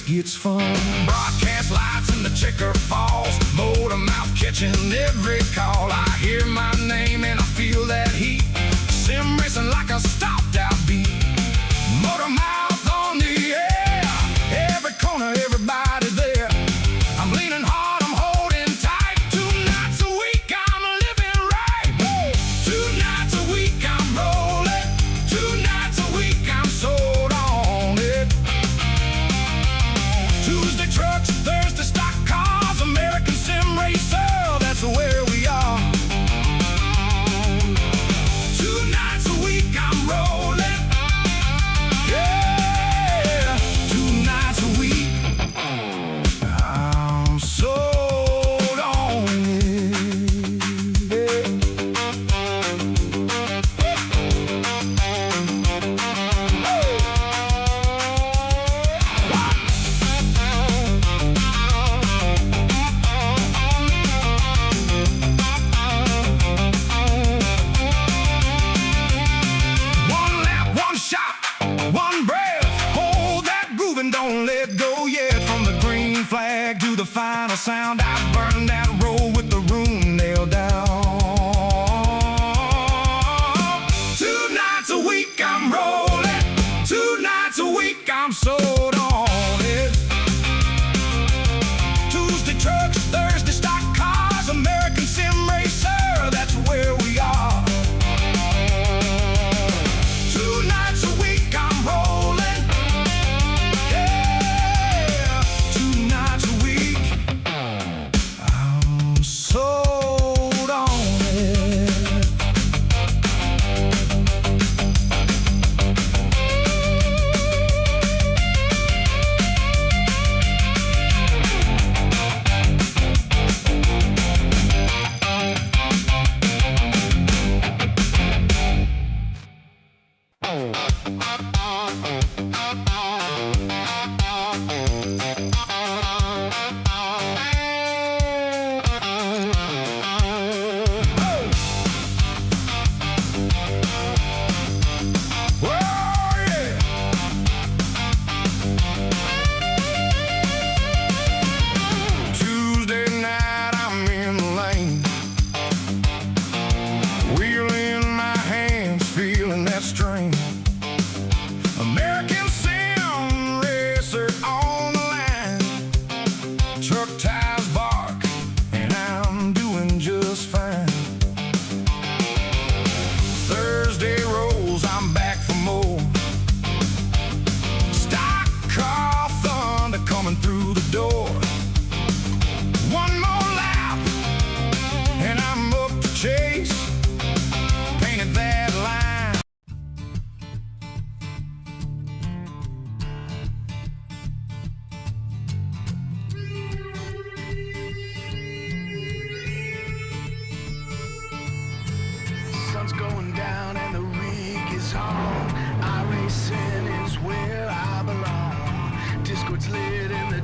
It's fun. Broadcast lights and the checker falls. Motor mouth catching every call. I hear my name and I feel that heat. Sim racing like a stopped out beat. Motor mouth on the air. Every corner, everybody there. I'm leaning hard, I'm holding tight. 2 nights a week, I'm living right. 2 nights a week, I'm rolling. 2 nights a week, I'm sold on it. Tuesday trucks, Thursday stock cars, American sim racer, that's where we are. 2 nights a week I'm rolling, yeah. 2 nights a week, I'm sold on it, yeah. One breath, hold that groove and don't let go yet. From the green flag to the final sound, I burn that road with the room nailed down. 2 nights a week I'm rolling. 2 nights a week I'm sold on it. Tuesday trucks, Thursday stock cars, American sim racer, that's where we are. 2 nights a week I'm rolling, yeah. 2 nights a week, I'm sold on it. Tuesday night I'm in the lane, wheel in my hands, feeling that strain. American sim racer on the line. Truck tires bark and I'm doing just fine. Thursday rolls, I'm back for more. Stock car thunder coming through the door. One more lap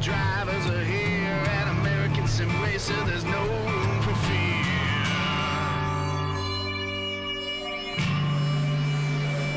drivers are here at American Sim Racer. There's no room for fear.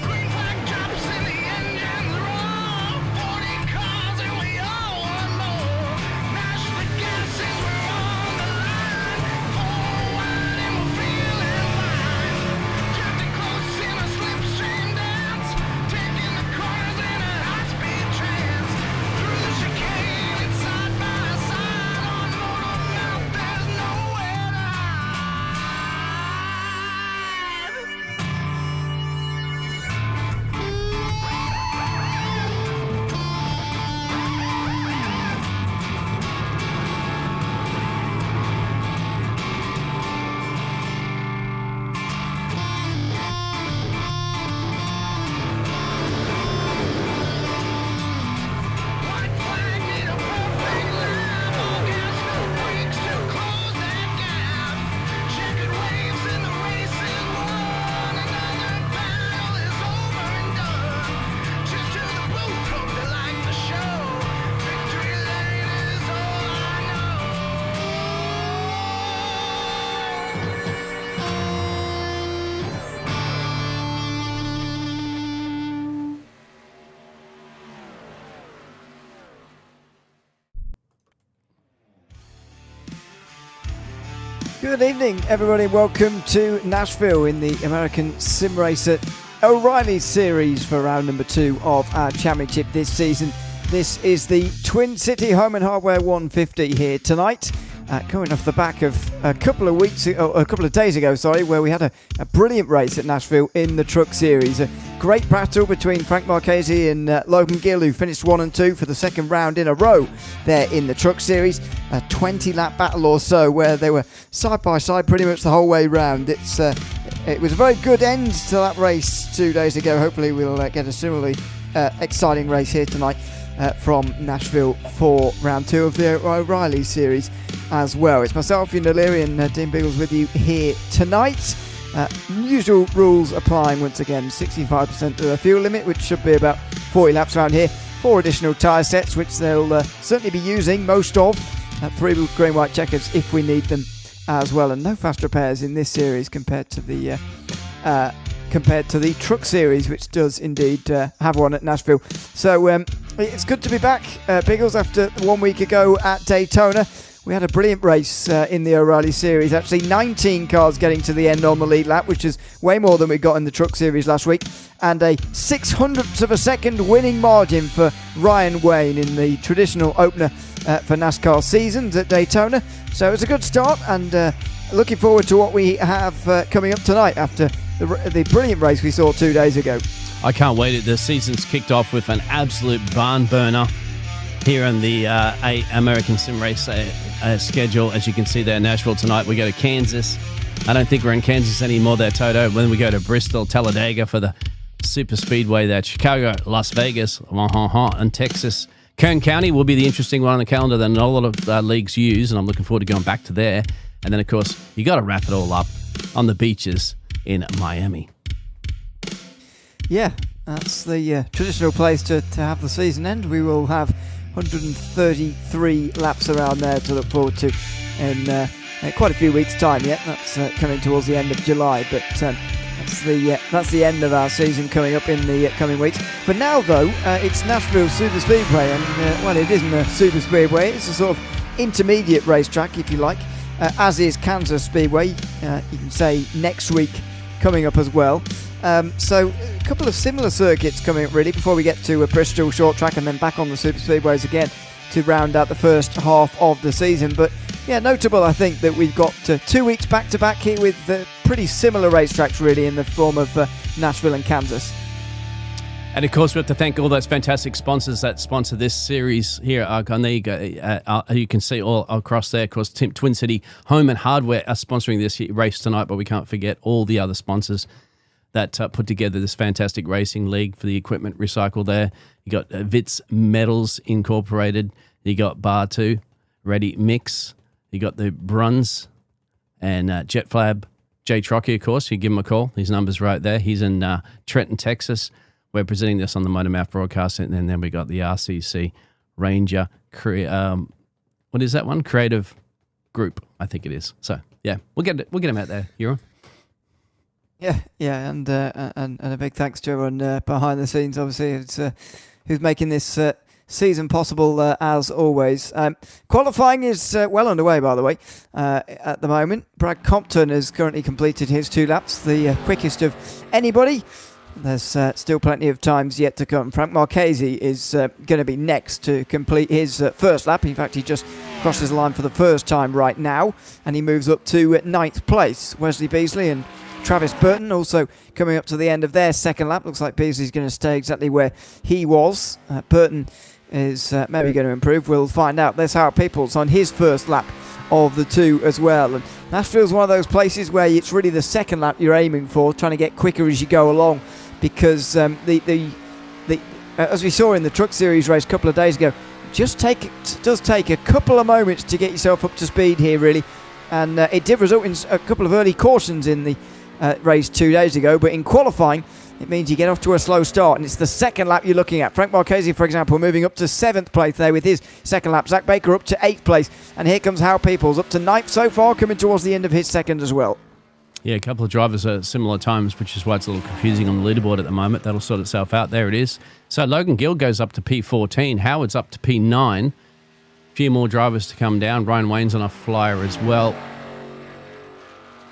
Green flag drops and the engines roar. 40 cars and we all want more. Mash the gases, we're on the line. Forward and we're feeling fine. Drifting close in a slipstream dance. Taking the corners in a high-speed trance. Through the chicane and side by side. On Motor Mouth, there's nowhere to White flag need a perfect lap. All gas, no brakes to close that gap. Checkered waves in the race is won. Another battle is over and done. Cheers to the blue club, they like the show. Victory lane is all I know. Good evening, everybody. Welcome to Nashville in the American Sim Racer O'Reilly Series for round number 2 of our championship this season. This is the Twin City Home and Hardware 150 here tonight. Coming off the back of a couple of days ago, where we had a brilliant race at Nashville in the Truck Series. A great battle between Frank Marchese and Logan Gill, who finished 1 and 2 for the second round in a row there in the Truck Series. A 20-lap battle or so where they were side by side pretty much the whole way round. It was a very good end to that race 2 days ago. Hopefully we'll get a similarly exciting race here tonight from Nashville for round 2 of the O'Reilly Series as well. It's myself, Ian O'Leary, and Dean Biggles with you here tonight. Usual rules applying once again. 65% of the fuel limit, which should be about 40 laps around here. 4 additional tyre sets, which they'll certainly be using most of. 3 green white checkers if we need them as well, and no fast repairs in this series compared to the Truck Series, which does indeed have one at Nashville. So it's good to be back, Biggles, after 1 week ago at Daytona. We had a brilliant race in the O'Reilly Series. Actually, 19 cars getting to the end on the lead lap, which is way more than we got in the Truck Series last week. And a 600th of a second winning margin for Ryan Wayne in the traditional opener for NASCAR seasons at Daytona. So it's a good start, and looking forward to what we have coming up tonight after the brilliant race we saw 2 days ago. I can't wait. The season's kicked off with an absolute barn burner here on the American Sim Race schedule. As you can see there, Nashville tonight. We go to Kansas. I don't think we're in Kansas anymore there, Toto. Then we go to Bristol, Talladega for the Super Speedway there. Chicago, Las Vegas, and Texas. Kern County will be the interesting one on the calendar that not a lot of leagues use, and I'm looking forward to going back to there. And then, of course, you got to wrap it all up on the beaches in Miami. Yeah, that's the traditional place to have the season end. We will have 133 laps around there to look forward to in quite a few weeks' time yet. That's coming towards the end of July, but that's the end of our season coming up in the coming weeks. For now, though, it's Nashville Super Speedway, and well, it isn't a Super Speedway. It's a sort of intermediate racetrack, if you like, as is Kansas Speedway. You can say next week coming up as well. So a couple of similar circuits coming up really before we get to a Bristol short track and then back on the Super Speedways again to round out the first half of the season. But yeah, notable I think that we've got 2 weeks back to back here with pretty similar racetracks really in the form of Nashville and Kansas. And of course, we have to thank all those fantastic sponsors that sponsor this series here. There you go. You can see all across there. Of course, Twin City Home and Hardware are sponsoring this race tonight, but we can't forget all the other sponsors that put together this fantastic racing league for the equipment recycle there. You got Vitz Metals Incorporated. You got Bar 2, Ready Mix. You got the Bruns and JetFlab. Jay Trockey, of course. You give him a call. His number's right there. He's in Trenton, Texas. We're presenting this on the Motormouth broadcast, and then we got the RCC Ranger, what is that one? Creative Group, I think it is. So yeah, we'll get him out there, Huron. Yeah, and a big thanks to everyone behind the scenes, obviously, who's making this season possible as always. Qualifying is well underway, by the way, at the moment. Brad Compton has currently completed his 2 laps, the quickest of anybody. There's still plenty of times yet to come. Frank Marchese is going to be next to complete his first lap. In fact, he just crosses the line for the first time right now, and he moves up to 9th place. Wesley Beasley and Travis Burton also coming up to the end of their second lap. Looks like Beasley's going to stay exactly where he was. Burton is maybe going to improve. We'll find out. There's Howard Peoples on his first lap of the 2 as well. And Nashville's one of those places where it's really the second lap you're aiming for, trying to get quicker as you go along, because as we saw in the Truck Series race a couple of days ago, it does take a couple of moments to get yourself up to speed here, really. And it did result in a couple of early cautions in the race 2 days ago, but in qualifying, it means you get off to a slow start, and it's the second lap you're looking at. Frank Marchese, for example, moving up to 7th place there with his second lap. Zach Baker up to 8th place, and here comes Hal Peoples up to 9th so far, coming towards the end of his second as well. Yeah, a couple of drivers at similar times, which is why it's a little confusing on the leaderboard at the moment. That'll sort itself out. There it is. So Logan Gill goes up to P14. Howard's up to P9. A few more drivers to come down. Ryan Wayne's on a flyer as well,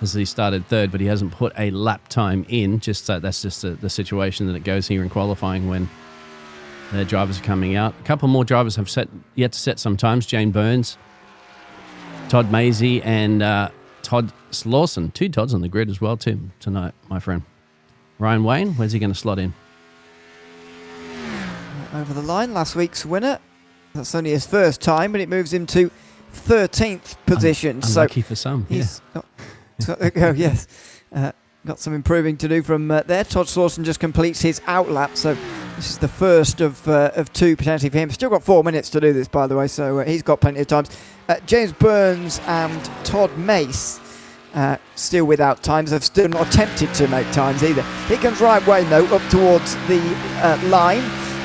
as he started 3rd, but he hasn't put a lap time in. That's just the situation that it goes here in qualifying when their drivers are coming out. A couple more drivers have yet to set sometimes. Jane Burns, Todd Mazie, and Todd Slawson. 2 Todds on the grid as well tonight, my friend. Ryan Wayne, where's he going to slot in? Over the line, last week's winner. That's only his first time, but it moves him to 13th position. Unlucky for some, yeah. Yes. Got some improving to do from there. Todd Slawson just completes his outlap, so this is the first of 2 potentially for him. Still got 4 minutes to do this, by the way, so he's got plenty of times. James Burns and Todd Mace still without times. They've still not attempted to make times either. Here comes Ryan Wayne, though, up towards the line,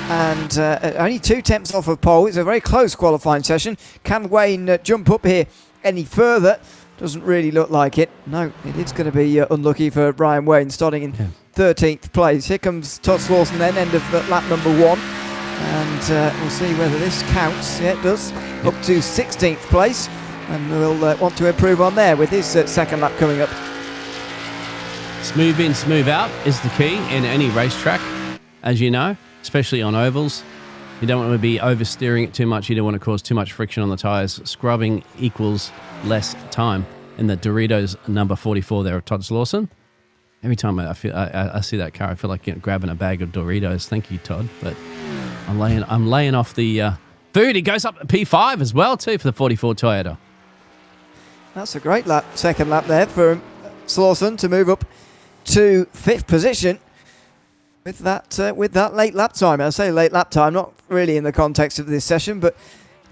and only 2 attempts off of pole. It's a very close qualifying session. Can Wayne jump up here any further? Doesn't really look like it. No, it is going to be unlucky for Ryan Wayne, starting in 13th place. Here comes Todd Slawson then, end of lap number 1. And we'll see whether this counts. Yeah, it does. Up to 16th place. And we'll want to improve on there with his second lap coming up. Smooth in, smooth out is the key in any racetrack, as you know, especially on ovals. You don't want to be oversteering it too much. You don't want to cause too much friction on the tyres. Scrubbing equals less time. And the Doritos number 44 there of Todd Slawson. Every time I see that car, I feel like grabbing a bag of Doritos. Thank you, Todd. But I'm laying off the food. He goes up to P5 as well, too, for the 44 Toyota. That's a great lap, second lap there for Slawson to move up to 5th position with that late lap time. I say late lap time, not really in the context of this session, but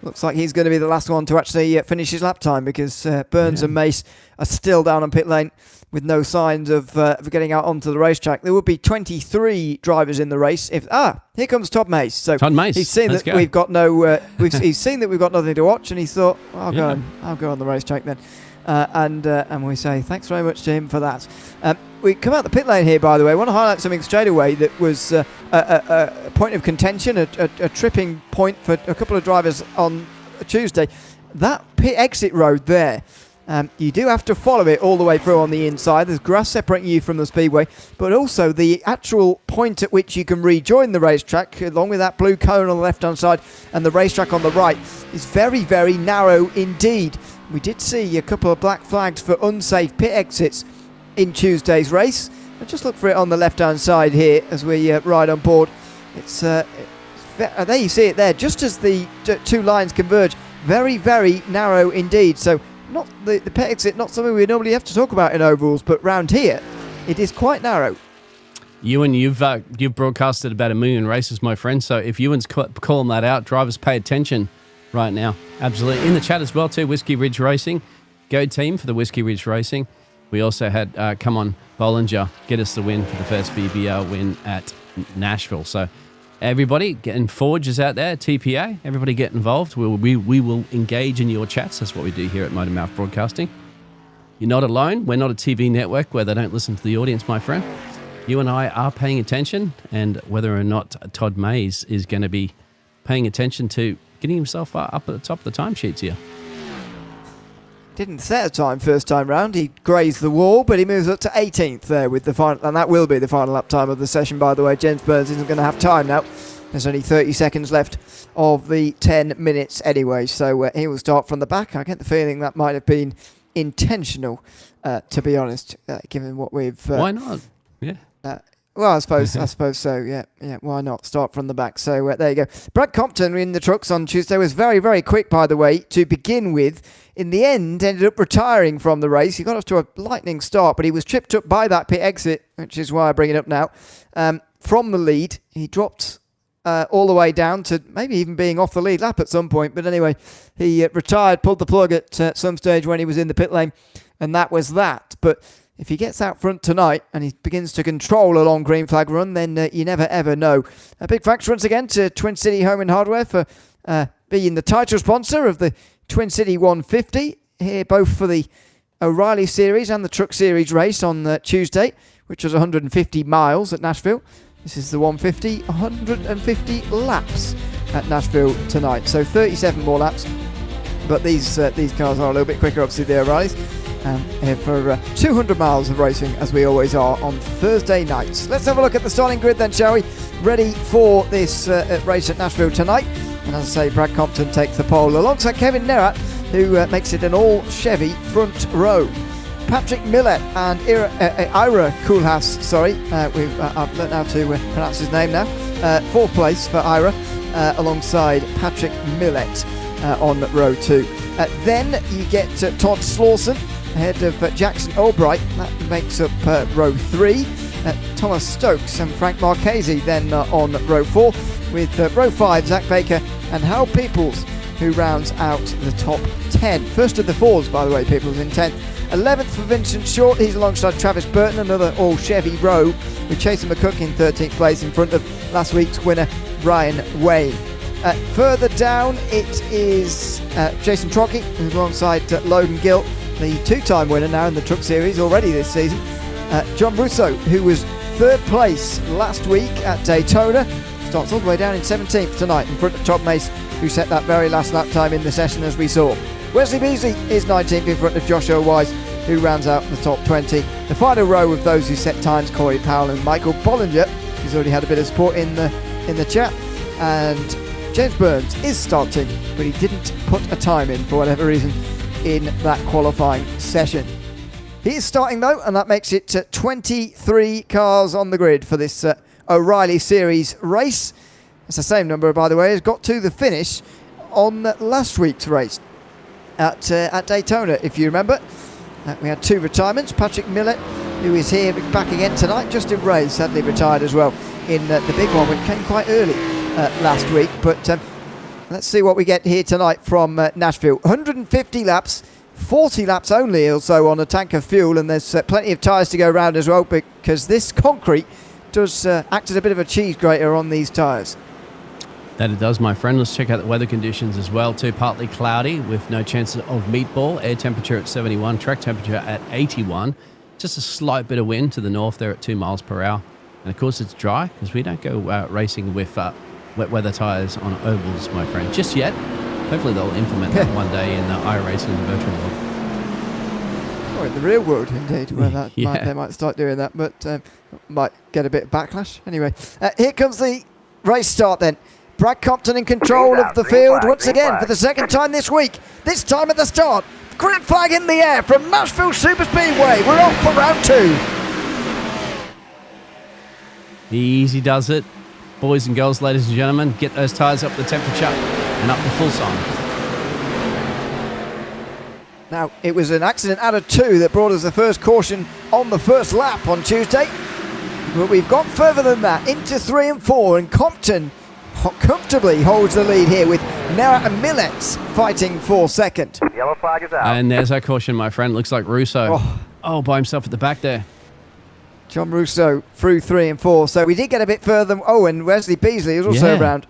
looks like he's going to be the last one to actually finish his lap time, because Burns and Mace are still down on pit lane with no signs of getting out onto the racetrack. There would be 23 drivers in the race. Here comes Todd Mace. So Todd Mace, he's seen that we've got he's seen that we've got nothing to watch, and he thought, I'll go on the racetrack then. And we say thanks very much to him for that. We come out the pit lane here, by the way. I want to highlight something straight away that was a point of contention, a tripping point for a couple of drivers on Tuesday. That pit exit road there, you do have to follow it all the way through on the inside. There's grass separating you from the speedway, but also the actual point at which you can rejoin the racetrack, along with that blue cone on the left-hand side and the racetrack on the right, is very, very narrow indeed. We did see a couple of black flags for unsafe pit exits in Tuesday's race. I'll just look for it on the left-hand side here as we ride on board. It's there you see it there, just as the 2 lines converge. Very, very narrow indeed. So not the pit exit, not something we normally have to talk about in ovals, but round here, it is quite narrow. Ewan, you've broadcasted about 1 million races, my friend. So if Ewan's calling that out, drivers pay attention right now. Absolutely. In the chat as well too, Whiskey Ridge Racing. Go team for the Whiskey Ridge Racing. We also had Come On Bollinger get us the win for the first VBL win at Nashville. So Everybody getting Forges out there, TPA, everybody get involved. We will engage in your chats. That's what we do here at Motor Mouth Broadcasting. You're not alone. We're not a TV network where they don't listen to the audience, my friend. You and I are paying attention, and whether or not Todd Mays is going to be paying attention to getting himself up at the top of the timesheets here. Didn't set a time first time round. He grazed the wall, but he moves up to 18th there with the final, and that will be the final lap time of the session, by the way. James Burns isn't going to have time now. There's only 30 seconds left of the 10 minutes anyway, so he will start from the back. I get the feeling that might have been intentional, to be honest, given what we've... Why not? Yeah. Well, I suppose so. Yeah. Why not start from the back? So there you go. Brad Compton in the trucks on Tuesday was very, very quick, by the way, to begin with. In the end, ended up retiring from the race. He got off to a lightning start, but he was tripped up by that pit exit, which is why I bring it up now. From the lead, he dropped all the way down to maybe even being off the lead lap at some point. But anyway, he retired, pulled the plug at some stage when he was in the pit lane, and that was that. But if he gets out front tonight and he begins to control a long green flag run, then you never ever know. A big thanks once again to Twin City Home and Hardware for being the title sponsor of the Twin City 150 here, both for the O'Reilly Series and the Truck Series race on Tuesday, which was 150 miles at Nashville. This is the 150, 150 laps at Nashville tonight. So 37 more laps, but these cars are a little bit quicker, obviously, the O'Reillys. Here for 200 miles of racing, as we always are on Thursday nights. Let's have a look at the starting grid then, shall we? Ready for this race at Nashville tonight. And as I say, Brad Compton takes the pole alongside Kevin Nerat, who makes it an all-Chevy front row. Patrick Millett and Ira Koolhaas, I've learned how to pronounce his name now. Fourth place for Ira, alongside Patrick Millett on row 2. Then you get Todd Slauson ahead of Jackson Albright. That makes up row 3. Thomas Stokes and Frank Marchese then on row 4, with row 5 Zach Baker and Hal Peoples, who rounds out the top 10. First of the fours, by the way, Peoples in 10th. 11th for Vincent Short. He's alongside Travis Burton, another all Chevy row, with Chaser McCook in 13th place in front of last week's winner Ryan Wayne. Further down, it is Jason Trocchi, who's alongside Logan Gilt, the two-time winner now in the Truck Series already this season. John Russo, who was third place last week at Daytona, starts all the way down in 17th tonight in front of Todd Mace, who set that very last lap time in the session, as we saw. Wesley Beasley is 19th in front of Josh O'Wise, who rounds out the top 20. The final row of those who set times, Corey Powell and Michael Bollinger, who's already had a bit of support in the chat. And James Burns is starting, but he didn't put a time in for whatever reason in that qualifying session. He is starting though, and that makes it 23 cars on the grid for this O'Reilly Series race. It's the same number, by the way, has got to the finish on last week's race at Daytona, if you remember. We had two retirements. Patrick Millett, who is here back again tonight. Justin Ray sadly retired as well in the big one, which came quite early last week. But let's see what we get here tonight from Nashville. 150 laps, 40 laps only also on a tank of fuel, and there's plenty of tyres to go around as well, because this concrete does act as a bit of a cheese grater on these tyres. That it does, my friend. Let's check out the weather conditions as well too. Partly cloudy with no chance of meatball. Air temperature at 71, track temperature at 81. Just a slight bit of wind to the north there at 2 miles per hour. And of course it's dry, because we don't go racing with wet weather tyres on ovals, my friend, just yet. Hopefully they'll implement that one day in the iRacing in the virtual world. Or in the real world, indeed, where they might start doing that, but might get a bit of backlash. Anyway, here comes the race start then. Brad Compton in control of the field once again for the second time this week. This time at the start. Green flag in the air from Nashville Super Speedway. We're off for round 2. Easy does it. Boys and girls, ladies and gentlemen, get those tyres up the temperature and up the full sign. Now, it was an accident out of 2 that brought us the first caution on the first lap on Tuesday. But we've got further than that, into 3 and 4, and Compton comfortably holds the lead here with Nera and Millett fighting for second. Yellow flag is out. And there's our caution, my friend. Looks like Russo. By himself at the back there. John Russo through 3 and 4. So we did get a bit further. Oh, and Wesley Beasley is also around.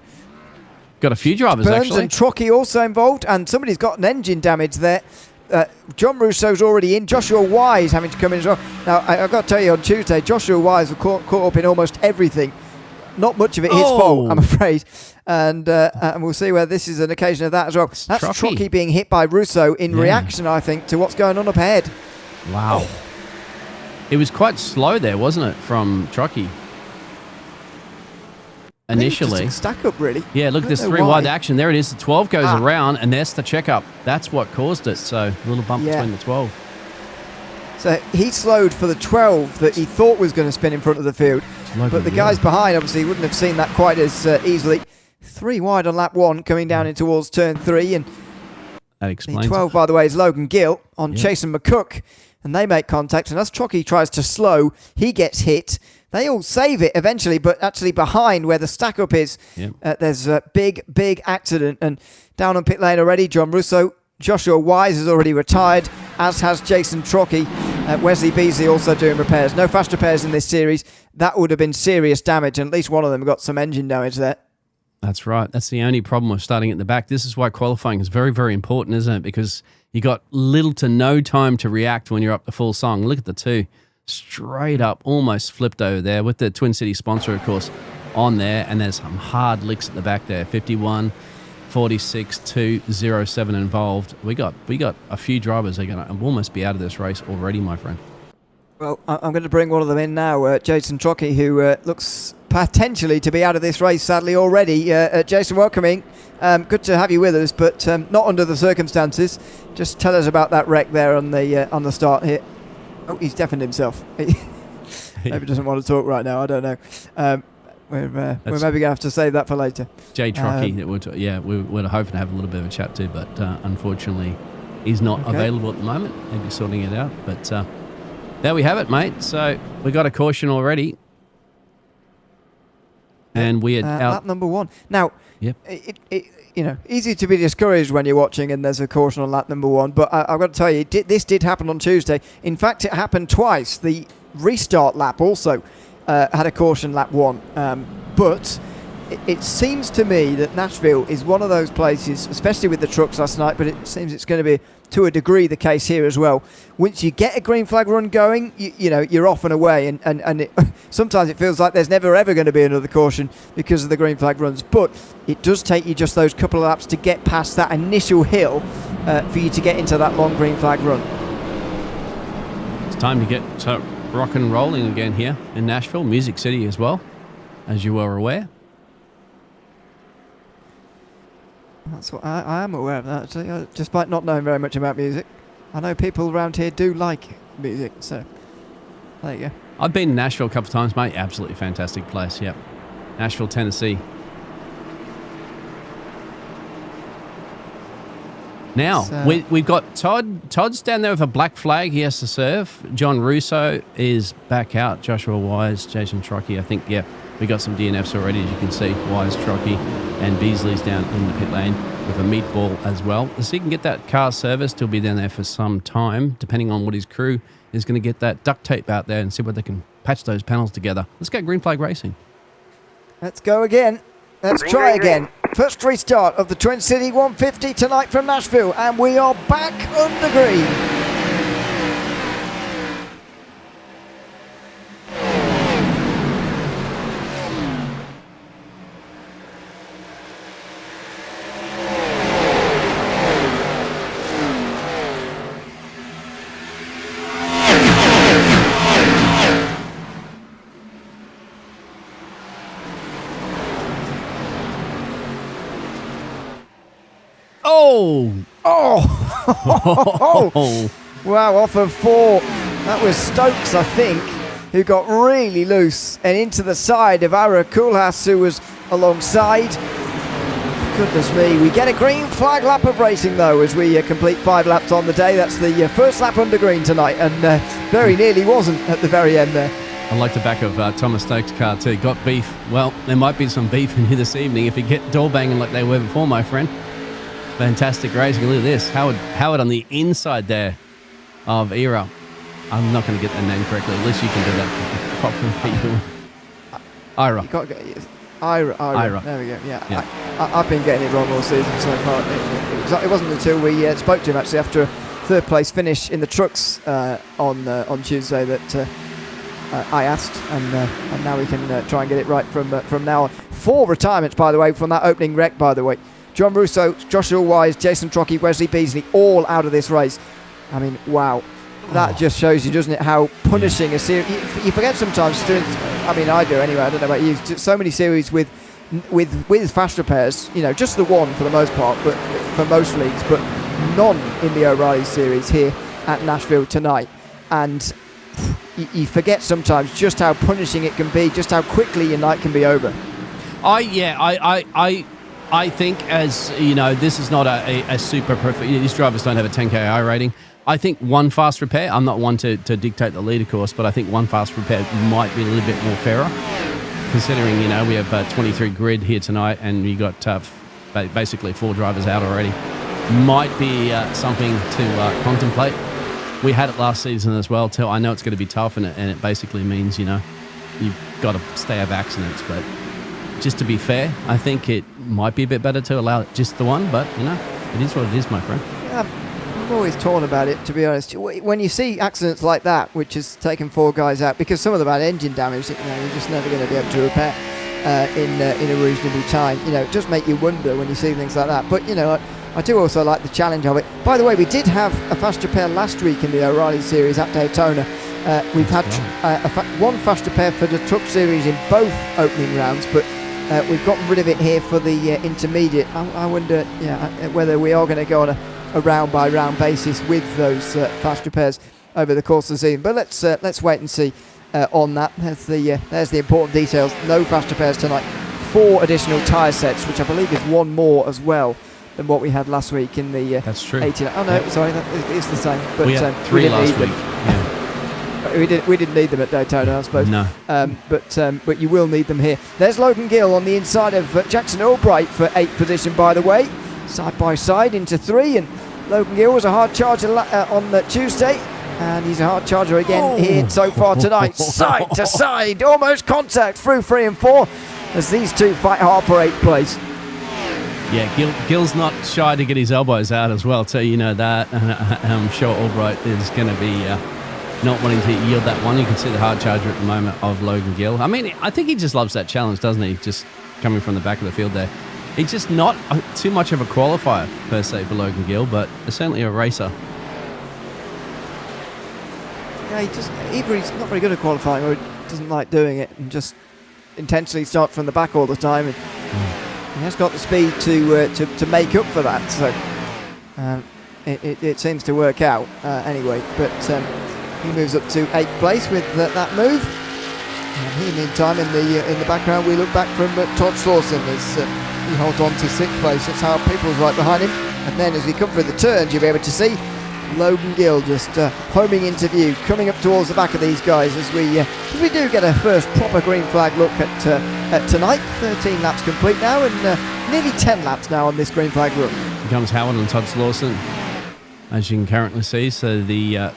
Got a few drivers, Burns actually. and Trocky also involved, and somebody's got an engine damage there. John Russo's already in. Joshua Wise having to come in as well. Now, I've got to tell you, on Tuesday, Joshua Wise was caught up in almost everything. Not much of it his fault, I'm afraid. And we'll see whether this is an occasion of that as well. That's Trocky being hit by Russo in reaction, I think, to what's going on up ahead. Wow. Oh. It was quite slow there, wasn't it, from Trocky? Initially. Just stack up, really. Yeah, look, there's 3 wide action. There it is. The 12 goes around, and there's the checkup. That's what caused it. So a little bump between the 12. So he slowed for the 12 that he thought was going to spin in front of the field. But the guys behind obviously wouldn't have seen that quite as easily. 3 wide on lap 1, coming down in towards turn 3. And that explains the 12, by the way, is Logan Gill on Chasen McCook. And they make contact. And as Trocky tries to slow, he gets hit. They all save it eventually, but actually behind where the stack-up is, there's a big accident. And down on pit lane already, John Russo. Joshua Wise has already retired, as has Jason Trocky. Wesley Beasley also doing repairs. No fast repairs in this series. That would have been serious damage, and at least one of them got some engine damage there. That's right. That's the only problem with starting at the back. This is why qualifying is very, very important, isn't it? Because you got little to no time to react when you're up to full song. Look at the 2. Straight up, almost flipped over there with the Twin City sponsor, of course, on there. And there's some hard licks at the back there. 51, 46, 2, 0, 7 involved. We got a few drivers that are going to almost be out of this race already, my friend. Well, I'm going to bring one of them in now, Jason Trocky, who looks potentially to be out of this race, sadly, already. Jason, welcoming. Good to have you with us, but not under the circumstances. Just tell us about that wreck there on the start here. Oh, he's deafened himself. Maybe doesn't want to talk right now. I don't know. We're maybe going to have to save that for later. Jay Trocky, we're hoping to have a little bit of a chat too, but unfortunately, he's not available at the moment. Maybe sorting it out. But there we have it, mate. So we got a caution already. And we are out. Lap number 1. Now, easy to be discouraged when you're watching and there's a caution on lap number 1. But I've got to tell you, this did happen on Tuesday. In fact, it happened twice. The restart lap also had a caution lap 1. But it seems to me that Nashville is one of those places, especially with the trucks last night, but it seems it's going to be to a degree the case here as well. Once you get a green flag run going, you're off and away, and sometimes it feels like there's never ever going to be another caution because of the green flag runs. But it does take you just those couple of laps to get past that initial hill for you to get into that long green flag run. It's time to get rock and rolling again here in Nashville, Music City as well, as you are aware. That's what I am aware of that, actually, despite not knowing very much about music. I know people around here do like music, so there you go. I've been to Nashville a couple of times, mate. Absolutely fantastic place, yep. Nashville, Tennessee. Now, we've got Todd. Todd's down there with a black flag. He has to serve. John Russo is back out. Joshua Wise, Jason Trocky. I think, we got some DNFs already, as you can see. Wise, Trocky, and Beasley's down in the pit lane with a meatball as well. So he can get that car serviced. He'll be down there for some time, depending on what his crew is going to get that duct tape out there and see what they can patch those panels together. Let's go green flag racing. Let's go again. Let's try again. First restart of the Twin City 150 tonight from Nashville, and we are back under green. Oh! Wow, off of 4. That was Stokes, I think, who got really loose and into the side of Ara Kulhas, who was alongside. Goodness me. We get a green flag lap of racing, though, as we complete 5 laps on the day. That's the first lap under green tonight, and very nearly wasn't at the very end there. I like the back of Thomas Stokes' car, too. Got beef. Well, there might be some beef in here this evening if you get door banging like they were before, my friend. Fantastic racing. Look at this. Howard on the inside there of Era. I'm not going to get that name correctly. At least you can do that properly. Ira. You can't get Ira. There we go. Yeah. I've been getting it wrong all season so far. It wasn't until we spoke to him actually after a third place finish in the trucks on Tuesday that I asked, and now we can try and get it right from now on. 4 retirements, by the way, from that opening wreck. By the way, John Russo, Joshua Wise, Jason Trocchi, Wesley Beasley, all out of this race. I mean, wow. That just shows you, doesn't it, how punishing a series. You forget sometimes, I mean, I do anyway. I don't know about you. So many series with fast repairs. Just the one for the most part, but for most leagues, but none in the O'Reilly series here at Nashville tonight. And you forget sometimes just how punishing it can be, just how quickly your night can be over. I think, as you know, this is not a super perfect. These drivers don't have a 10K I rating. I think one fast repair, I'm not one to dictate the lead, of course, but I think one fast repair might be a little bit more fairer, considering, we have 23 grid here tonight and you got basically 4 drivers out already. Might be something to contemplate. We had it last season as well, too. I know it's going to be tough, and it basically means, you've got to stay out of accidents, but just to be fair, I think it might be a bit better to allow just the one, but, it is what it is, my friend. Yeah. I'm always torn about it, to be honest. When you see accidents like that, which has taken 4 guys out, because some of them had engine damage that you're just never going to be able to repair in a reasonable time. It does make you wonder when you see things like that. But I do also like the challenge of it. By the way, we did have a fast repair last week in the O'Reilly series at Daytona. We've had one fast repair for the truck series in both opening rounds, but we've gotten rid of it here for the intermediate. I wonder whether we are going to go on a round-by-round basis with those fast repairs over the course of the season. But let's wait and see on that. There's the important details. No fast repairs tonight. 4 additional tyre sets, which I believe is 1 more as well than what we had last week in the That's true. 18. Oh no, yep. Sorry, it's the same. But we had 3 last week. Yeah. We didn't need them at Daytona, I suppose. No. But you will need them here. There's Logan Gill on the inside of Jackson Albright for 8th position, by the way. Side by side into 3, and Logan Gill was a hard charger on Tuesday, and he's a hard charger again here so far tonight. Side to side, almost contact through 3 and 4 as these 2 fight hard for 8th place. Yeah, Gill's not shy to get his elbows out as well, so you know that. I'm sure Albright is going to be not wanting to yield that one. You can see the hard charger at the moment of Logan Gill. I mean, I think he just loves that challenge, doesn't he? Just coming from the back of the field there. He's just not too much of a qualifier, per se, for Logan Gill, but certainly a racer. Yeah, either he's not very good at qualifying or he doesn't like doing it and just intentionally start from the back all the time. And he has got the speed to make up for that, so it seems to work out anyway. But he moves up to 8th place with that move. And here, meantime, in the background, we look back from Todd Slauson as he holds on to 6th place. That's how People's right behind him. And then as we come through the turns, you'll be able to see Logan Gill just homing into view, coming up towards the back of these guys as we do get a first proper green flag look at tonight. 13 laps complete now, and nearly 10 laps now on this green flag run. Here comes Howard and Todd Slauson, as you can currently see. So the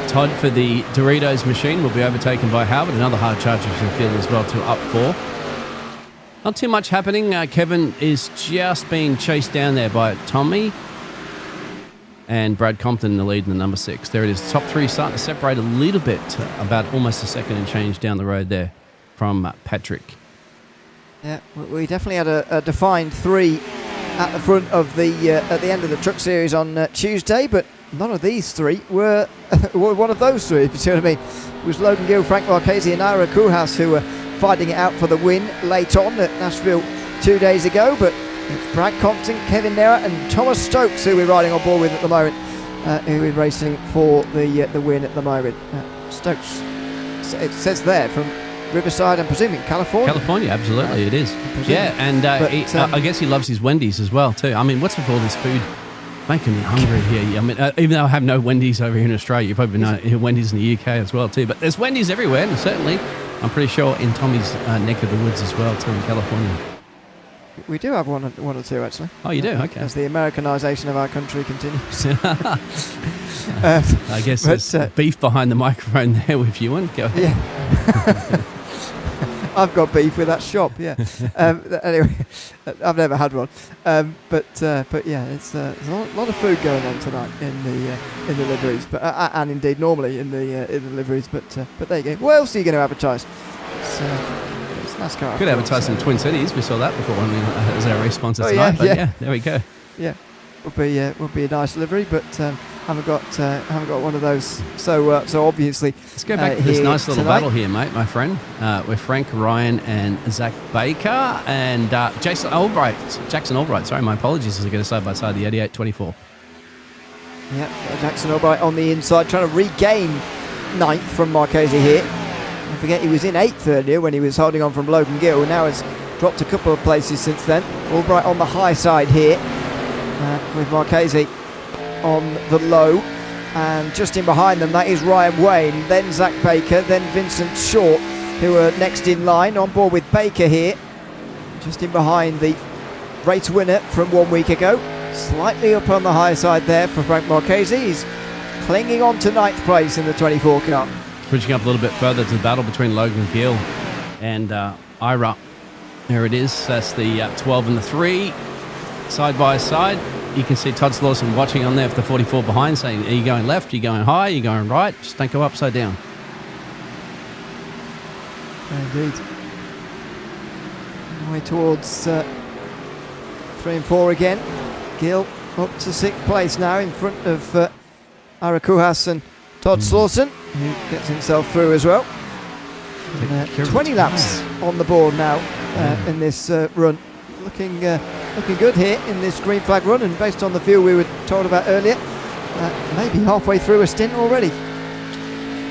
Todd for the Doritos machine will be overtaken by Howard. Another hard charger for the field as well to up 4. Not too much happening. Kevin is just being chased down there by Tommy. And Brad Compton in the lead in the number 6. There it is. Top 3 starting to separate a little bit, about almost a second and change down the road there from Patrick. Yeah, we definitely had a defined 3 at the front of at the end of the truck series on Tuesday, but none of these 3 were one of those 3, if you see what I mean. It was Logan Gill, Frank Marchese and Ira Koolhaas who were fighting it out for the win late on at Nashville 2 days ago, but it's Brad Compton, Kevin Nera and Thomas Stokes who we're riding on board with at the moment, who is racing for the win at the moment. Stokes, it says there, from Riverside, I'm presuming California. California, absolutely, it is. Yeah, and I guess he loves his Wendy's as well too. I mean, what's with all this food? Making me hungry here. I mean, even though I have no Wendy's over here in Australia, you've probably know Wendy's in the UK as well too. But there's Wendy's everywhere, and certainly, I'm pretty sure in Tommy's neck of the woods as well too, in California. We do have one or two, actually. Oh, you do? Okay. As the Americanization of our country continues. I guess there's beef behind the microphone there with Ewan. Go ahead. Yeah. I've got beef with that shop, yeah. Anyway, I've never had one. But yeah, there's a lot of food going on tonight in the liveries, but and indeed normally in the liveries. But there you go. What else are you going to advertise? It's NASCAR. Could advertise in Twin Cities. We saw that before as our race sponsor tonight. Yeah, but yeah. yeah, there we go. Yeah, would be a nice livery, but haven't got one of those. So obviously, let's go back to this nice little battle here, mate. My friend, with Frank Ryan and Zach Baker and Jackson Albright. Sorry, my apologies. As I go side by side, the 88-24. Yeah, Jackson Albright on the inside, trying to regain ninth from Marchese here. Don't forget he was in 8th earlier when he was holding on from Logan Gill. Now has dropped a couple of places since then. Albright on the high side here with Marchese on the low, and just in behind them that is Ryan Wayne, then Zach Baker, then Vincent Short, who are next in line. On board with Baker here, just in behind the race winner from 1 week ago. Slightly up on the high side there for Frank Marchese. He's clinging on to 9th place in the 24 car. Switching up a little bit further to the battle between Logan Gill and Ira. There it is. That's the 12 and the 3 side by side. You can see Todd Slawson watching on there for the 44 behind, saying, are you going left, are you going high, are you going right? Just don't go upside down. Indeed. Way towards 3 and 4 again. Gill up to 6th place now in front of Ira Kuhas and Todd Slawson, who gets himself through as well. And, 20 laps on the board now in this run. Looking good here in this green flag run, and based on the fuel we were told about earlier, maybe halfway through a stint already.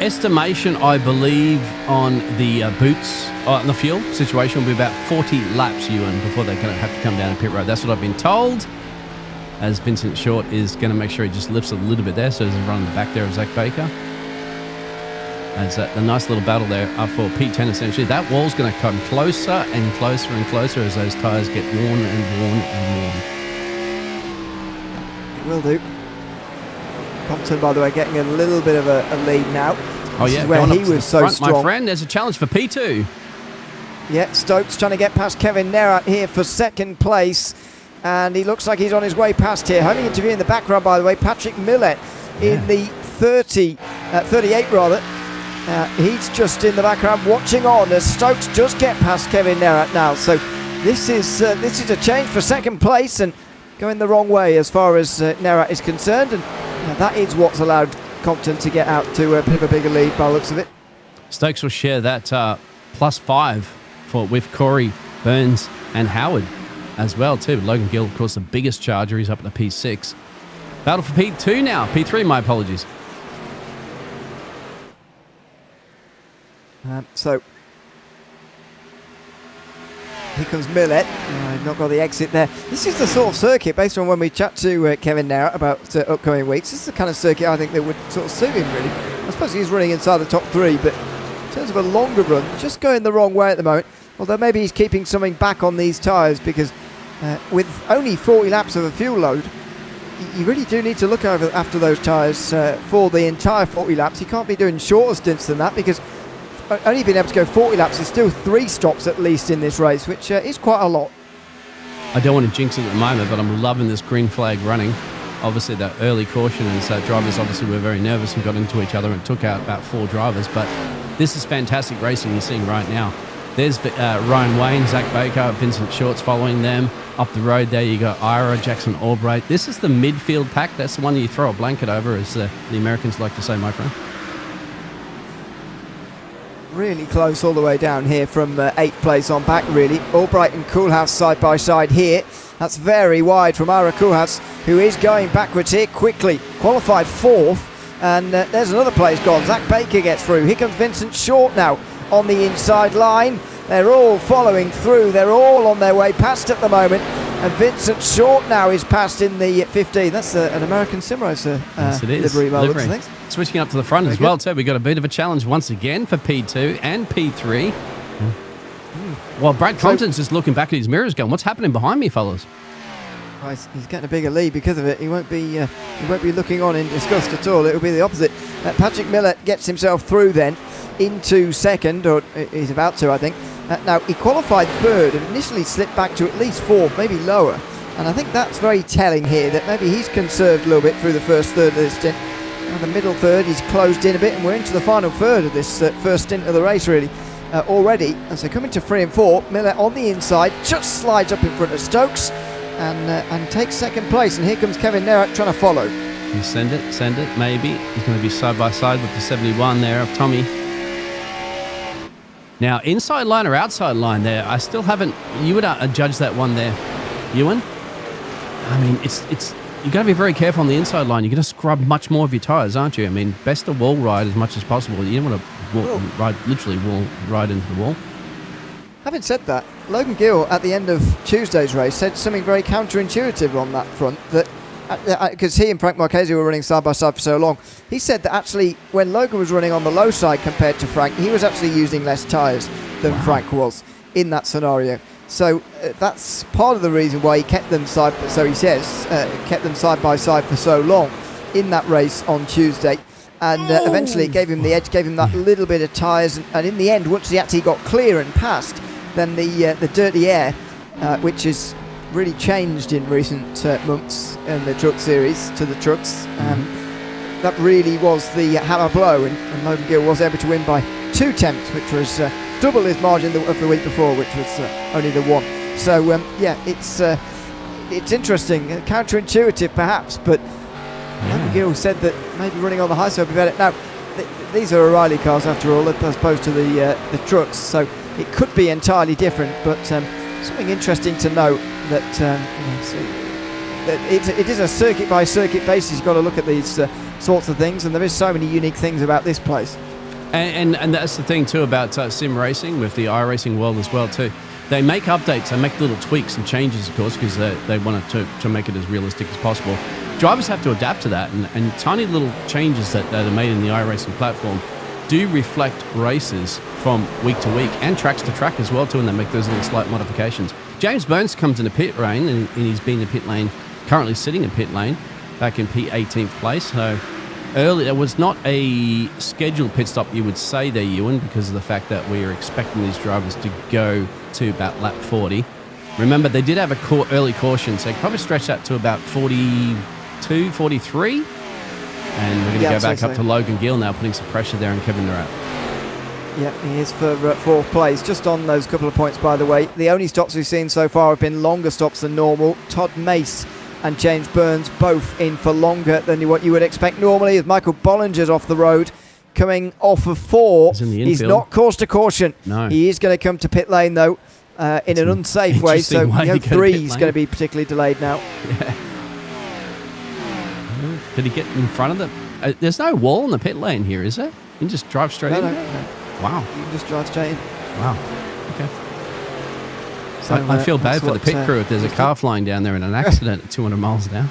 Estimation, I believe, on the boots, on the fuel situation will be about 40 laps, Ewan, before they're going to have to come down a pit road. That's what I've been told. As Vincent Short is going to make sure he just lifts a little bit there, so he's running the back there of Zach Baker. As a nice little battle there for P10 essentially. That wall's going to come closer and closer and closer as those tyres get worn and worn and worn. It will do. Compton, by the way, getting a little bit of a lead now. Oh yeah, where he was so front, strong. My friend, there's a challenge for P2. Yeah, Stokes trying to get past Kevin Nerat here for 2nd place. And he looks like he's on his way past here. Having interview in the background, by the way, Patrick Millett in the 38 rather. He's just in the background watching on as Stokes just get past Kevin Nerat now. So this is a change for 2nd place and going the wrong way as far as Nerat is concerned. And that is what's allowed Compton to get out to a bit of a bigger lead by the looks of it. Stokes will share that +5 with Corey, Burns and Howard as well too. Logan Gill, of course, the biggest charger. He's up at the P6. Battle for P2 now. P3, my apologies. So here comes Millett. Not got the exit there. This is the sort of circuit, based on when we chat to Kevin Nerat about upcoming weeks, this is the kind of circuit I think that would sort of suit him really. I suppose he's running inside the top 3, but in terms of a longer run, just going the wrong way at the moment. Although maybe he's keeping something back on these tyres, because with only 40 laps of a fuel load, you really do need to look after those tyres for the entire 40 laps. You can't be doing shorter stints than that, because only being able to go 40 laps is still 3 stops at least in this race, which is quite a lot. I don't want to jinx it at the moment, but I'm loving this green flag running. Obviously, that early caution, and so drivers obviously were very nervous and got into each other and took out about 4 drivers. But this is fantastic racing you're seeing right now. There's Ryan Wayne, Zach Baker, Vincent Shorts following them. Up the road there, you got Ira, Jackson Albright. This is the midfield pack. That's the one you throw a blanket over, as the Americans like to say, my friend. Really close all the way down here from 8th place on back, really. Albright and Koolhaas side by side here. That's very wide from Ira Koolhaas, who is going backwards here quickly. Qualified 4th, and there's another place gone. Zach Baker gets through. Here comes Vincent Short now on the inside line. They're all following through. They're all on their way past at the moment. And Vincent Short now is past in the 15. That's an American sim racer livery. Livery. Switching up to the front as well, too. We've got a bit of a challenge once again for P2 and P3. Well, Brad Compton's just looking back at his mirrors going, what's happening behind me, fellas? Well, he's getting a bigger lead because of it. He won't be looking on in disgust at all. It will be the opposite. Patrick Miller gets himself through then into second, or he's about to, I think. Now, he qualified third and initially slipped back to at least fourth, maybe lower. And I think that's very telling here, that maybe he's conserved a little bit through the first third of this stint. Now the middle third, he's closed in a bit, and we're into the final third of this first stint of the race, really, already. And so coming to 3 and 4, Miller on the inside, just slides up in front of Stokes and takes second place. And here comes Kevin Nerrat trying to follow. You send it, maybe. He's going to be side by side with the 71 there of Tommy. Now, inside line or outside line there, I still haven't... You would judge that one there, Ewan. I mean, it's you got to be very careful on the inside line. You're going to scrub much more of your tyres, aren't you? I mean, best to wall ride as much as possible. You don't want to literally ride into the wall. Having said that, Logan Gill at the end of Tuesday's race said something very counterintuitive on that front, that because he and Frank Marchese were running side by side for so long. He said that actually when Logan was running on the low side compared to Frank, he was actually using less tyres than Frank was in that scenario. So that's part of the reason why he kept them kept them side by side for so long in that race on Tuesday. And eventually it gave him the edge, gave him that little bit of tyres. And in the end, once he actually got clear and passed, then the dirty air, which has really changed in recent months in the truck series to the trucks, that really was the hammer blow. And Logan Gill was able to win by 2 tenths, which was double his margin of the week before, which was only the 1. So, it's interesting, counterintuitive perhaps, but Logan Gill said that maybe running on the high side would be better. Now, these are O'Reilly cars after all, as opposed to the trucks, so it could be entirely different, but something interesting to note that, it is a circuit by circuit basis. You've got to look at these sorts of things, and there is so many unique things about this place. And that's the thing too about sim racing with the iRacing world as well too. They make updates, they make little tweaks and changes, of course, because they want it to make it as realistic as possible. Drivers have to adapt to that, and tiny little changes that are made in the iRacing platform do reflect races from week to week and tracks to track as well too, and they make those little slight modifications. James Burns comes in the pit lane, and he's been in the pit lane, currently sitting in pit lane, back in P18th place. So early, there was not a scheduled pit stop, you would say there, Ewan, because of the fact that we are expecting these drivers to go to about lap 40. Remember, they did have a early caution, so they probably stretch that to about 42, 43. And we're going to go back up to Logan Gill now, putting some pressure there on Kevin Nerrat. Yeah, he is for 4th place. Just on those couple of points, by the way, the only stops we've seen so far have been longer stops than normal. Todd Mace and James Burns both in for longer than what you would expect normally, as Michael Bollinger's off the road, coming off of 4. He's not caused a caution. No. He is going to come to pit lane, though, in an unsafe way, so 3 is going to be particularly delayed now. Yeah. Did he get in front of them? There's no wall in the pit lane here, is there? You can just drive straight in? No. Wow. You can just drive straight in. Wow. Okay. So, I feel bad for the pit crew if there's a car flying down there in an accident at 200 miles an hour.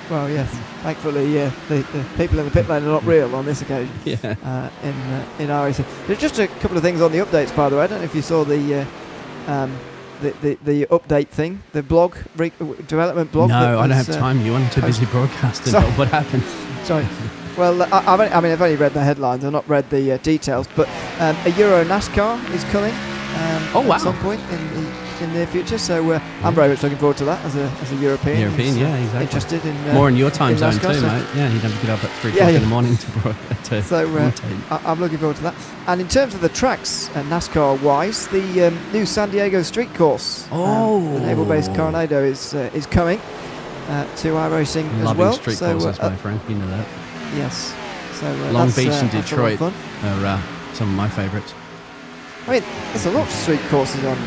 Well, yes. Thankfully, the people in the pit lane are not real on this occasion. Yeah. In iRacing. There's just a couple of things on the updates, by the way. I don't know if you saw the update thing, the blog, development blog. No, I don't have time. You want too busy broadcasting. What happened? Sorry. Well, I've only read the headlines. I've not read the details. But a Euro NASCAR is coming at some point in the near future. So I'm very much looking forward to that as a European. Yeah, exactly. Interested in more in your time zone NASCAR, too, mate. Yeah, you don't have to get up at 3 o'clock in the morning to So I'm looking forward to that. And in terms of the tracks, NASCAR-wise, the new San Diego Street Course, the naval-based Coronado is coming to iRacing as well. Street courses, my friend. You know that. Yes. So Long Beach and Detroit are some of my favourites. I mean, there's a lot of street courses on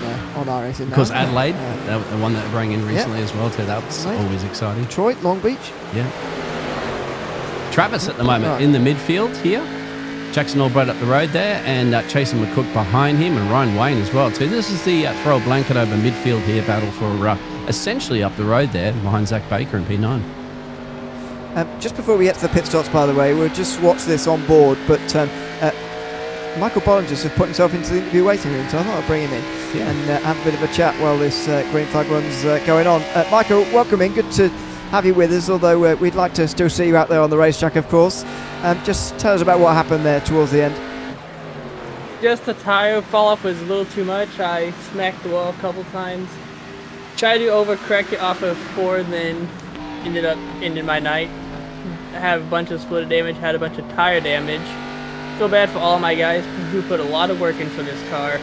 iRacing. Of course, Adelaide, the one that brought in recently as well too. That's always exciting. Detroit, Long Beach. Yeah. Travis at the moment in the midfield here. Jackson Albright up the road there, and Chasen McCook behind him, and Ryan Wayne as well too. This is the throw a blanket over midfield here battle for essentially up the road there behind Zach Baker in P9. Just before we get to the pit stops, by the way, we'll just watch this on board, but Michael Bollinger's just put himself into the interview waiting room, so I thought I'd bring him in and have a bit of a chat while this green flag run's going on. Michael, welcome in. Good to have you with us, although we'd like to still see you out there on the racetrack, of course. Just tell us about what happened there towards the end. Just the tire fall off was a little too much. I smacked the wall a couple times. Tried to overcorrect it off of 4, then ended my night. I have a bunch of splitter damage, had a bunch of tire damage. Feel bad for all my guys who put a lot of work in for this car.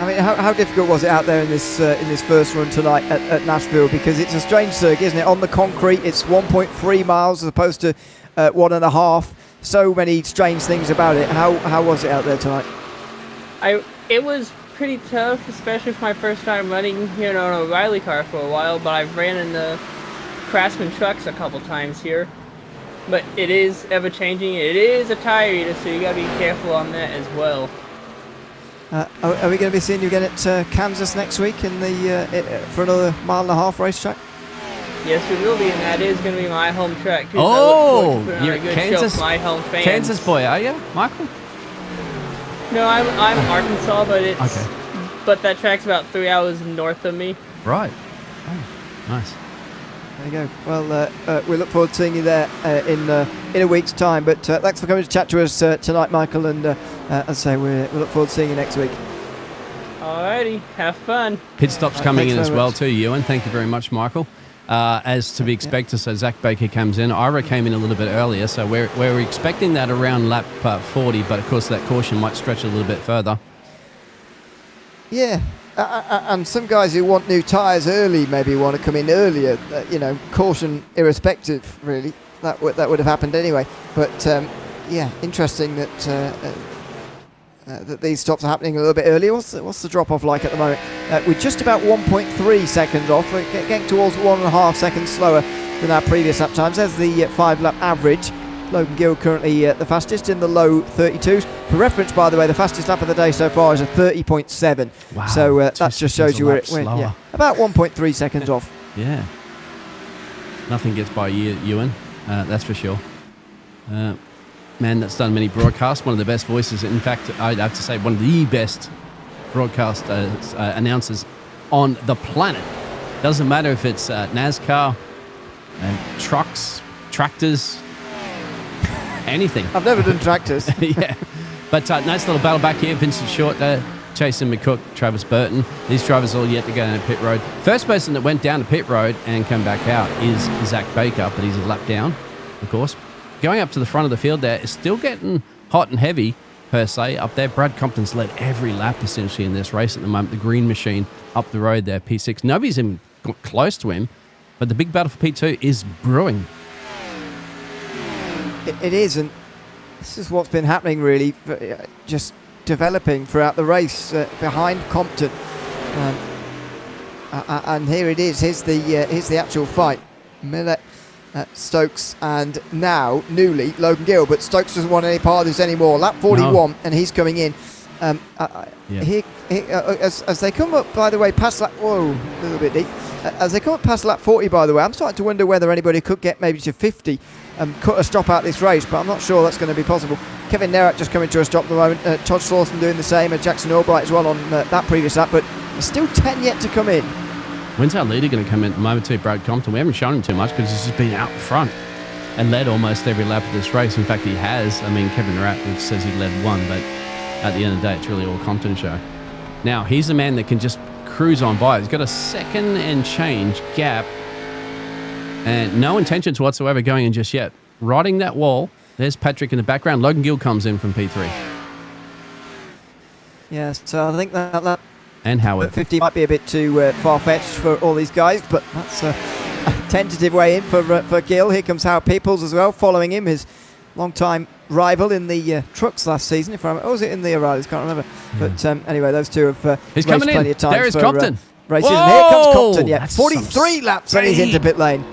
I mean, how difficult was it out there in this first run tonight at Nashville? Because it's a strange circuit, isn't it? On the concrete, it's 1.3 miles as opposed to 1.5. So many strange things about it. How was it out there tonight? It was pretty tough, especially for my first time running here on a O'Reilly car for a while, but I've ran in the Craftsman trucks a couple times here. But it is ever-changing. It is a tire eater, so you got to be careful on that as well. Are we going to be seeing you again at Kansas next week in for another 1.5 mile racetrack? Yes, we will be, and that is going to be my home track. Oh, you're a good Kansas, show for my home fans. Kansas boy, are you, Michael? No, I'm Arkansas, but it's Okay. But that track's about 3 hours north of me. Right. Oh, nice. There you go. Well, we look forward to seeing you there in a week's time. But thanks for coming to chat to us tonight, Michael. And as I say, we look forward to seeing you next week. Alrighty, have fun. Pit stops coming in thanks as very well much. too, Ewan. Thank you very much, Michael. As to be expected, so Zach Baker comes in. Ira came in a little bit earlier, so we're expecting that around lap 40, but of course that caution might stretch a little bit further. Yeah, and some guys who want new tyres early maybe want to come in earlier. Caution irrespective, really. That would have happened anyway. But yeah, interesting that these stops are happening a little bit earlier. What's the drop-off like at the moment? We're just about 1.3 seconds off. We're getting towards 1.5 seconds slower than our previous lap times. There's the 5-lap average. Logan Gill currently the fastest in the low 32s. For reference, by the way, the fastest lap of the day so far is a 30.7. Wow. So that just shows you where it went. Slower. Yeah, about 1.3 seconds off. Yeah. Nothing gets by Ewan, that's for sure. Man that's done many broadcasts, one of the best voices. In fact, I'd have to say one of the best broadcast announcers on the planet. Doesn't matter if it's NASCAR, trucks, tractors, anything. I've never done tractors. Yeah. But nice little battle back here. Vincent Short, Jason McCook, Travis Burton. These drivers all yet to go down to pit road. First person that went down to pit road and come back out is Zach Baker, but he's a lap down, of course. Going up to the front of the field there is still getting hot and heavy, per se, up there. Brad Compton's led every lap, essentially, in this race at the moment. The green machine up the road there, P6. Nobody's even got close to him, but the big battle for P2 is brewing. It is, and this is what's been happening, really, just developing throughout the race behind Compton. And here it is. Here's the actual fight. Millett, Stokes, and now newly Logan Gill, but Stokes doesn't want any part of this anymore. Lap 41, no. And he's coming in. As they come up, by the way, past lap, whoa, a little bit deep. As they come up past lap 40, by the way, I'm starting to wonder whether anybody could get maybe to 50 and cut a stop out this race, but I'm not sure that's going to be possible. Kevin Nerak just coming to a stop at the moment. Todd Slauson doing the same, and Jackson Albright as well on that previous lap, but there's still 10 yet to come in. When's our leader going to come in at the moment too, Brad Compton? We haven't shown him too much because he's just been out front and led almost every lap of this race. In fact, he has. I mean, Kevin Nerak says he led one, but at the end of the day, it's really all Compton show. Now, he's the man that can just cruise on by. He's got a second and change gap and no intentions whatsoever going in just yet. Riding that wall, there's Patrick in the background. Logan Gill comes in from P3. Yes, so I think that and Howard 50 might be a bit too far-fetched for all these guys, but that's a tentative way in for Gill. Here comes Howard Peoples as well, following him, his long-time rival in the trucks last season. If I remember, was it in the O'Reillys? Can't remember. Yeah. But anyway, those two have he's raced coming plenty in. of times. There is for, Compton. Races. Whoa! And here comes Compton. Yeah, That's 43 laps and he's into pit lane.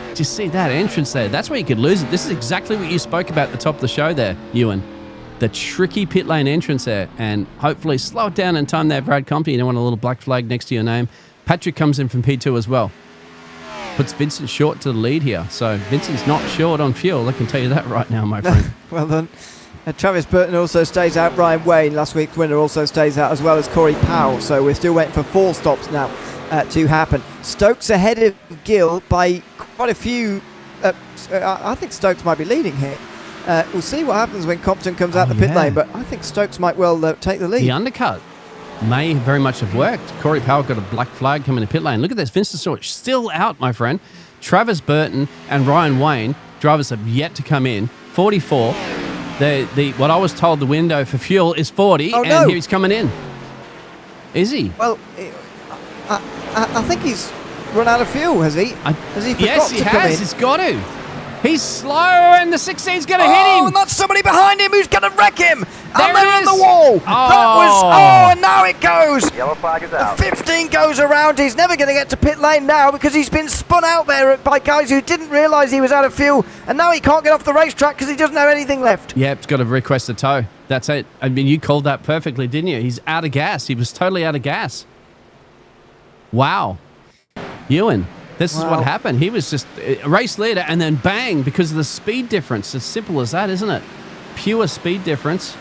Did you see that entrance there? That's where you could lose it. This is exactly what you spoke about at the top of the show there, Ewan. The tricky pit lane entrance there, and hopefully slow it down in time there, Brad Compton. You don't want a little black flag next to your name. Patrick comes in from P2 as well. Puts Vincent Short to the lead here. So Vincent's not short on fuel. I can tell you that right now, my friend. Well done. Travis Burton also stays out. Ryan Wayne, last week's winner, also stays out, as well as Corey Powell. So we're still waiting for 4 stops now to happen. Stokes ahead of Gill by quite a few. I think Stokes might be leading here. We'll see what happens when Compton comes out the pit lane, but I think Stokes might well take the lead. The undercut may very much have worked. Corey Powell got a black flag coming to pit lane. Look at this. Vincent Storch still out, my friend. Travis Burton and Ryan Wayne, drivers have yet to come in. 44. What I was told the window for fuel is 40, and here he's coming in. Is he? Well, I think he's run out of fuel, has he? Has he forgot yes, he to come has. in? He's got to. He's slow, and the 16's going to hit him. Oh, and that's somebody behind him who's going to wreck him. There and they're it on is. the wall. And now it goes. Yellow flag is out. The 15 goes around. He's never going to get to pit lane now because he's been spun out there by guys who didn't realise he was out of fuel, and now he can't get off the racetrack because he doesn't have anything left. Yep, he's got to request a tow. That's it. I mean, you called that perfectly, didn't you? He's out of gas. He was totally out of gas. Wow. Ewan, this is what happened. He was just a race leader, and then bang, because of the speed difference. As simple as that, isn't it? Pure speed difference.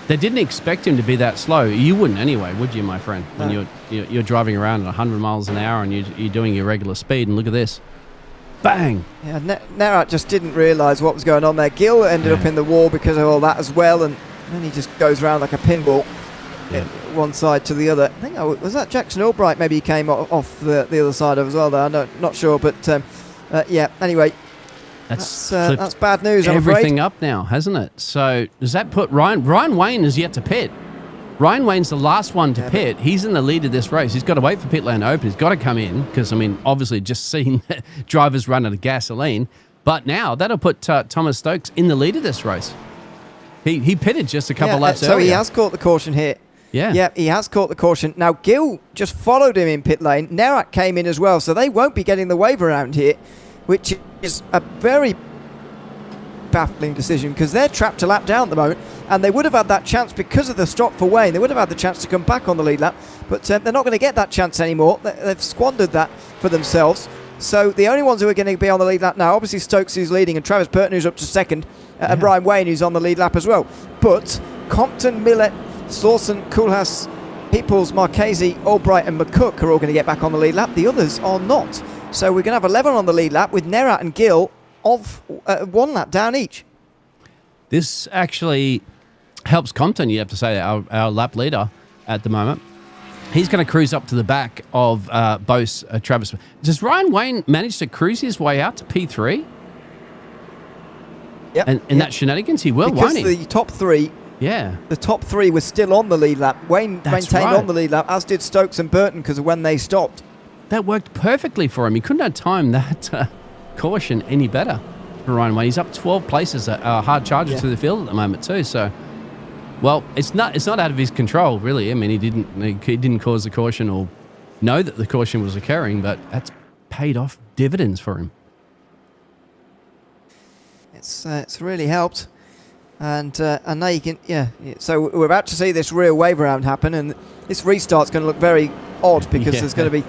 They didn't expect him to be that slow. You wouldn't anyway, would you, my friend? When you're driving around at 100 miles an hour and you're doing your regular speed, and look at this. Bang. Yeah, Nerat just didn't realise what was going on there. Gill ended up in the wall because of all that as well, and then he just goes around like a pinball. One side to the other. I think was that Jackson Albright. Maybe he came off the other side as well. There, I'm not sure, but yeah. Anyway, that's bad news. I'm everything afraid. up now, hasn't it? So does that put Ryan Wayne is yet to pit? Ryan Wayne's the last one to pit. He's in the lead of this race. He's got to wait for pit lane to open. He's got to come in because, I mean, obviously just seeing drivers run out of gasoline. But now that'll put Thomas Stokes in the lead of this race. He pitted just a couple laps earlier. So he has caught the caution here. Yeah, he has caught the caution. Now, Gill just followed him in pit lane. Nerat came in as well, so they won't be getting the wave around here, which is a very baffling decision because they're trapped a lap down at the moment, and they would have had that chance because of the stop for Wayne. They would have had the chance to come back on the lead lap, but they're not going to get that chance anymore. They've squandered that for themselves. So the only ones who are going to be on the lead lap now, obviously Stokes who's leading, and Travis Burton who's up to second, and Ryan Wayne who's on the lead lap as well. But Compton, Millett, Slawson, Koolhaas, Peoples, Marchese, Albright and McCook are all going to get back on the lead lap. The others are not. So we're going to have 11 on the lead lap with Nerat and Gill of 1 lap down each. This actually helps Compton, you have to say, our lap leader at the moment. He's going to cruise up to the back of Bose Travis. Does Ryan Wayne manage to cruise his way out to P3? Yeah. And that shenanigans? He will, because won't he? the top 3... Yeah. The top 3 were still on the lead lap. Wayne maintained on the lead lap, as did Stokes and Burton because of when they stopped. That worked perfectly for him. He couldn't have timed that caution any better for Ryan Wayne. He's up 12 places, a hard charger through the field at the moment too. So, well, it's not out of his control really. I mean, he didn't cause the caution or know that the caution was occurring, but that's paid off dividends for him. It's really helped. And now you can, so we're about to see this rear wave around happen, and this restart's going to look very odd because there's going to be,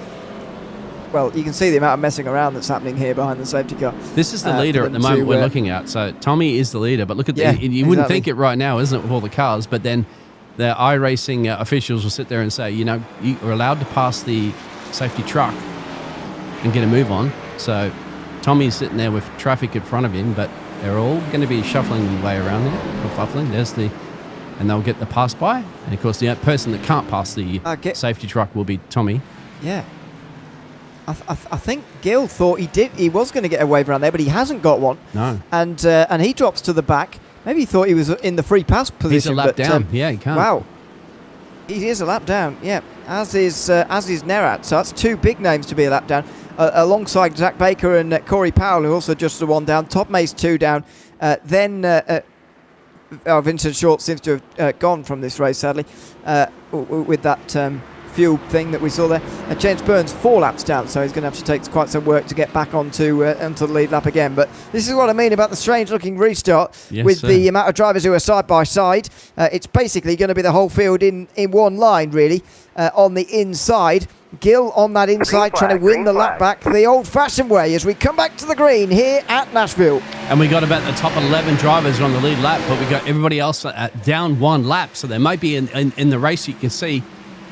well, you can see the amount of messing around that's happening here behind the safety car. This is the leader at the moment we're looking at. So Tommy is the leader, but look at you wouldn't think it right now, isn't it, with all the cars? But then the iRacing officials will sit there and say, you are allowed to pass the safety truck and get a move on. So Tommy's sitting there with traffic in front of him, but they're all going to be shuffling their way around there, kerfuffling. And they'll get the pass by. And of course, the person that can't pass the safety truck will be Tommy. Yeah. I think Gill thought he was going to get a wave around there, but he hasn't got one. No. And he drops to the back. Maybe he thought he was in the free pass position. He's a lap down. He can't. Wow. He is a lap down, yeah. As is Nerat. So that's 2 big names to be a lap down. Alongside Zach Baker and Corey Powell, who also just the 1 down. Top Mace 2 down. Then Vincent Short seems to have gone from this race, sadly, with that fuel thing that we saw there. James Byrne's 4 laps down, so he's going to have to take quite some work to get back onto the lead lap again. But this is what I mean about the strange-looking restart with the amount of drivers who are side by side. It's basically going to be the whole field in one line, really, on the inside. Gill on that inside trying to win the lap back the old-fashioned way as we come back to the green here at Nashville. And we got about the top 11 drivers on the lead lap, but we got everybody else down 1 lap. So they might be in the race, you can see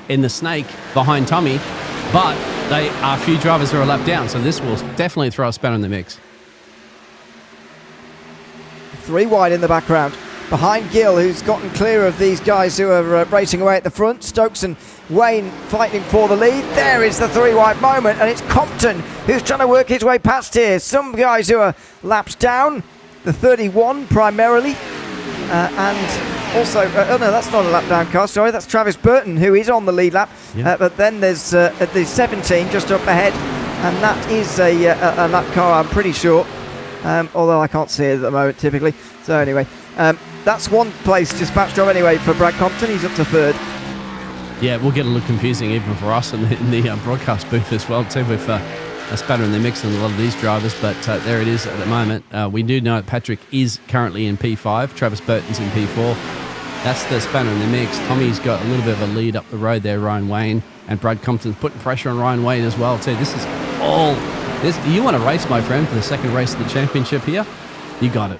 in the snake behind Tommy, but they are a few drivers who are a lap down. So this will definitely throw a spanner in the mix. 3 wide in the background. Behind Gill, who's gotten clear of these guys who are racing away at the front. Stokes and Wayne fighting for the lead. There is the 3 wide moment, and it's Compton who's trying to work his way past here. Some guys who are laps down, the 31 primarily, and also, oh no, that's not a lap down car, sorry, that's Travis Burton who is on the lead lap. Yeah. But then there's the 17 just up ahead, and that is a lap car, I'm pretty sure, although I can't see it at the moment typically. So anyway, that's one place dispatch job anyway for Brad Compton. He's up to 3rd. Yeah, we'll get a little confusing even for us in the broadcast booth as well too, with a spanner in the mix and a lot of these drivers, but there it is at the moment. We do know that Patrick is currently in P5, Travis Burton's in P4. That's the spanner in the mix. Tommy's got a little bit of a lead up the road there, Ryan Wayne, and Brad Compton's putting pressure on Ryan Wayne as well too. This is all this. You want to race, my friend, for the second race of the championship here? You got it.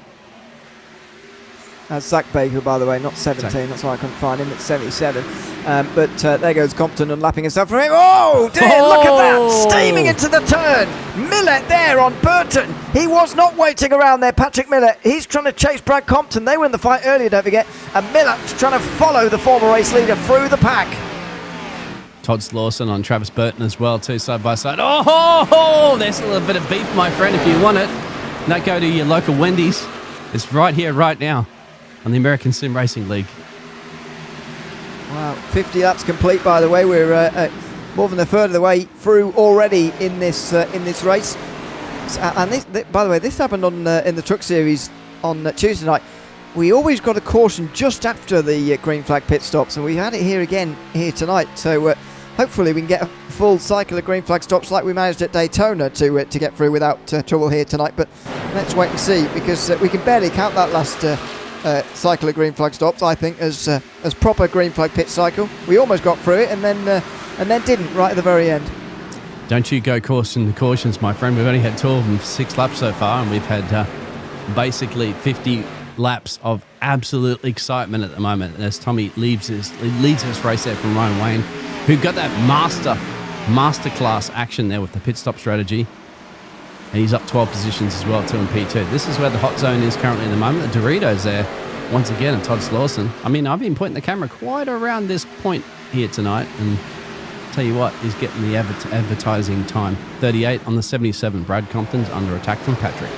Zach Baker, by the way, not 17. Zach. That's why I couldn't find him. It's 77. But there goes Compton unlapping himself from him. Oh, dear, look at that. Steaming into the turn. Millett there on Burton. He was not waiting around there, Patrick Millett. He's trying to chase Brad Compton. They were in the fight earlier, don't forget. And Millett's trying to follow the former race leader through the pack. Todd Slawson on Travis Burton as well, too, side by side. Oh, there's a little bit of beef, my friend, if you want it. Now go to your local Wendy's. It's right here, right now, on the American Sim Racing League. Wow, 50 laps complete, by the way. We're more than a third of the way through already in this race. And this, by the way, this happened on in the Truck Series on Tuesday night. We always got a caution just after the green flag pit stops, and we had it here again here tonight. So hopefully we can get a full cycle of green flag stops like we managed at Daytona to get through without trouble here tonight. But let's wait and see, because we can barely count that last cycle of green flag stops, I think, as proper green flag pit cycle. We almost got through it and then didn't right at the very end. Don't you go caution the cautions, my friend. We've only had 2 of them, 6 laps so far, and we've had basically 50 laps of absolute excitement at the moment as Tommy leads this race there from Ryan Wayne, who got that masterclass action there with the pit stop strategy. And he's up 12 positions as well, too, in P2. This is where the hot zone is currently at the moment. The Doritos there, once again, and Todd Slawson. I mean, I've been pointing the camera quite around this point here tonight, and tell you what, he's getting the advertising time. 38 on the 77. Brad Compton's under attack from Patrick.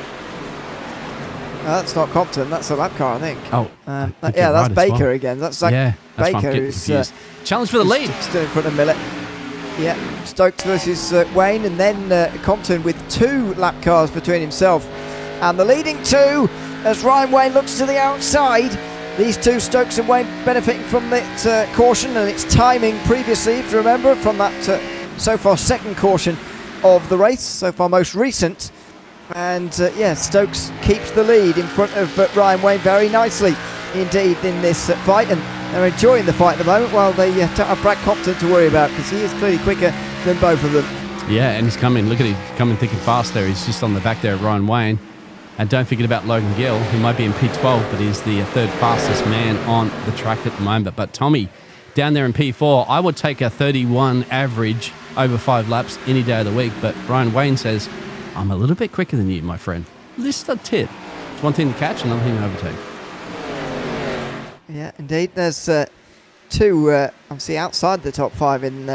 That's not Compton, that's a lap car, I think. Oh, yeah, that's Baker again. That's Zach Baker who's challenge for the lead. Still in front of Millett. Yeah, Stokes versus Wayne, and then Compton with 2 lap cars between himself and the leading 2 as Ryan Wayne looks to the outside. These 2, Stokes and Wayne, benefiting from that caution and its timing previously, if you remember, from that so far second caution of the race, so far most recent. And Stokes keeps the lead in front of Ryan Wayne very nicely indeed in this fight, and they're enjoying the fight at the moment while they don't have Brad Compton to worry about, because he is clearly quicker than both of them. Yeah, and he's coming, look at him coming thick and fast there. He's just on the back there of Ryan Wayne. And don't forget about Logan Gill, who might be in P12, but he's the 3rd fastest man on the track at the moment. But Tommy down there in P4, I would take a 31 average over 5 laps any day of the week, but Ryan Wayne says, I'm a little bit quicker than you, my friend. Just a tip. It's one thing to catch, another thing to overtake. Yeah, indeed. There's 2 obviously outside the top 5 in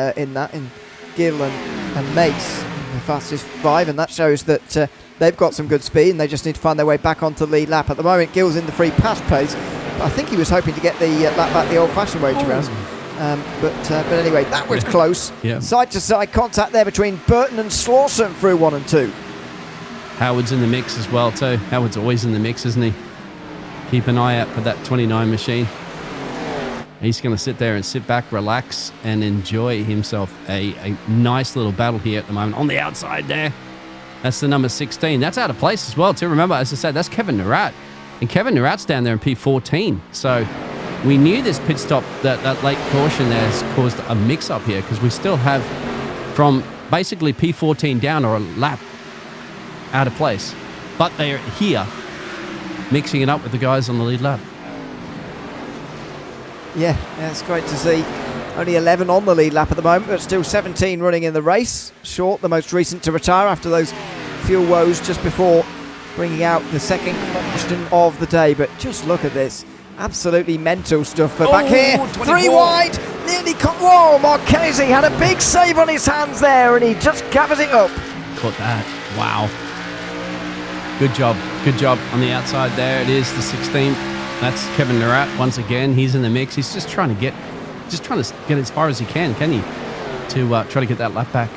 Gill and Mace, the fastest 5, and that shows that they've got some good speed, and they just need to find their way back onto the lead lap. At the moment, Gill's in the free pass pace, but I think he was hoping to get the lap back the old-fashioned way, to be honest. But anyway, that was close. Yeah. Side-to-side contact there between Burton and Slawson through 1 and 2. Howard's in the mix as well too. Howard's always in the mix, isn't he? Keep an eye out for that 29 machine. He's going to sit there and sit back, relax, and enjoy himself a nice little battle here at the moment. On the outside there, that's the number 16. That's out of place as well, too. Remember, as I said, that's Kevin Nerat. And Kevin Nerat's down there in P14. So we knew this pit stop, that late caution there has caused a mix-up here, because we still have from basically P14 down, or a lap out of place. But they're here, mixing it up with the guys on the lead lap. Yeah, it's great to see. Only 11 on the lead lap at the moment, but still 17 running in the race. Short, the most recent to retire after those fuel woes just before bringing out the second question of the day. But just look at this. Absolutely mental stuff for back here. 24. 3 wide, nearly caught. Whoa, Marchese had a big save on his hands there, and he just gathers it up. Caught that. Wow. Good job. Good job on the outside there. It is the 16th. That's Kevin Nerat once again. He's in the mix. He's just trying to get as far as he can he? To try to get that lap back.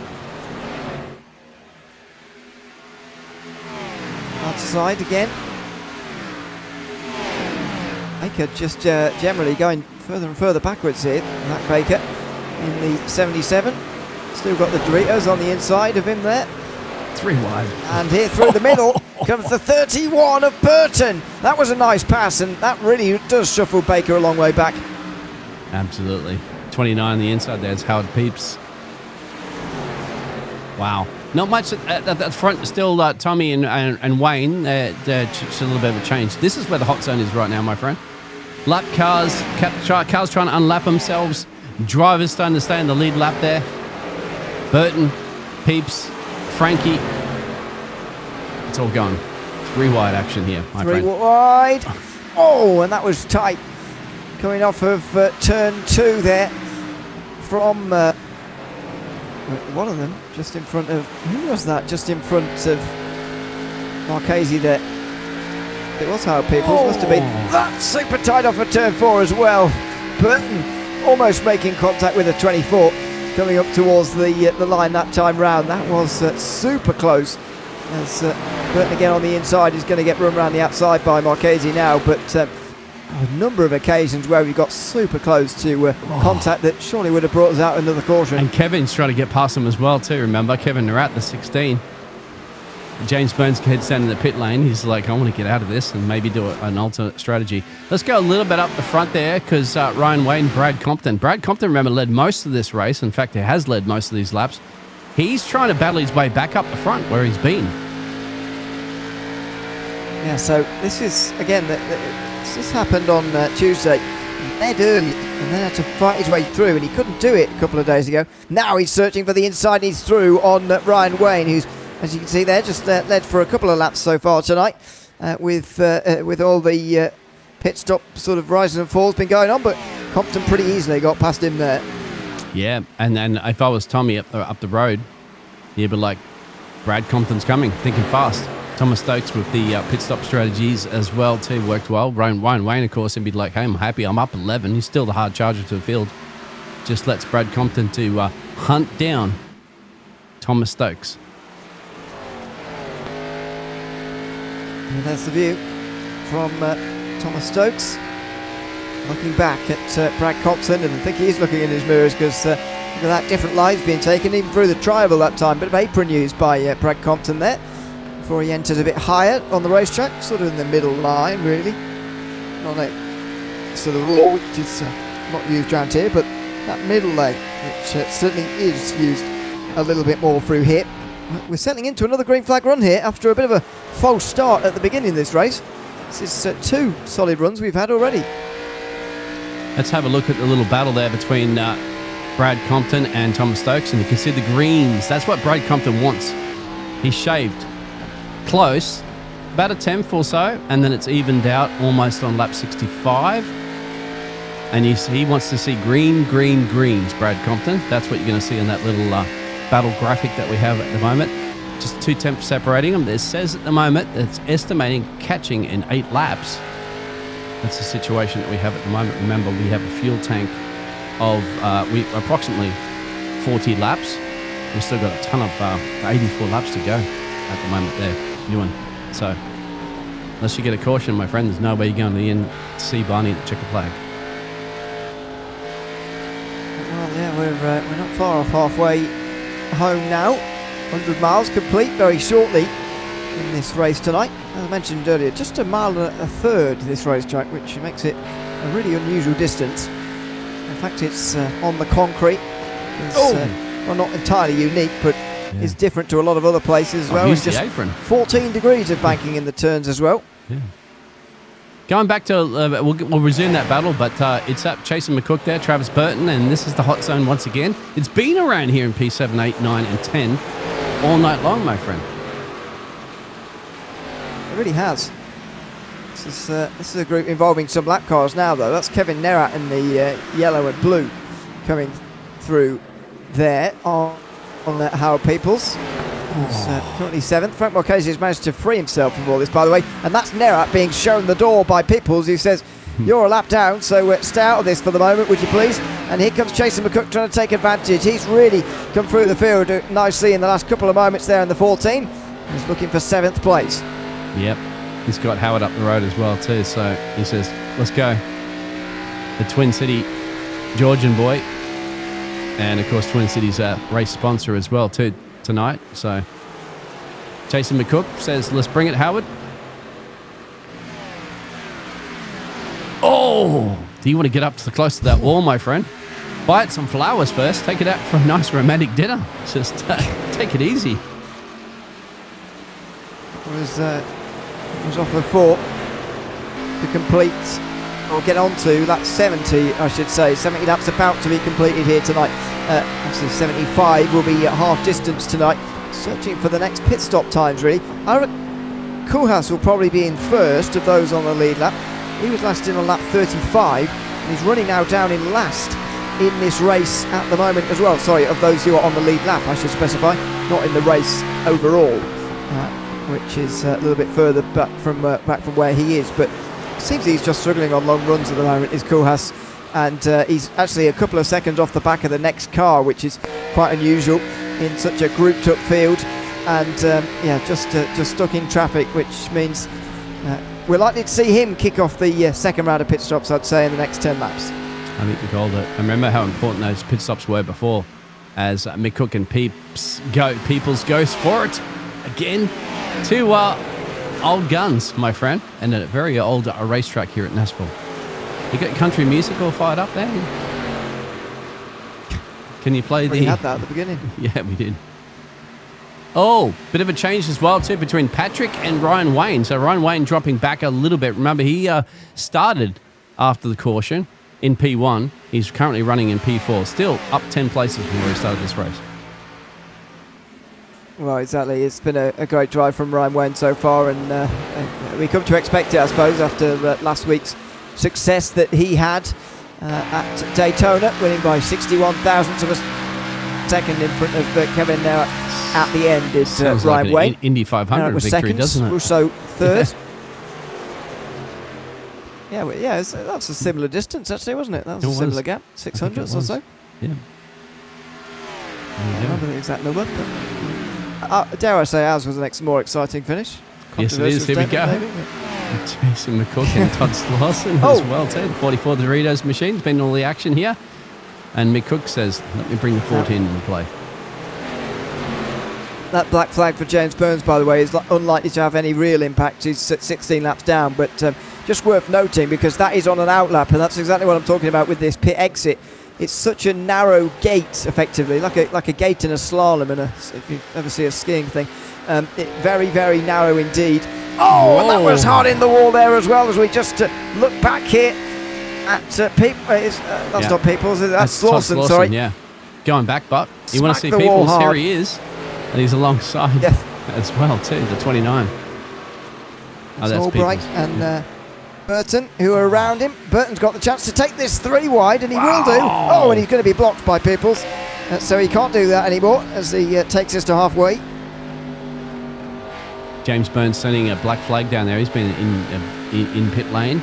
Outside again. Baker just generally going further and further backwards here. Matt Baker in the 77. Still got the Doritos on the inside of him there. 3 wide. And here through the middle comes the 31 of Burton. That was a nice pass, and that really does shuffle Baker a long way back. Absolutely. 29 on the inside there. It's Howard Peeps. Wow. Not much at that front. Still Tommy and Wayne. Just a little bit of a change. This is where the hot zone is right now, my friend. Lap cars. Cars trying to unlap themselves. Drivers starting to stay in the lead lap there. Burton, Peeps, Frankie. It's all gone. 3 wide action here, my friend. 3 wide. Oh, and that was tight. Coming off of turn 2 there from one of them just in front of, who was that? Just in front of Marchese there. It was Howard Peoples, must have been. That's super tight off of turn 4 as well. Burton almost making contact with a 24, coming up towards the line that time round. That was super close. As Burton again on the inside is going to get run around the outside by Marchese now, but a number of occasions where we got super close to contact that surely would have brought us out another caution. And Kevin's trying to get past him as well too, remember? Kevin Nerat, the 16. James Burns heads down in the pit lane. He's like, I want to get out of this and maybe do an alternate strategy. Let's go a little bit up the front there, because Ryan Wayne, Brad Compton. Brad Compton, remember, led most of this race. In fact, he has led most of these laps. He's trying to battle his way back up the front where he's been. Yeah, so this is, again, this happened on Tuesday. He led early and then had to fight his way through, and he couldn't do it a couple of days ago. Now he's searching for the inside, and he's through on Ryan Wayne, who's, as you can see there, just led for a couple of laps so far tonight, with all the pit stop sort of rises and falls been going on, but Compton pretty easily got past him there. Yeah, and then if I was Tommy up the road, he'd be like, Brad Compton's coming, thinking fast. Thomas Stokes with the pit stop strategies as well too, worked well. Ryan Wayne, of course, he'd be like, hey, I'm happy, I'm up 11. He's still the hard charger to the field. Just lets Brad Compton to hunt down Thomas Stokes. And there's the view from Thomas Stokes. Looking back at Brad Compton, and I think he is looking in his mirrors, because look at that, different lines being taken, even through the tribal that time. Bit of apron use by Brad Compton there, before he enters a bit higher on the racetrack, sort of in the middle line, really. Not a sort of law, which is not used around here, but that middle lane, which certainly is used a little bit more through here. We're settling into another green flag run here after a bit of a false start at the beginning of this race. This is 2 solid runs we've had already. Let's have a look at the little battle there between Brad Compton and Thomas Stokes, and you can see the greens. That's what Brad Compton wants. He's shaved close, about a 10th or so, and then it's evened out almost on lap 65. And he wants to see greens, Brad Compton. That's what you're going to see in that little battle graphic that we have at the moment. Just 2 tenths separating them. It says at the moment it's estimating catching in 8 laps. That's the situation that we have at the moment. Remember, we have a fuel tank of approximately 40 laps. We've still got a ton of 84 laps to go at the moment there, Ewan. So, unless you get a caution, my friend, there's no way you're going to the end to see Barney at the checker flag. we're not far off halfway home now. 100 miles complete very shortly in this race tonight. As I mentioned earlier, just a mile and a third this racetrack, which makes it a really unusual distance. In fact, it's on the concrete. It's, well, not entirely unique, but is different to a lot of other places as well. It's just 14 degrees of banking in the turns as well. Yeah. Going back to, we'll resume that battle, but it's up Jason McCook there, Travis Burton, and this is the hot zone once again. It's been around here in P7, 8, 9, and 10 all night long, my friend. It really has. This is a group involving some lap cars now, though. That's Kevin Nerat in the yellow and blue coming through there on Howard Peoples. He's currently 7th. Frank Marchese has managed to free himself from all this, by the way, and that's Nerat being shown the door by Peoples, who says, you're a lap down, so stay out of this for the moment, would you please? And here comes Jason McCook trying to take advantage. He's really come through the field nicely in the last couple of moments there in the 14. He's looking for 7th place. Yep, he's got Howard up the road as well too, so he says, let's go. The Twin City Georgian boy, and of course Twin City's race sponsor as well too tonight. So Jason McCook says, let's bring it, Howard. Oh, do you want to get up to close to that wall, my friend? Buy it some flowers first, take it out for a nice romantic dinner. Just take it easy. Was off the 4 to complete, or get on to lap 70, I should say. 70 laps about to be completed here tonight. Obviously 75 will be at half distance tonight, searching for the next pit stop times, really. Koolhaas will probably be in first of those on the lead lap. He was last in on lap 35, and he's running now down in last in this race at the moment as well. Sorry, of those who are on the lead lap, I should specify, not in the race overall, which is a little bit further back from where he is. But it seems he's just struggling on long runs at the moment, is Koolhaas, and he's actually a couple of seconds off the back of the next car, which is quite unusual in such a grouped up field, and just stuck in traffic, which means we're likely to see him kick off the second round of pit stops, I'd say, in the next 10 laps. I think we called it. I remember how important those pit stops were before, as McCook and Peoples goes for it again. Two old guns, my friend, and a very old racetrack here at Nashville. You got country music all fired up there? Can you play We had that at the beginning. Yeah, we did. Oh, bit of a change as well, too, between Patrick and Ryan Wayne. So Ryan Wayne dropping back a little bit. Remember, he started after the caution in P1. He's currently running in P4. Still up 10 places from where he started this race. Well, exactly. It's been a great drive from Ryan Wayne so far, and we come to expect it, I suppose, after last week's success that he had at Daytona, winning by 61 thousandths of a second in front of Kevin Nerat. At the end is Sounds Ryan like Wayne. Indy 500 victory, seconds, doesn't it? Also third. That's a similar distance, actually, wasn't it? That was a similar gap, 600s or so. Yeah. I don't remember the exact number, but dare I say ours was an more exciting finish. Yes, it is. Here we go. Maybe, Jason McCook and Todd Slauson as well, too. 44 Doritos machine's been all the action here. And McCook says, let me bring the 14 into play. That black flag for James Burns, by the way, is unlikely to have any real impact. He's at 16 laps down, but just worth noting, because that is on an outlap, and that's exactly what I'm talking about with this pit exit. It's such a narrow gate, effectively, like a gate in a slalom, and if you ever see a skiing thing. Very, very narrow indeed. Oh, and that was hard in the wall there as well, as we just look back here at that's not Peoples, that's Slauson, sorry. Yeah, going back, but you want to see the Peoples, wall here he is. And he's alongside as well, too, the 29. That's Albright and Burton, who are around him. Burton's got the chance to take this 3 wide, and he will do. Oh, and he's going to be blocked by Peoples. So he can't do that anymore as he takes us to halfway. James Burns sending a black flag down there. He's been in pit lane.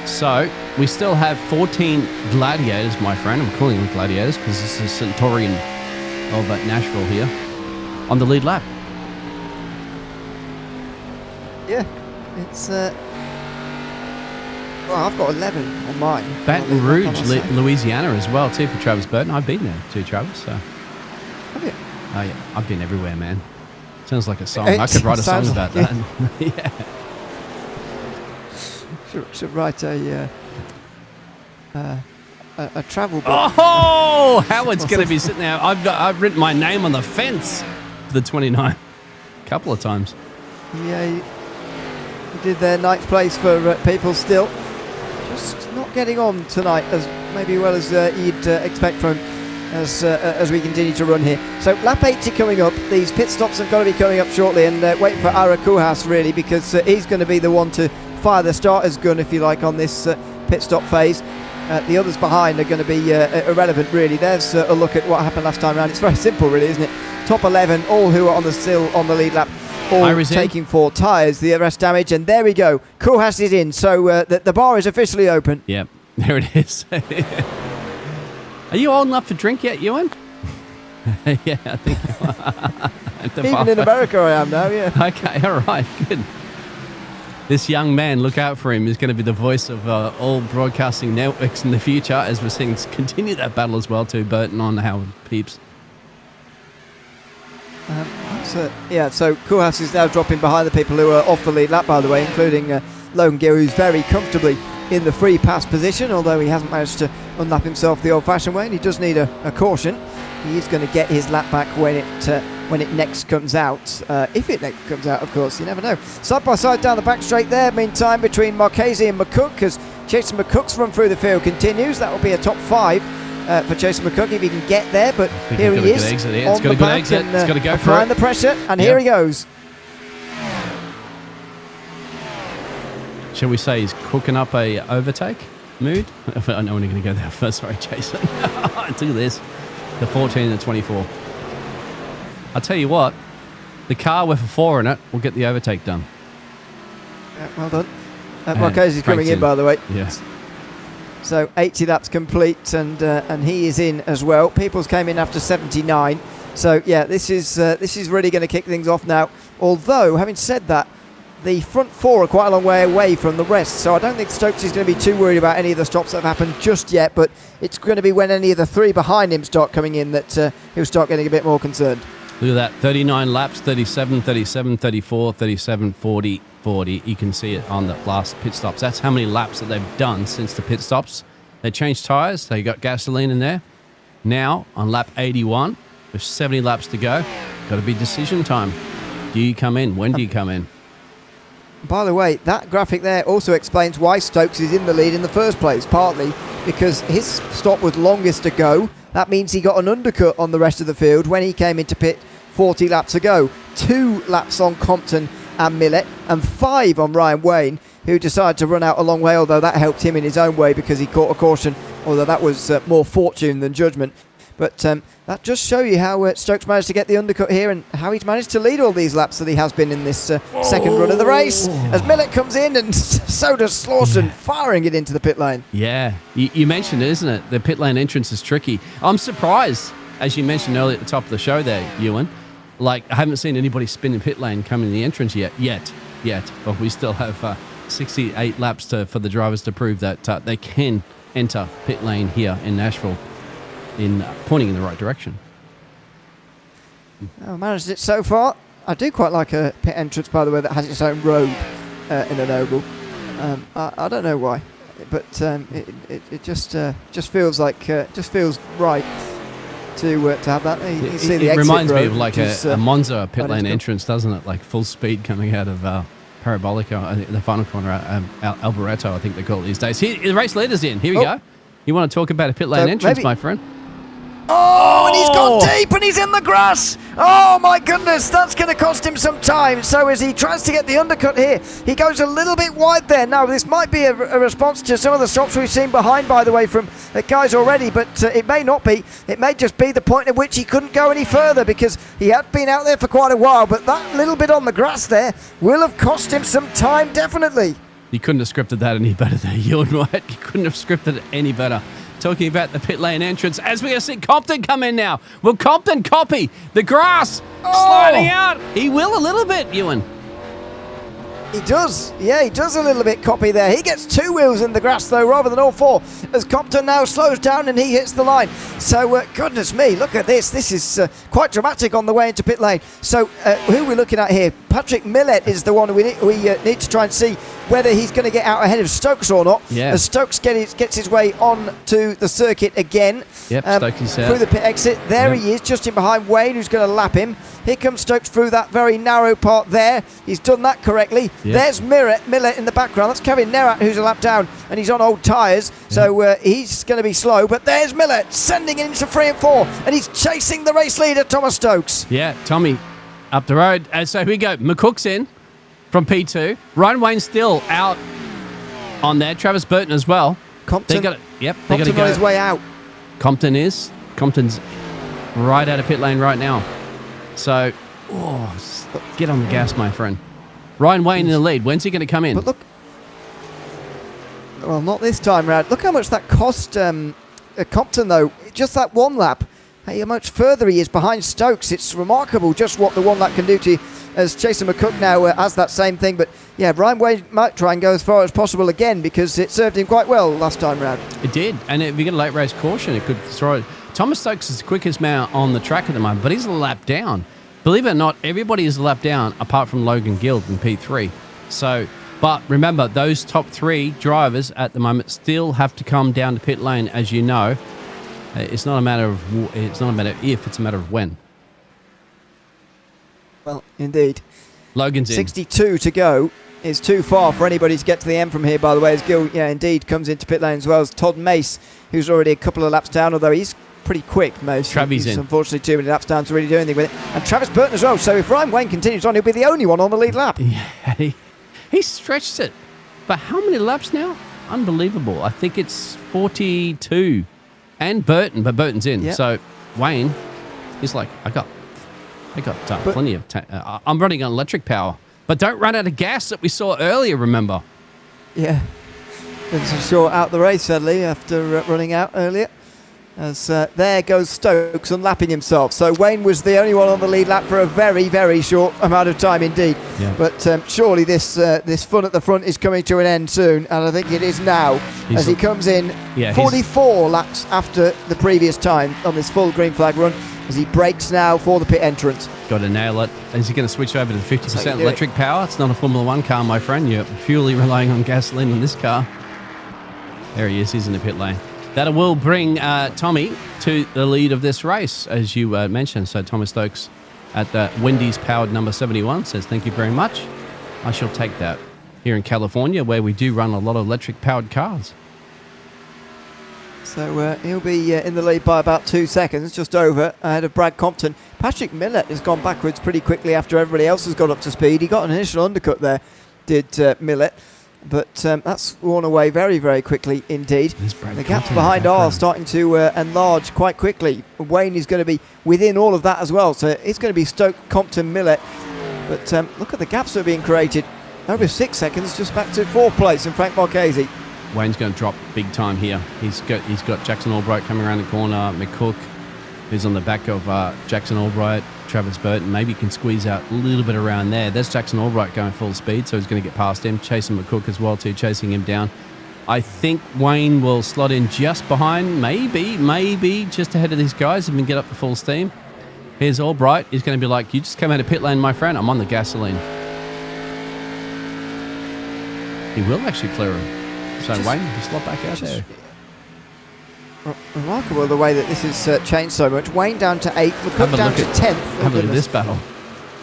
So we still have 14 gladiators, my friend. I'm calling them gladiators because this is Centurion of Nashville here on the lead lap. Yeah, it's Well, I've got 11 on mine. Baton Rouge, Louisiana as well, too, for Travis Burton. I've been there too, Travis. So. Have you? Oh, yeah. I've been everywhere, man. Sounds like a song. I could write a song about that. Yeah. Should write a travel book. Oh, Howard's going to be sitting there. I've written my name on the fence for the 29 a couple of times. Yeah, you did their ninth place for people still. Just not getting on tonight as maybe well as you'd expect from as we continue to run here. So lap 80 coming up. These pit stops have got to be coming up shortly, and waiting for Ira Koolhaas really, because he's going to be the one to fire the starter's gun, if you like, on this pit stop phase. The others behind are going to be irrelevant really. There's a look at what happened last time around. It's very simple really, isn't it? Top 11, all who are still on the lead lap, all taking 4 tyres, the rest damage, and there we go. Koolhaas is in, so the bar is officially open. Yep, there it is. Are you old enough to drink yet, Ewan? Yeah, I think you are. Even in America I am now, yeah. Okay, all right, good. This young man, look out for him, is going to be the voice of all broadcasting networks in the future, as we're seeing continue that battle as well too, Burton on Howard Peeps. So Koolhaas is now dropping behind the people who are off the lead lap, by the way, including Logan Gill, who's very comfortably in the free pass position, although he hasn't managed to unlap himself the old-fashioned way, and he does need a caution. He is going to get his lap back when it next comes out. If it next comes out, of course, you never know. Side by side down the back straight there, meantime, between Marchese and McCook, as Jason McCook's run through the field continues. That will be a top 5 for Jason McCook if he can get there, but here he is. It's got a good exit. It's got to go for it. Applying the pressure, and here he goes. Shall we say he's cooking up a overtake mood? I know we're going to go there first. Sorry, Jason. Look at this. The 14 and the 24. I'll tell you what, the car with a 4 in it will get the overtake done. Well done. Marchese's coming in, by the way. Yes. So 80 laps complete, and he is in as well. Peoples came in after 79. So yeah, this is really going to kick things off now. Although, having said that, the front 4 are quite a long way away from the rest, so I don't think Stokes is going to be too worried about any of the stops that have happened just yet, but it's going to be when any of the 3 behind him start coming in that he'll start getting a bit more concerned. Look at that, 39 laps, 37, 37, 34, 37, 40, 40. You can see it on the last pit stops. That's how many laps that they've done since the pit stops. They changed tyres, they got gasoline in there. Now, on lap 81, with 70 laps to go, got to be decision time. Do you come in? When do you come in? By the way, that graphic there also explains why Stokes is in the lead in the first place, partly because his stop was longest to go. That means he got an undercut on the rest of the field when he came into pit 40 laps ago. 2 laps on Compton and Millett, and 5 on Ryan Wayne, who decided to run out a long way, although that helped him in his own way because he caught a caution, although that was more fortune than judgment. But that just shows you how Stokes managed to get the undercut here and how he's managed to lead all these laps that he has been in this second run of the race. As Millett comes in, and so does Slauson, firing it into the pit lane. Yeah, you mentioned it, isn't it? The pit lane entrance is tricky. I'm surprised, as you mentioned earlier at the top of the show there, Ewan, like I haven't seen anybody spin in pit lane coming in the entrance yet. But we still have 68 laps for the drivers to prove that they can enter pit lane here in Nashville, in pointing in the right direction. I managed it so far. I do quite like a pit entrance, by the way, that has its own road in an oval. I don't know why, but it just feels like just feels right to have that. You see the it exit reminds me road, of like a Monza pit lane entrance, doesn't it? Like full speed coming out of Parabolica, I think the final corner, Alboreto, I think they call it these days. Here, the race leader's in. Here we go. You want to talk about a pit lane entrance, my friend? Oh, and he's gone deep and he's in the grass. Oh my goodness, that's going to cost him some time. So as he tries to get the undercut here, he goes a little bit wide there. Now, this might be a response to some of the stops we've seen behind, by the way, from the guys already, but it may not be. It may just be the point at which he couldn't go any further because he had been out there for quite a while, but that little bit on the grass there will have cost him some time, definitely. You couldn't have scripted that any better there, Ewan White. You couldn't have scripted it any better. Talking about the pit lane entrance, as we're going to see Compton come in now. Will Compton copy the grass sliding out? He will a little bit, Ewan. He does. Yeah, he does a little bit copy there. He gets 2 wheels in the grass, though, rather than all 4, as Compton now slows down and he hits the line. So, goodness me, look at this. This is quite dramatic on the way into pit lane. So, who are we looking at here? Patrick Millett is the one we need to try and see whether he's going to get out ahead of Stokes or not. Yeah. As Stokes gets his way on to the circuit again. Yep, Stokes is out. Through the pit exit. There he is, just in behind Wayne, who's going to lap him. Here comes Stokes through that very narrow part there. He's done that correctly. Yep. There's Millett in the background. That's Kevin Nerat, who's a lap down, and he's on old tyres, so he's going to be slow. But there's Millett sending it into 3 and 4, and he's chasing the race leader, Thomas Stokes. Yeah, Tommy up the road. So here we go. McCook's in from P2. Ryan Wayne's still out on there. Travis Burton as well. Compton. They got it. Yep, they got Compton to go. on his way out. Compton's right out of pit lane right now. So, get on the gas, my friend. Ryan Wayne in the lead. When's he going to come in? But look, well, not this time round. Look how much that cost Compton, though. Just that 1 lap. Hey, how much further he is behind Stokes. It's remarkable just what the 1 lap can do to you, as Jason McCook now has that same thing. But yeah, Ryan Wayne might try and go as far as possible again, because it served him quite well last time round. It did. And if you get a late race caution, it could throw it. Thomas Stokes is the quickest man on the track at the moment, but he's a lap down. Believe it or not, everybody is a lap down apart from Logan Guild in P3. So, but remember, those top 3 drivers at the moment still have to come down to pit lane, as you know. It's not a matter of if, it's a matter of when. Well, indeed. Logan's in. 62 to go. Is too far for anybody to get to the end from here, by the way, as Gill, indeed comes into pit lane, as well as Todd Mace, who's already a couple of laps down, although he's pretty quick, Mace. Travis he's in. Unfortunately, too many laps down to really do anything with it. And Travis Burton as well. So if Ryan Wayne continues on, he'll be the only one on the lead lap. Yeah, he stretched it. But how many laps now? Unbelievable. I think it's 42. And Burton, but Burton's in. Yep. So Wayne, he's like, I got plenty of. I'm running on electric power, but don't run out of gas that we saw earlier. Remember? Yeah, been short out the race sadly after running out earlier. As there goes Stokes unlapping himself. So Wayne was the only one on the lead lap for a very, very short amount of time indeed. Yeah. But surely this fun at the front is coming to an end soon, and I think it is now, as he comes in 44 laps after the previous time on this full green flag run, as he brakes now for the pit entrance. Got to nail it. Is he going to switch over to 50% electric power? It's not a Formula 1 car, my friend. You're purely relying on gasoline in this car. There he is. He's in the pit lane. That will bring Tommy to the lead of this race, as you mentioned. So Thomas Stokes at the Wendy's powered number 71 says, thank you very much. I shall take that. Here in California, where we do run a lot of electric powered cars. So he'll be in the lead by about 2 seconds, just over, ahead of Brad Compton. Patrick Millett has gone backwards pretty quickly after everybody else has got up to speed. He got an initial undercut there, did Millett. But that's worn away very, very quickly indeed. The gaps behind are starting to enlarge quite quickly. Wayne is going to be within all of that as well. So it's going to be Stoke, Compton, Millett. But look at the gaps that are being created. Over 6 seconds, just back to 4th place and Frank Marchese. Wayne's going to drop big time here. He's got Jackson Albright coming around the corner. McCook, who's on the back of Jackson Albright. Travis Burton, maybe can squeeze out a little bit around there. There's Jackson Albright going full speed, so he's going to get past him. Chasing McCook as well too, chasing him down. I think Wayne will slot in just behind, maybe just ahead of these guys and get up to full steam. Here's Albright. He's going to be like, you just came out of pit lane, my friend. I'm on the gasoline. He will actually clear him. So Wayne, you slot back out there. Remarkable the way that this has changed so much. Wayne down to 8th, McCook down to 10th. Have a look at this battle.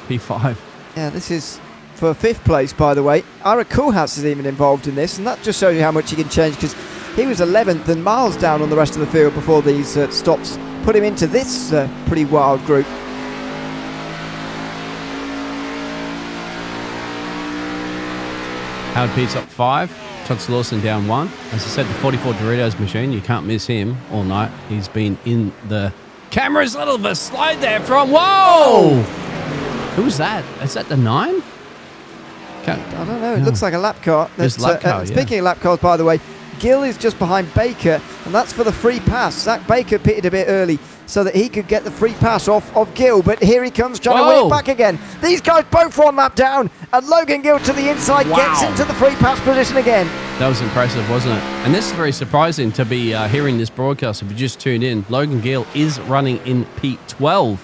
P5. Yeah, this is for 5th place, by the way. Ira Koolhaas is even involved in this, and that just shows you how much he can change, because he was 11th and miles down on the rest of the field before these stops put him into this pretty wild group. Howard Pete's up 5. Todd Lawson down 1. As I said, the 44 Doritos machine, you can't miss him all night. He's been in the cameras. Little of a slide there from. Whoa! Who was that? Is that the 9? I don't know. It looks like a lap car. Speaking of lap cars, by the way, Gill is just behind Baker, and that's for the free pass. Zach Baker pitted a bit early so that he could get the free pass off of Gill. But here he comes trying to win Whoa. it back again. These guys both one lap down, and Logan Gill to the inside gets into the free pass position again. That was impressive, wasn't it? And this is very surprising to be hearing this broadcast. If you just tuned in, Logan Gill is running in P12.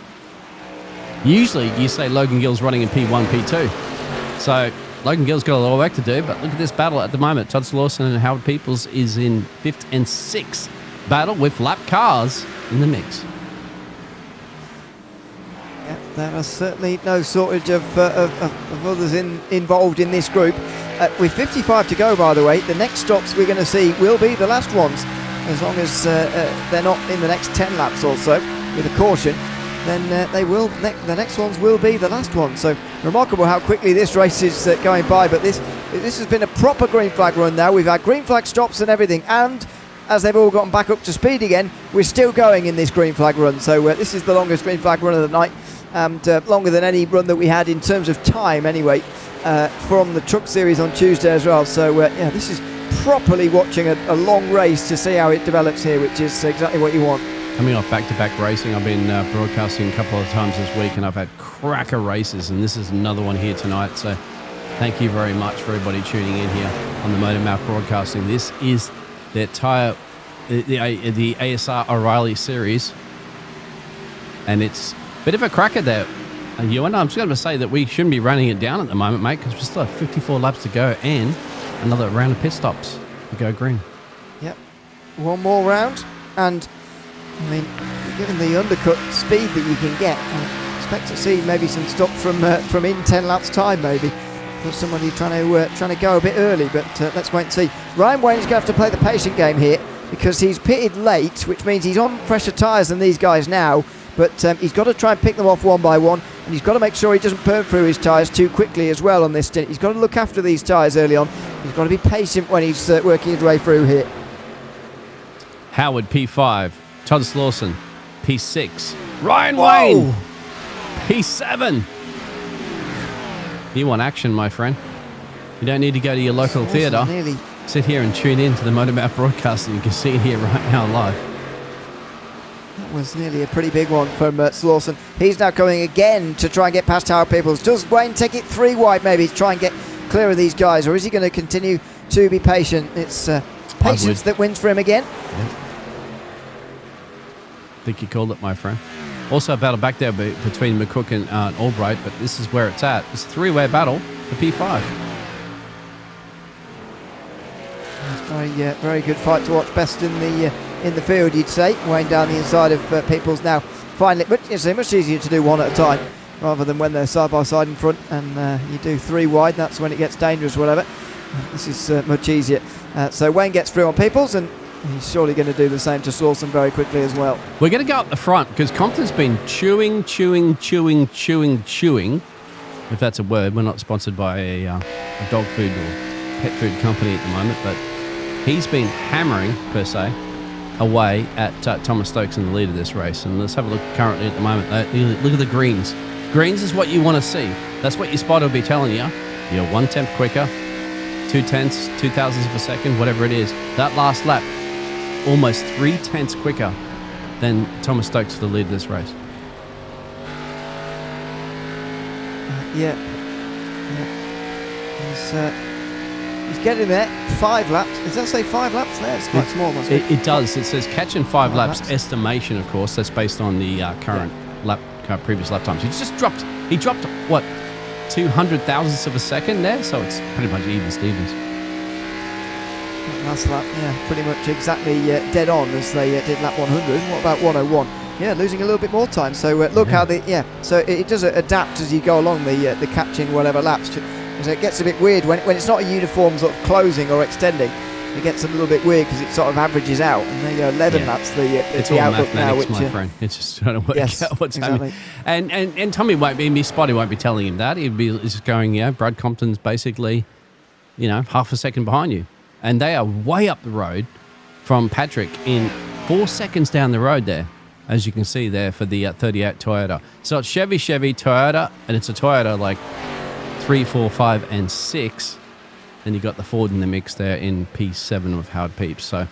Usually you say Logan Gill's running in P1, P2. So Logan Gill's got a lot of work to do, but look at this battle at the moment. Todd Slauson and Howard Peoples is in 5th and 6th battle with lap cars in the mix. Yeah, there are certainly no shortage of others involved in this group. With 55 to go, by the way, the next stops we're going to see will be the last ones. As long as they're not in the next 10 laps or so, with a caution, then they will. The next ones will be the last ones. So remarkable how quickly this race is going by. But this has been a proper green flag run now. We've had green flag stops and everything, and as they've all gotten back up to speed again, we're still going in this green flag run. So this is the longest green flag run of the night, and longer than any run that we had in terms of time anyway, from the truck series on Tuesday as well. So yeah, this is properly watching a long race to see how it develops here, which is exactly what you want. Coming off back-to-back racing, I've been broadcasting a couple of times this week, and I've had cracker races, and this is another one here tonight. So thank you very much for everybody tuning in here on the Motor Mouth Broadcasting. This is their tire, the ASR O'Reilly series, and it's a bit of a cracker there. And you and I'm just going to say that we shouldn't be running it down at the moment, mate, because we still have 54 laps to go and another round of pit stops to go green. Yep, one more round, and I mean, given the undercut speed that you can get, I expect to see maybe some stops from in 10 laps time, maybe. For somebody trying to go a bit early, but let's wait and see. Ryan Wayne's going to have to play the patient game here because he's pitted late, which means he's on fresher tyres than these guys now, but he's got to try and pick them off one by one, and he's got to make sure he doesn't burn through his tyres too quickly as well on this stint. He's got to look after these tyres early on. He's got to be patient when he's working his way through here. Howard P5, Todd Slauson P6, Ryan Wayne P7. You want action, my friend? You don't need to go to your local theatre. Sit here and tune in to the Motor Mouth Broadcasting. You can see it here right now live. That was nearly a pretty big one from Slauson. He's now going again to try and get past Howard Peoples. Does Wayne take it 3 wide maybe to try and get clear of these guys, or is he going to continue to be patient? It's patience that wins for him again. Yep. I think you called it, my friend. Also a battle back there between McCook and Albright, but this is where it's at. It's a 3-way battle for P5. Very good fight to watch. Best in the field, you'd say. Wayne down the inside of Peoples now. Finally, but it's much easier to do one at a time rather than when they're side by side in front and you do 3 wide. That's when it gets dangerous, whatever. This is much easier. So Wayne gets through on Peoples, and he's surely going to do the same to Slauson very quickly as well. We're going to go up the front because Compton's been chewing. If that's a word, we're not sponsored by a dog food or pet food company at the moment, but he's been hammering, per se, away at Thomas Stokes in the lead of this race. And let's have a look currently at the moment. Look at the greens. Greens is what you want to see. That's what your spotter will be telling you. You're 1/10 quicker, 2/10, 0.02 of a second, whatever it is. That last lap, almost 0.3 quicker than Thomas Stokes for the lead of this race. Yeah. He's getting there. 5 laps. Does that say 5 laps there? It's quite small, doesn't it? It does. It says catching 5 laps. Estimation, of course. That's based on the current previous lap times. He dropped what, 200,000ths of a second there? So it's pretty much even Stevens. Last lap, yeah, pretty much exactly dead on as they did lap 100. What about 101? Yeah, losing a little bit more time. So look how so it does adapt as you go along the catching whatever laps. So it gets a bit weird when it's not a uniform sort of closing or extending. It gets a little bit weird because it sort of averages out. And there you go, 11 laps. It's the all outlook mathematics, now, my friend. It's just trying to work out what's exactly happening. And Tommy won't be, his spotter won't be telling him that. He'd be just going, Brad Compton's basically, half a second behind you. And they are way up the road from Patrick in 4 seconds down the road there, as you can see there for the 38 Toyota. So it's Chevy, Toyota, and it's a Toyota like 3, 4, 5, and 6. Then you got the Ford in the mix there in P7 with Howard Peeps. So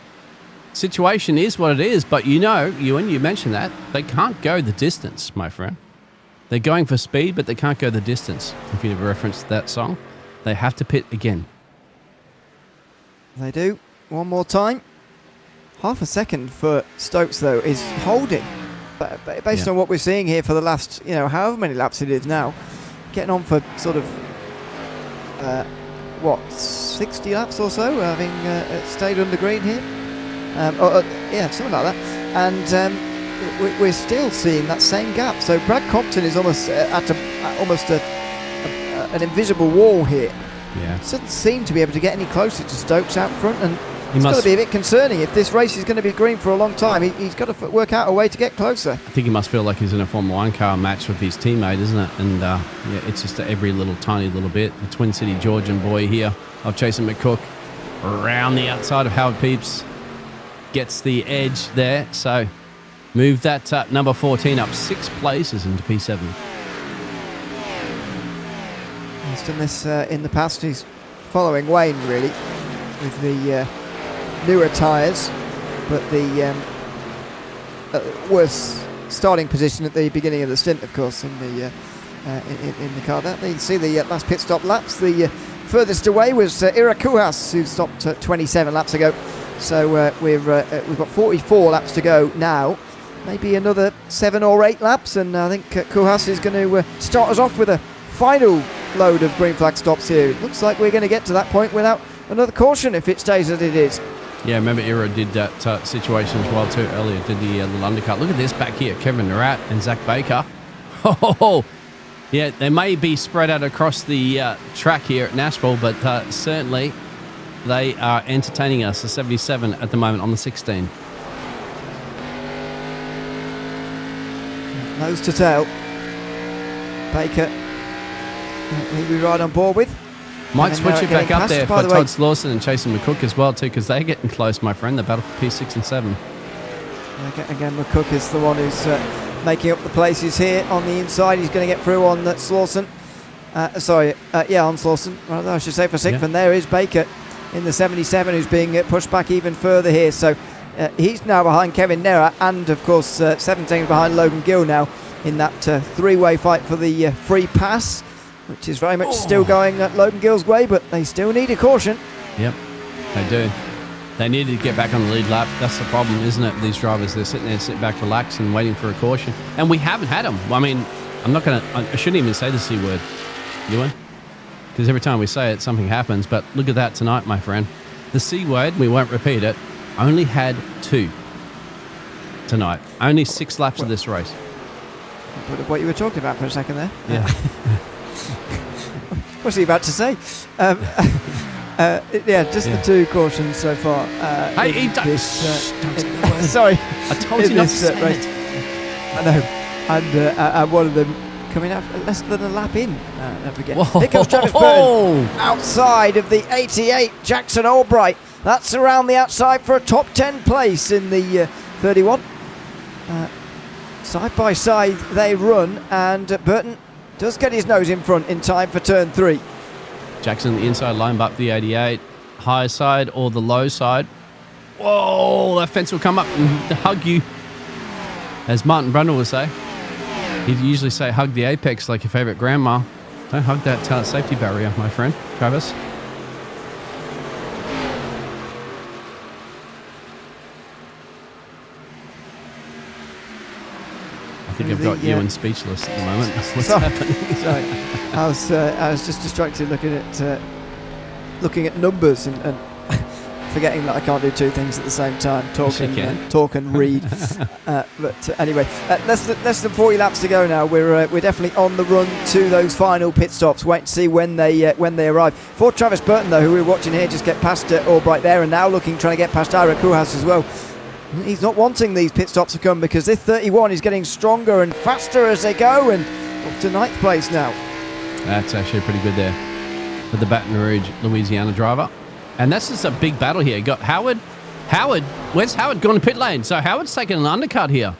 situation is what it is, but you mentioned that, they can't go the distance, my friend. They're going for speed, but they can't go the distance. If you've referenced that song, they have to pit again. They do. One more time. Half a second for Stokes, though, is holding. But based on what we're seeing here for the last, however many laps it is now, getting on for sort of, 60 laps or so, having stayed under green here. Something like that. And we're still seeing that same gap. So Brad Compton is almost at an invisible wall here. Yeah. Doesn't seem to be able to get any closer to Stokes out front, and it's got to be a bit concerning. If this race is going to be green for a long time, he's got to work out a way to get closer. I think he must feel like he's in a Formula 1 car match with his teammate, isn't it? And it's just every tiny little bit. The Twin City Georgian boy here of Jason McCook around the outside of Howard Peeps gets the edge there. So move that number 14 up 6 places into P7. He's done this in the past. He's following Wayne, really, with the newer tyres, but the worse starting position at the beginning of the stint, of course, in the car. That you see the last pit stop laps. The furthest away was Ira Kuhas, who stopped 27 laps ago. So we've got 44 laps to go now. Maybe another 7 or 8 laps, and I think Kuhas is going to start us off with a final load of green flag stops here. It looks like we're going to get to that point without another caution if it stays as it is. Yeah, remember Ira did that situation as well too earlier, did the little undercut. Look at this back here, Kevin Narat and Zach Baker. Oh, yeah, they may be spread out across the track here at Nashville, but certainly they are entertaining us. The 77 at the moment on the 16. Nose to tail. Baker, he'll be right on board with. Might switch it back up there for Todd Slawson and Jason McCook as well too, because they're getting close, my friend. The battle for P6 and 7. Again, McCook is the one who's making up the places here on the inside. He's going to get through on Slawson. On Slawson. Rather, I should say for 6th. Yeah. And there is Baker in the 77, who's being pushed back even further here. So he's now behind Kevin Nera, and of course 17 behind Logan Gill now in that 3-way fight for the free pass, which is very much still going Logan Gill's way, but they still need a caution. Yep, they do. They need to get back on the lead lap. That's the problem, isn't it? These drivers, they're sitting there, sit back, relax, and waiting for a caution. And we haven't had them. I mean, I shouldn't even say the C word, Ewan, because every time we say it, something happens. But look at that tonight, my friend. The C word, we won't repeat it, only had 2 tonight. Only 6 laps of this race. What you were talking about for a second there. Yeah. What's he about to say? The 2 cautions so far. Sorry. I told you not to say it. I know. And one of them coming out less than a lap in. Don't forget. Whoa. Here comes Travis Burton outside of the 88. Jackson Albright. That's around the outside for a top 10 place in the 31. Side by side they run, and Burton does get his nose in front in time for turn 3. Jackson, the inside line up the 88. High side or the low side. Whoa, that fence will come up and hug you. As Martin Brundle would say. He'd usually say hug the apex like your favourite grandma. Don't hug that safety barrier, my friend. Travis. I think I've got Ewan speechless at the moment. What's happening? Sorry, I was just distracted looking at numbers and forgetting that I can't do 2 things at the same time: talk and read. But anyway, less than 40 laps to go now. We're definitely on the run to those final pit stops. Wait to see when they arrive. For Travis Burton, though, who we're watching here just get past Albright there, and now trying to get past Ira Kuhas as well. He's not wanting these pit stops to come, because this 31 is getting stronger and faster as they go, and up to 9th place now. That's actually pretty good there for the Baton Rouge, Louisiana driver. And that's just a big battle here. You got Howard. Where's Howard gone to pit lane? So Howard's taking an undercut here.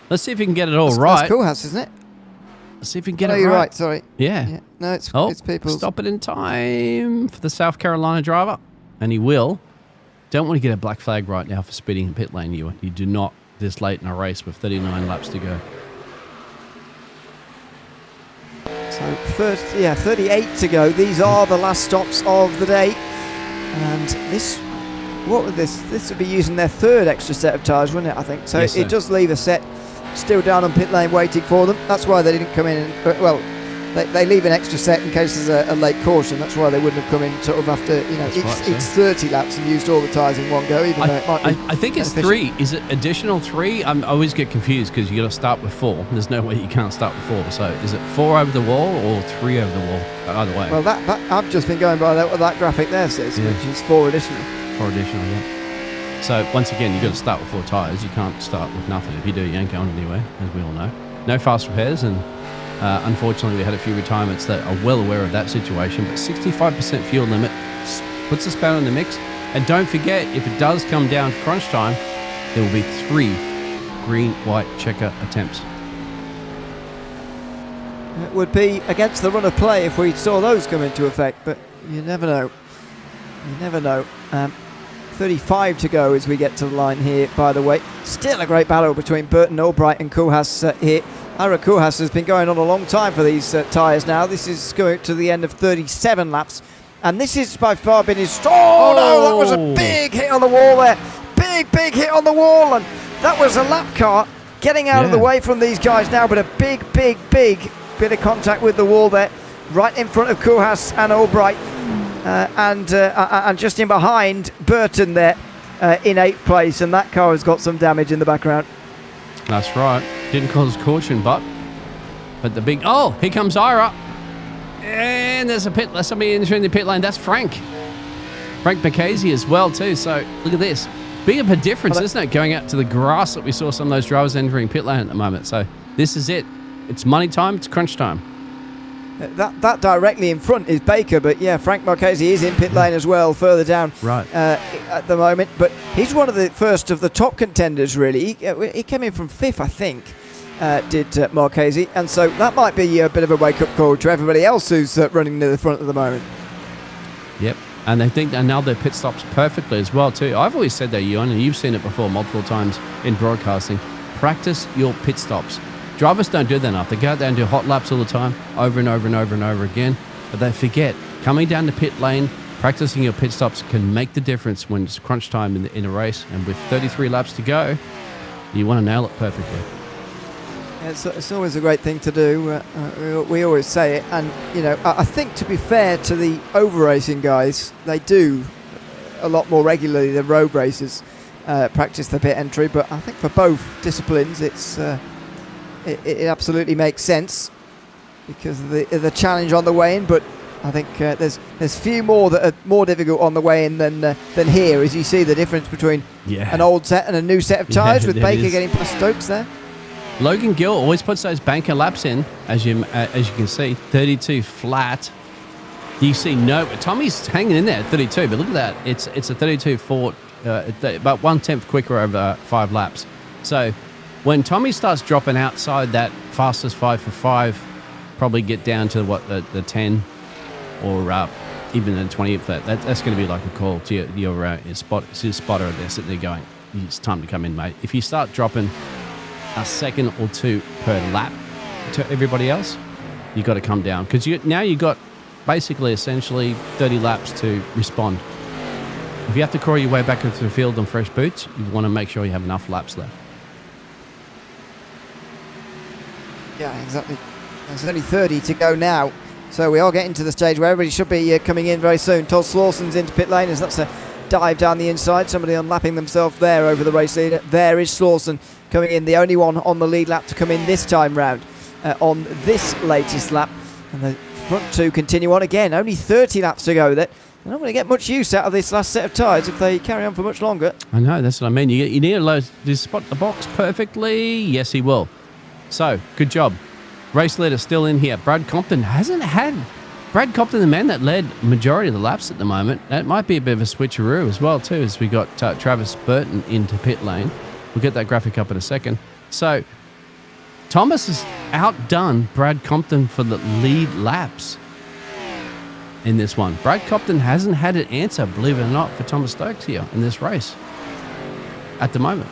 Let's see if he can get it all right. That's Kuhas, isn't it? Let's see if he can get it right. You're right, sorry. Yeah. No, it's people. Stop it in time for the South Carolina driver. And he will. don't want to get a black flag right now for speeding in pit lane, Ewan. You do not this late in a race with 39 laps to go. So first, 38 to go. These are the last stops of the day, and this would be using their third extra set of tyres, wouldn't it? I think so. Yes, it does leave a set still down on pit lane waiting for them. That's why they didn't come in. They leave an extra set in case there's a late caution. That's why they wouldn't have come in sort of after each 30 laps and used all the tyres in one go. Even though it might be I think it's beneficial. 3. Is it additional 3? I always get confused because you got to start with 4. There's no way you can't start with 4. So is it 4 over the wall or 3 over the wall? Either way. Well, that I've just been going by what that graphic there says, which is 4 additional. 4 additional, yeah. So once again, you've got to start with 4 tyres. You can't start with nothing. If you do, you ain't going anywhere, as we all know. No fast repairs, and unfortunately, we had a few retirements that are well aware of that situation. But 65% fuel limit puts a spanner in the mix. And don't forget, if it does come down to crunch time, there will be 3 green-white checker attempts. It would be against the run of play if we saw those come into effect, but you never know. You never know. 35 to go as we get to the line here, by the way. Still a great battle between Burton, Albright and Koolhaas here. Ira Koolhaas has been going on a long time for these tyres now. This is going to the end of 37 laps. And this has by far been his... Oh, no, that was a big hit on the wall there. Big hit on the wall. And that was a lap car getting out of the way from these guys now. But a big bit of contact with the wall there. Right in front of Koolhaas and Albright. And just in behind Burton there in 8th place. And that car has got some damage in the background. That's right. Didn't cause caution, but the big... Oh, here comes Ira. And there's somebody entering the pit lane. That's Frank Marchese as well, too. So look at this. Big of a difference, isn't it, going out to the grass that we saw some of those drivers entering pit lane at the moment. So this is it. It's money time. It's crunch time. That directly in front is Baker, but yeah, Frank Marchese is in pit lane as well, further down at the moment. But he's one of the first of the top contenders, really. He came in from 5th, I think, did Marchese, and so that might be a bit of a wake-up call to everybody else who's running near the front at the moment. Yep, and they think they nailed their pit stops perfectly as well, too. I've always said that, Ewan, and you've seen it before multiple times in broadcasting. Practice your pit stops. Drivers don't do that enough. They go out there and do hot laps all the time, over and over again. But they forget, coming down the pit lane, practicing your pit stops can make the difference when it's crunch time in a race. And with 33 laps to go, you want to nail it perfectly. It's always a great thing to do. We always say it. And, I think, to be fair to the over-racing guys, they do a lot more regularly than road racers practice the pit entry. But I think for both disciplines, it absolutely makes sense because of the challenge on the way in, but I think there's few more that are more difficult on the way in than here, as you see the difference between an old set and a new set of tyres, with Baker getting past Stokes there. Logan Gill always puts those banker laps in, as you can see, 32 flat. You see Tommy's hanging in there at 32, but look at that, it's a 32 Ford, about 1/10 quicker over 5 laps. So when Tommy starts dropping outside that fastest 5 for 5, probably get down to the 10 or even the 20. That's going to be like a call to your spotter there sitting there going, it's time to come in, mate. If you start dropping a second or 2 per lap to everybody else, you've got to come down because now you've got basically essentially 30 laps to respond. If you have to crawl your way back into the field on fresh boots, you want to make sure you have enough laps left. Yeah, exactly. There's only 30 to go now. So we are getting to the stage where everybody should be coming in very soon. Todd Slauson's into pit lane as that's a dive down the inside. Somebody unlapping themselves there over the race leader. There is Slauson coming in, the only one on the lead lap to come in this time round on this latest lap. And the front two continue on again. Only 30 laps to go. They're not going to get much use out of this last set of tyres if they carry on for much longer. I know, that's what I mean. You need to spot the box perfectly. Yes, he will. So, good job. Race leader still in here. Brad Compton hasn't had... Brad Compton, the man that led majority of the laps at the moment. That might be a bit of a switcheroo as well, too, as we got Travis Burton into pit lane. We'll get that graphic up in a second. So, Thomas has outdone Brad Compton for the lead laps. in this one. Brad Compton hasn't had an answer, believe it or not, for Thomas Stokes here in this race at the moment.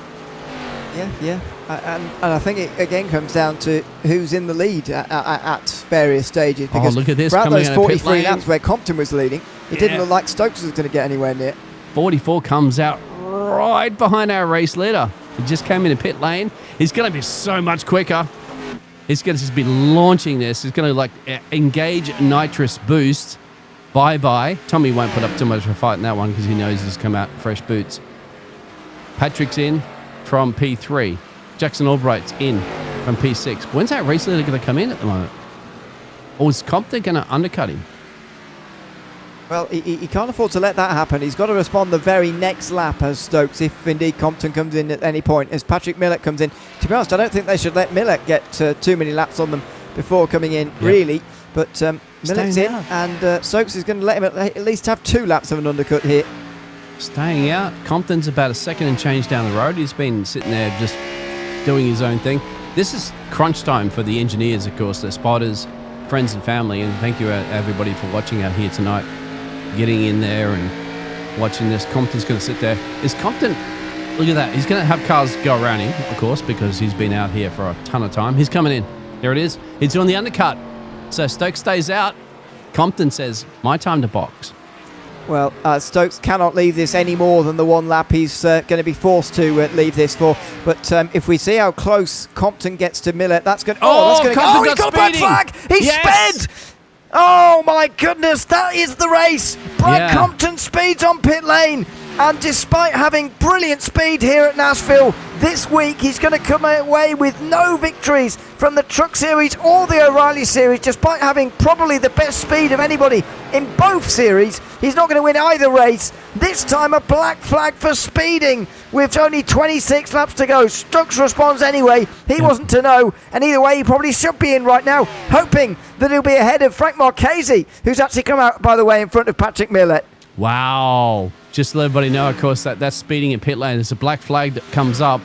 Yeah. And I think it again comes down to who's in the lead at various stages. Because look at this, throughout coming those out of pit 43 lane. laps where Compton was leading, it didn't look like Stokes was going to get anywhere near. 44 comes out right behind our race leader. He just came into pit lane. He's going to be so much quicker. He's going to just be launching this. He's going to like engage nitrous boost. Bye-bye. Tommy won't put up too much of a fight in that one because he knows he's come out fresh boots. Patrick's in from P3. Jackson Albright's in from P6. When's that race leader going to come in at the moment? Or is Compton going to undercut him? Well, he can't afford to let that happen. He's got to respond the very next lap as Stokes, if indeed Compton comes in at any point. As Patrick Millett comes in, to be honest, I don't think they should let Millett get too many laps on them before coming in, really. But Millett's in, and Stokes is going to let him at least have 2 laps of an undercut here. Staying out. Compton's about a second and change down the road. He's been sitting there just doing his own thing. This is crunch time for the engineers, of course, the spotters, friends and family, and thank you everybody for watching out here tonight, getting in there and watching this. Compton's going to sit there. Is Compton, look at that, he's going to have cars go around him, of course, because he's been out here for a ton of time. He's coming in. There it is. He's doing the undercut. So Stokes stays out. Compton says, my time to box. Well, Stokes cannot leave this any more than the 1 lap he's going to be forced to leave this for. But if we see how close Compton gets to Millett, that's going to... Compton he's got a black flag! He sped! Oh, my goodness, that is the race! Brad Compton speeds on pit lane. And despite having brilliant speed here at Nashville, this week he's going to come away with no victories from the Truck Series or the O'Reilly Series, despite having probably the best speed of anybody in both series. He's not going to win either race. This time a black flag for speeding with only 26 laps to go. Stokes responds anyway. He wasn't to know, and either way he probably should be in right now, hoping that he'll be ahead of Frank Marchese, who's actually come out, by the way, in front of Patrick Millett. Wow. Just to let everybody know, of course, that's speeding in pit lane. There's a black flag that comes up,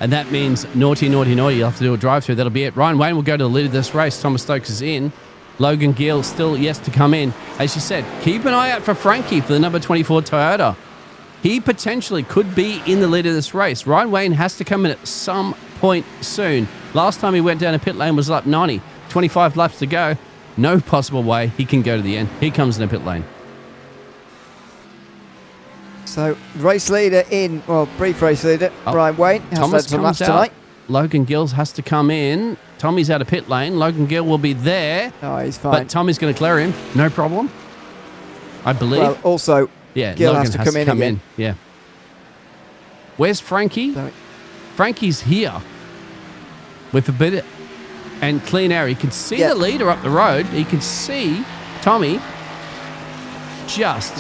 and that means naughty, naughty, naughty. You'll have to do a drive-through. That'll be it. Ryan Wayne will go to the lead of this race. Thomas Stokes is in. Logan Gill still yes to come in. As you said, keep an eye out for Frankie for the number 24 Toyota. He potentially could be in the lead of this race. Ryan Wayne has to come in at some point soon. Last time he went down a pit lane was lap 90. 25 laps to go. No possible way he can go to the end. He comes in a pit lane. So, race leader in, brief race leader, Ryan Wayne. Thomas some comes laps out. tonight. Logan Gills has to come in. Tommy's out of pit lane. Logan Gill will be there. Oh, he's fine. But Tommy's going to clear him. No problem. I believe. Well, also, Gill Logan has to come in again. Yeah. Where's Frankie? Sorry. Frankie's here with a bit and clean air. He can see the leader up the road. He can see Tommy just...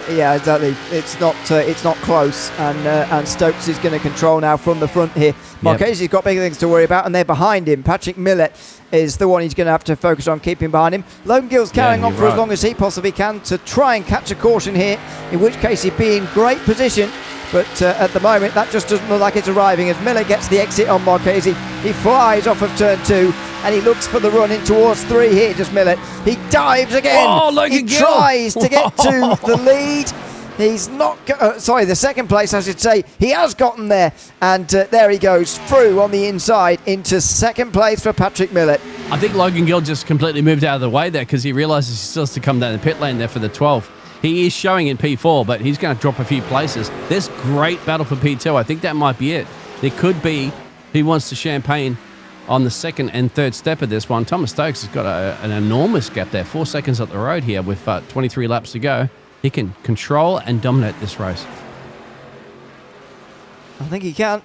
Yeah, exactly. It's not close, and Stokes is going to control now from the front here. Marchese's got bigger things to worry about, and they're behind him. Patrick Millett is the one he's going to have to focus on keeping behind him. Logan Gill's carrying on for as long as he possibly can to try and catch a caution here, in which case he'd be in great position. But at the moment, that just doesn't look like it's arriving. As Millett gets the exit on Marchese, he flies off of turn 2, and he looks for the run in towards 3 here. Just Millett. He dives again. He tries to get to the lead. He's not... the second place, I should say. He has gotten there, and there he goes through on the inside into second place for Patrick Millett. I think Logan Gill just completely moved out of the way there because he realises he still has to come down the pit lane there for the 12th. He is showing in P4, but he's going to drop a few places. There's great battle for P2. I think that might be it. There could be he wants to champagne on the second and third step of this one. Thomas Stokes has got an enormous gap there. 4 seconds up the road here with 23 laps to go. He can control and dominate this race. I think he can,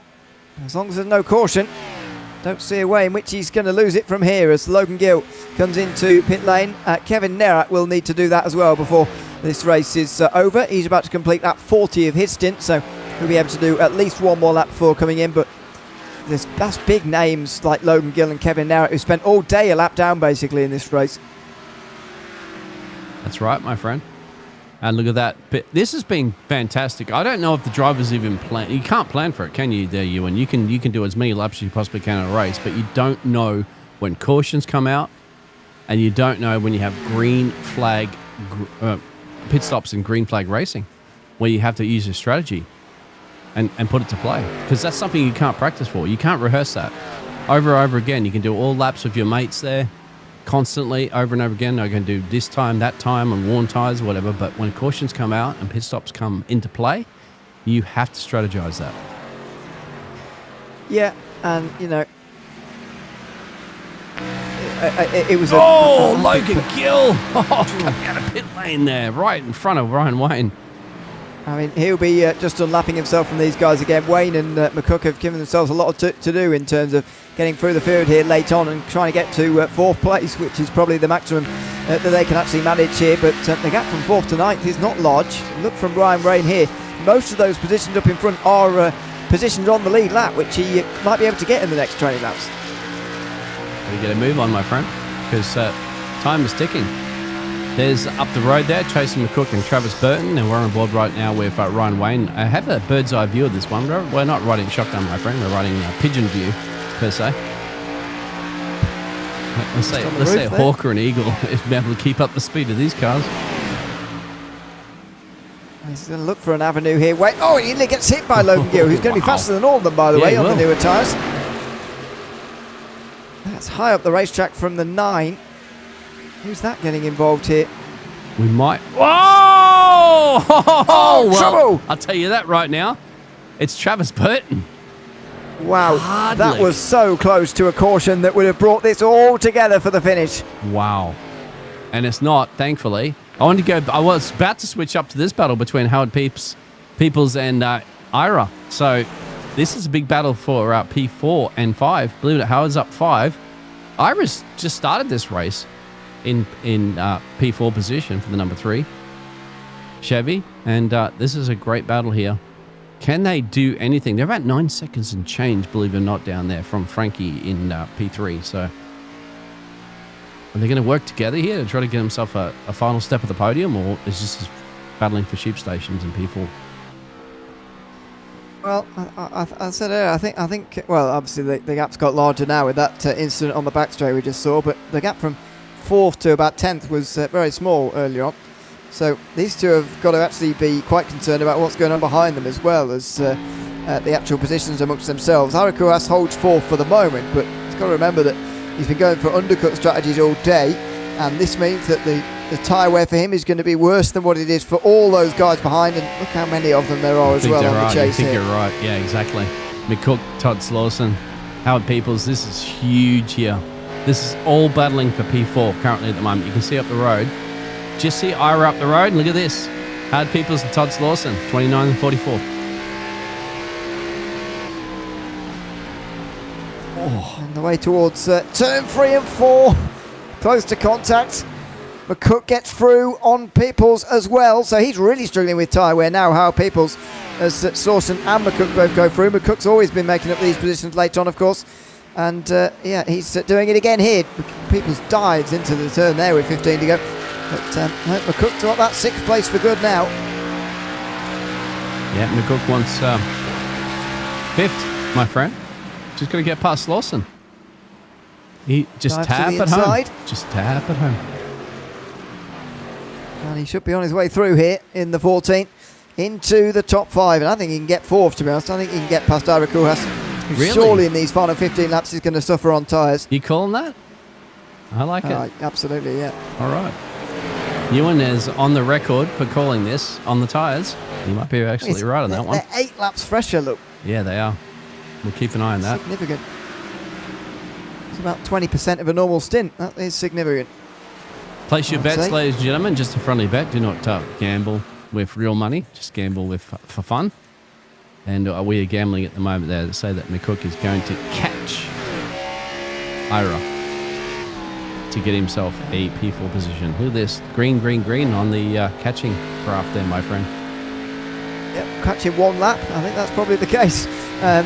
as long as there's no caution. Don't see a way in which he's going to lose it from here as Logan Gill comes into pit lane. Kevin Nerat will need to do that as well before this race is over. He's about to complete lap 40 of his stint, so he'll be able to do at least one more lap before coming in. But that's big names like Logan Gill and Kevin Nerat who spent all day a lap down basically in this race. That's right, my friend. And look at that. This has been fantastic. I don't know if the drivers even plan. You can't plan for it, can you, there, Ewan? You can do as many laps as you possibly can in a race, but you don't know when cautions come out. and you don't know when you have green flag pit stops and green flag racing, where you have to use your strategy and put it to play, because that's something you can't practice for. You can't rehearse that over and over again. You can do all laps with your mates there constantly over and over again. I can do this time, that time on worn tires, whatever. But when cautions come out and pit stops come into play, you have to strategize that. Yeah, and you know, it was Logan Gill! Coming out of pit lane there, right in front of Ryan Wayne. I mean, he'll be just unlapping himself from these guys again. Wayne and McCook have given themselves a lot to do in terms of getting through the field here late on and trying to get to fourth place, which is probably the maximum that they can actually manage here. But the gap from fourth to ninth is not large. Look from Ryan Wayne here. Most of those positions up in front are positioned on the lead lap, which he might be able to get in the next 20 laps. You get a move on, my friend, because time is ticking. There's up the road there, Jason McCook and Travis Burton, and we're on board right now with Ryan Wayne. I have a bird's eye view of this one. We're not riding shotgun, my friend. We're riding pigeon view, per se. Let's say Hawk or an Eagle is able to keep up the speed of these cars. He's going to look for an avenue here. Wait, oh, he nearly gets hit by Logan Gill, who's going to be faster than all of them, by the way, on the newer tyres. That's high up the racetrack from the 9. Who's that getting involved here? We might. Whoa! Oh, well, trouble! I'll tell you that right now. It's Travis Burton. Wow, Hardly. that was so close to a caution that would have brought this all together for the finish. Wow. And it's not, thankfully. I was about to switch up to this battle between Howard Peoples and Ira. So this is a big battle for P4 and 5. Believe it, Howard's up 5. Ira's just started this race in P4 position for the number 3 Chevy, and this is a great battle here. Can they do anything? They're about 9 seconds and change, believe it or not, down there from Frankie in P3. So are they going to work together here to try to get himself a final step at the podium, or is this battling for sheep stations in P4? Well, I said earlier, I think. Well, obviously the gap's got larger now with that incident on the back straight we just saw, but the gap from 4th to about 10th was very small earlier on. So these two have got to actually be quite concerned about what's going on behind them, as well as the actual positions amongst themselves. Harakuas holds 4th for the moment, but he's got to remember that he's been going for undercut strategies all day, and this means that the tyre wear for him is going to be worse than what it is for all those guys behind, and look how many of them there are as well on the chase here. I think you're right, yeah, exactly. McCook, Todd Slawson, Howard Peoples, this is huge here. This is all battling for P4 currently at the moment. You can see up the road. Just see Ira up the road, and look at this. Howard Peoples and Todd Slawson, 29 and 44. On the way towards turn 3 and 4, close to contact. McCook gets through on Peoples as well, so he's really struggling with tyre wear now. How Peoples, as Slawson and McCook both go through. McCook's always been making up these positions late on, of course, and yeah, he's doing it again here. Peoples dives into the turn there with 15 to go, but McCook's got that 6th place for good now. Yeah, McCook wants 5th, my friend. Just got to get past Slawson. He just tap at home. Just tap at home. And he should be on his way through here in the 14th into the top 5, and I think he can get 4th, to be honest. I think he can get past Ira Kuhas, who surely in these final 15 laps is going to suffer on tyres. You calling that? I like it. Absolutely, yeah. All right. Ewan is on the record for calling this on the tyres. You might be actually right on that one. They're 8 laps fresher, look. Yeah, they are. We'll keep an eye on that. Significant. It's about 20% of a normal stint. That is significant. Place your bets, ladies and gentlemen. Just a friendly bet. Do not gamble with real money. Just gamble with for fun. And we are gambling at the moment there to say that McCook is going to catch Ira to get himself a P4 position. Look at this. Green, green, green on the catching graph there, my friend. Yep, catching 1 lap. I think that's probably the case.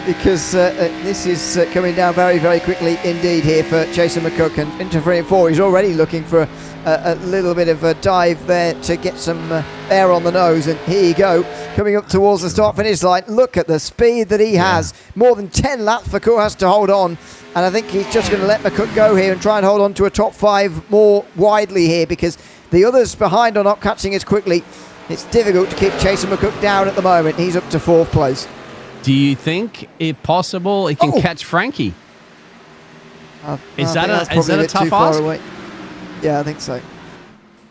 because this is coming down very, very quickly indeed here for Jason McCook, and into 3 and 4 he's already looking for a little bit of a dive there to get some air on the nose, and here you go, coming up towards the start finish line. Look at the speed that he has. More than 10 laps for Koolhaas to hold on, and I think he's just going to let McCook go here and try and hold on to a top 5 more widely here, because the others behind are not catching as quickly. It's difficult to keep Jason McCook down at the moment. He's up to 4th place. Do you think it possible he can catch Frankie? Is that a tough ask? Yeah, I think so.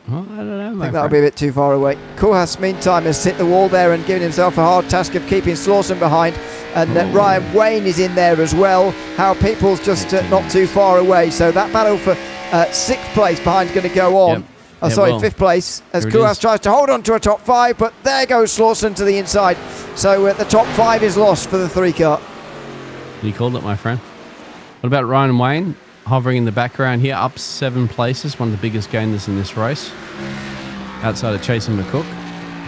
Well, I don't know. I think that'll be a bit too far away. Koolhaas, meantime, has hit the wall there and given himself a hard task of keeping Slauson behind. And Ryan Wayne is in there as well. Hal Peoples just not too far away. So that battle for 6th place behind is going to go on. Yep. Oh, sorry, 5th place as Koolhaas tries to hold on to a top 5, but there goes Slauson to the inside. So the top 5 is lost for the 3 car. You called it, my friend. What about Ryan Wayne? Hovering in the background here, up 7 places, one of the biggest gainers in this race. Outside of Jason McCook.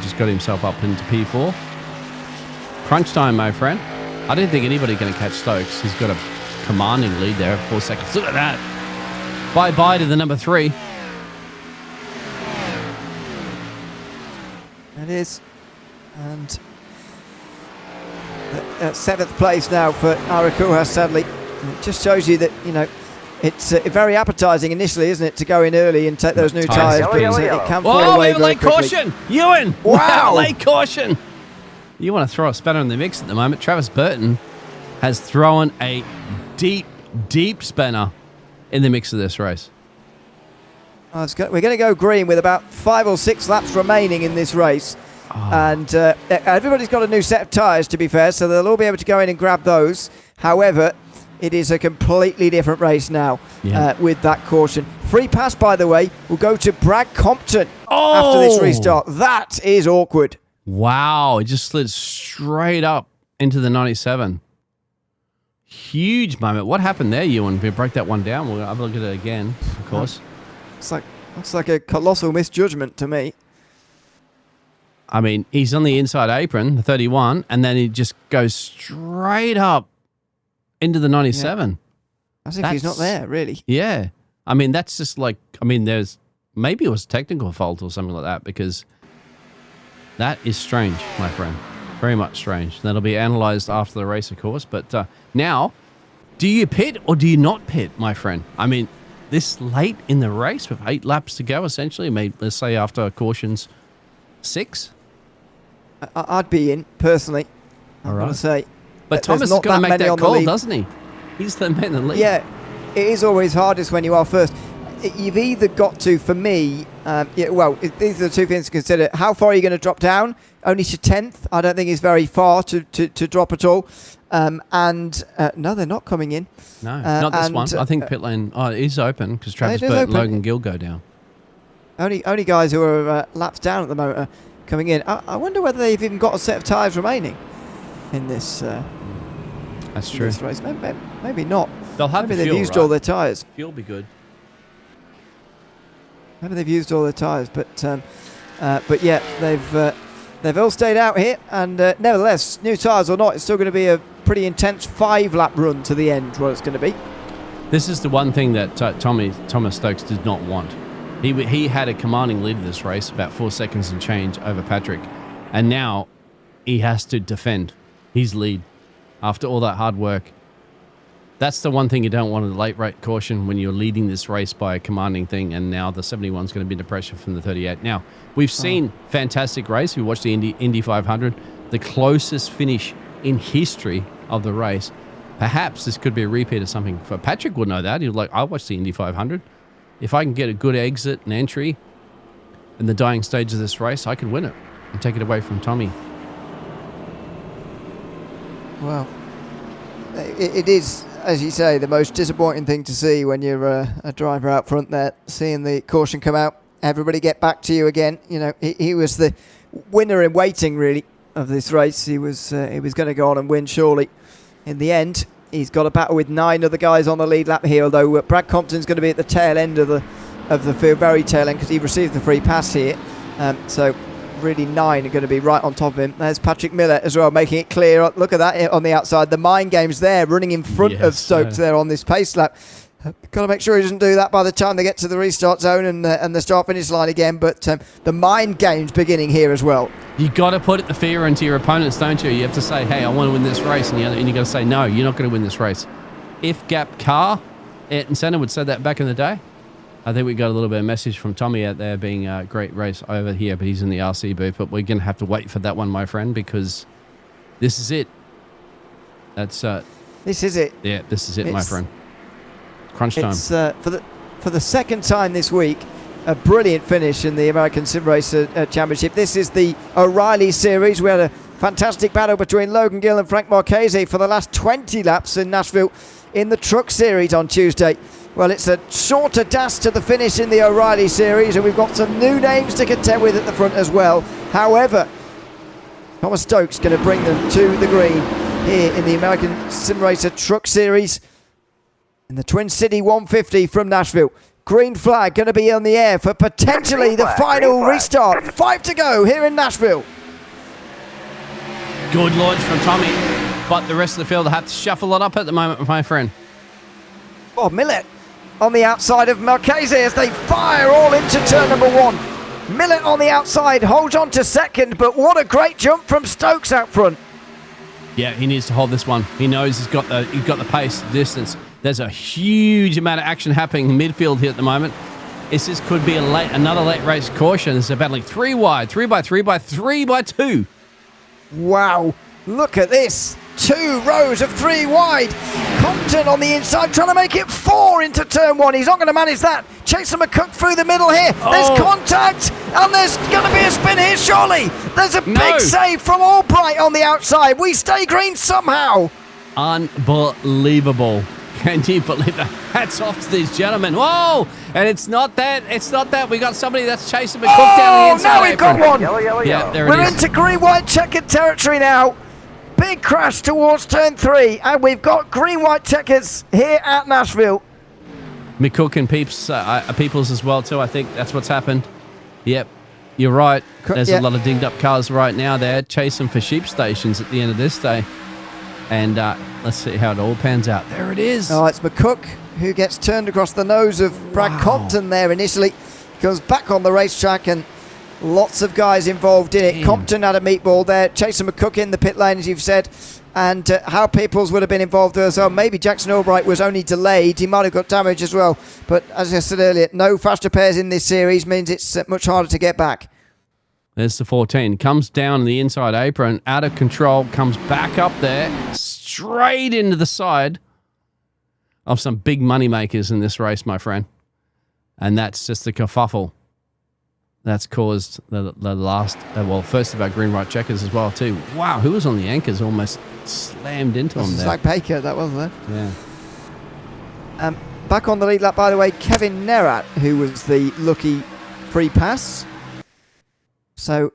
Just got himself up into P4. Crunch time, my friend. I don't think anybody's going to catch Stokes. He's got a commanding lead there at 4 seconds. Look at that. Bye-bye to the number 3. It is. And 7th place now for Ira Koolhaas, sadly. It just shows you that, you know, it's very appetising initially, isn't it, to go in early and take those new tyres, but it can fall away very quickly. Caution! Ewan! Wow! Late caution! You want to throw a spanner in the mix at the moment. Travis Burton has thrown a deep, deep spanner in the mix of this race. We're going to go green with about 5 or 6 laps remaining in this race. And everybody's got a new set of tyres, to be fair, so they'll all be able to go in and grab those. However, it is a completely different race now with that caution. Free pass, by the way, will go to Brad Compton after this restart. That is awkward. Wow, it just slid straight up into the 97. Huge moment. What happened there, Ewan? If we break that one down, we'll have a look at it again, of course. Looks like a colossal misjudgment to me. I mean, he's on the inside apron, the 31, and then he just goes straight up into the 97. As if he's not there, really. Yeah. I mean, that's just like, there's, maybe it was a technical fault or something like that, because that is strange, my friend. Very much strange. That'll be analysed after the race, of course. But now, do you pit or do you not pit, my friend? I mean, this late in the race with 8 laps to go, essentially, maybe, let's say after cautions 6? I'd be in, personally. I'm going to say. But Thomas is going to make that call, doesn't he? He's the man in the lead. Yeah, it is always hardest when you are first. You've either got to, for me, these are the two things to consider. How far are you going to drop down? Only to 10th. I don't think it's very far to drop at all. No, they're not coming in. No, not this one. I think pit lane it is open because Travis Burt and Logan Gill go down. Only guys who are laps down at the moment are coming in. I wonder whether they've even got a set of tyres remaining in this. That's true. This race. Maybe not. They'll have maybe the they've fuel, used right? all their tyres. Fuel will be good. Maybe they've used all their tyres, but yeah, they've all stayed out here, and nevertheless, new tyres or not, it's still going to be a pretty intense 5-lap run to the end. What it's going to be. This is the one thing that Thomas Stokes did not want. He had a commanding lead of this race, about 4 seconds and change over Patrick, and now he has to defend his lead after all that hard work. That's the one thing you don't want in the late rate caution when you're leading this race by a commanding thing, and now the 71 is going to be under pressure from the 38. Now, we've seen fantastic race. We watched the Indy 500, the closest finish in history of the race. Perhaps this could be a repeat of something. For Patrick would know that. He'd like, I watched the Indy 500. If I can get a good exit and entry in the dying stage of this race, I could win it and take it away from Tommy. Well, it is, as you say, the most disappointing thing to see when you're a driver out front there, seeing the caution come out, everybody get back to you again. You know, he was the winner in waiting, really, of this race. He was going to go on and win, surely. In the end, he's got a battle with 9 other guys on the lead lap here, although Brad Compton's going to be at the tail end of the field, very tail end, because he received the free pass here. So really 9 are going to be right on top of him. There's Patrick Miller as well, making it clear. Look at that on the outside. The mind games there, running in front of Stokes there on this pace lap. Got to make sure he doesn't do that by the time they get to the restart zone and the start-finish line again. But the mind game's beginning here as well. You got to put the fear into your opponents, don't you? You have to say, hey, I want to win this race. And you got to say, no, you're not going to win this race. If gap car, Ayrton Senna would say that back in the day. I think we got a little bit of message from Tommy out there being a great race over here, but he's in the RC booth. But we're going to have to wait for that one, my friend, because this is it. This is it. Yeah, this is it, my friend. Crunch time. It's for the second time this week, a brilliant finish in the American Sim Racer Championship. This is the O'Reilly Series. We had a fantastic battle between Logan Gill and Frank Marchese for the last 20 laps in Nashville in the Truck Series on Tuesday. Well, it's a shorter dash to the finish in the O'Reilly Series, and we've got some new names to contend with at the front as well. However, Thomas Stokes going to bring them to the green here in the American Sim Racer Truck Series in the Twin City 150 from Nashville. Green flag going to be on the air for potentially the final restart. 5 to go here in Nashville. Good launch from Tommy, but the rest of the field have to shuffle it up at the moment, my friend. Oh, Millett on the outside of Marchese as they fire all into turn number 1. Millett on the outside holds on to second, but what a great jump from Stokes out front. Yeah, he needs to hold this one. He knows he's got the pace, the distance. There's a huge amount of action happening in midfield here at the moment. This could be another late race caution. It's battling 3 wide, 3 by 3 by 3 by 2. Wow, look at this. 2 rows of 3 wide. Compton on the inside trying to make it 4 into turn 1. He's not going to manage that. Chaser McCook through the middle here. There's contact, and there's going to be a spin here, surely. There's a big save from Albright on the outside. We stay green somehow. Unbelievable. Can you believe that? Hats off to these gentlemen. Whoa! And it's not that. We got somebody that's chasing McCook down the inside. Now we've got one. Yeah, there it is. We're into green-white checkered territory now. Big crash towards turn 3, and we've got green-white checkers here at Nashville. McCook and Peoples as well too. I think that's what's happened. Yep, you're right. There's a lot of dinged up cars right now. They're chasing for sheep stations at the end of this day. And let's see how it all pans out. There it is. Oh, it's McCook who gets turned across the nose of Brad Compton there initially. Goes back on the racetrack, and lots of guys involved in it. Damn. Compton had a meatball there. Chaser McCook in the pit lane, as you've said. And how Peoples would have been involved as well. Maybe Jackson Albright was only delayed. He might have got damage as well. But as I said earlier, no fast repairs in this series means it's much harder to get back. There's the 14. Comes down the inside apron, out of control, comes back up there, straight into the side of some big money makers in this race, my friend. And that's just the kerfuffle that's caused the last, first of our green-white checkers as well, too. Wow, who was on the anchors almost slammed into him there. Zach Baker, that wasn't it? Yeah. Back on the lead lap, by the way, Kevin Nerat, who was the lucky free pass. So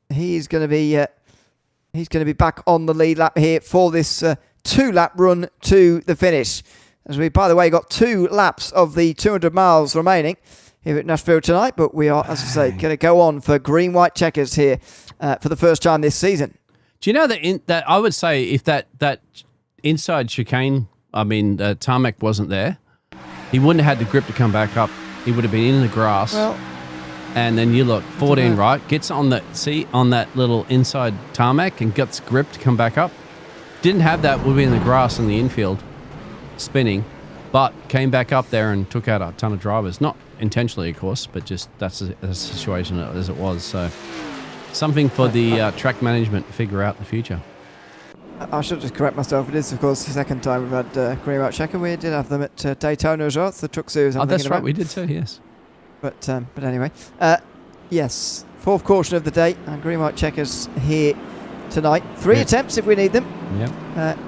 he's going to be back on the lead lap here for this 2-lap run to the finish. As we, by the way, got 2 laps of the 200 miles remaining here at Nashville tonight, but we are, as I say, going to go on for green-white checkers here for the first time this season. Do you know that I would say if that inside chicane, the tarmac wasn't there, he wouldn't have had the grip to come back up. He would have been in the grass. Well, and then you look, 14 right, gets on that little inside tarmac and gets grip to come back up. Didn't have that, would be in the grass in the infield, spinning, but came back up there and took out a ton of drivers. Not intentionally, of course, but just that's the situation as it was. So something for the track management to figure out in the future. I should just correct myself. It is, of course, the second time we've had green-white checker. We did have them at Daytona as well. It's the truck series. That's right, we did too, yes. But anyway, yes, 4th caution of the day, and green-white checkers here tonight. 3 attempts if we need them. Yep.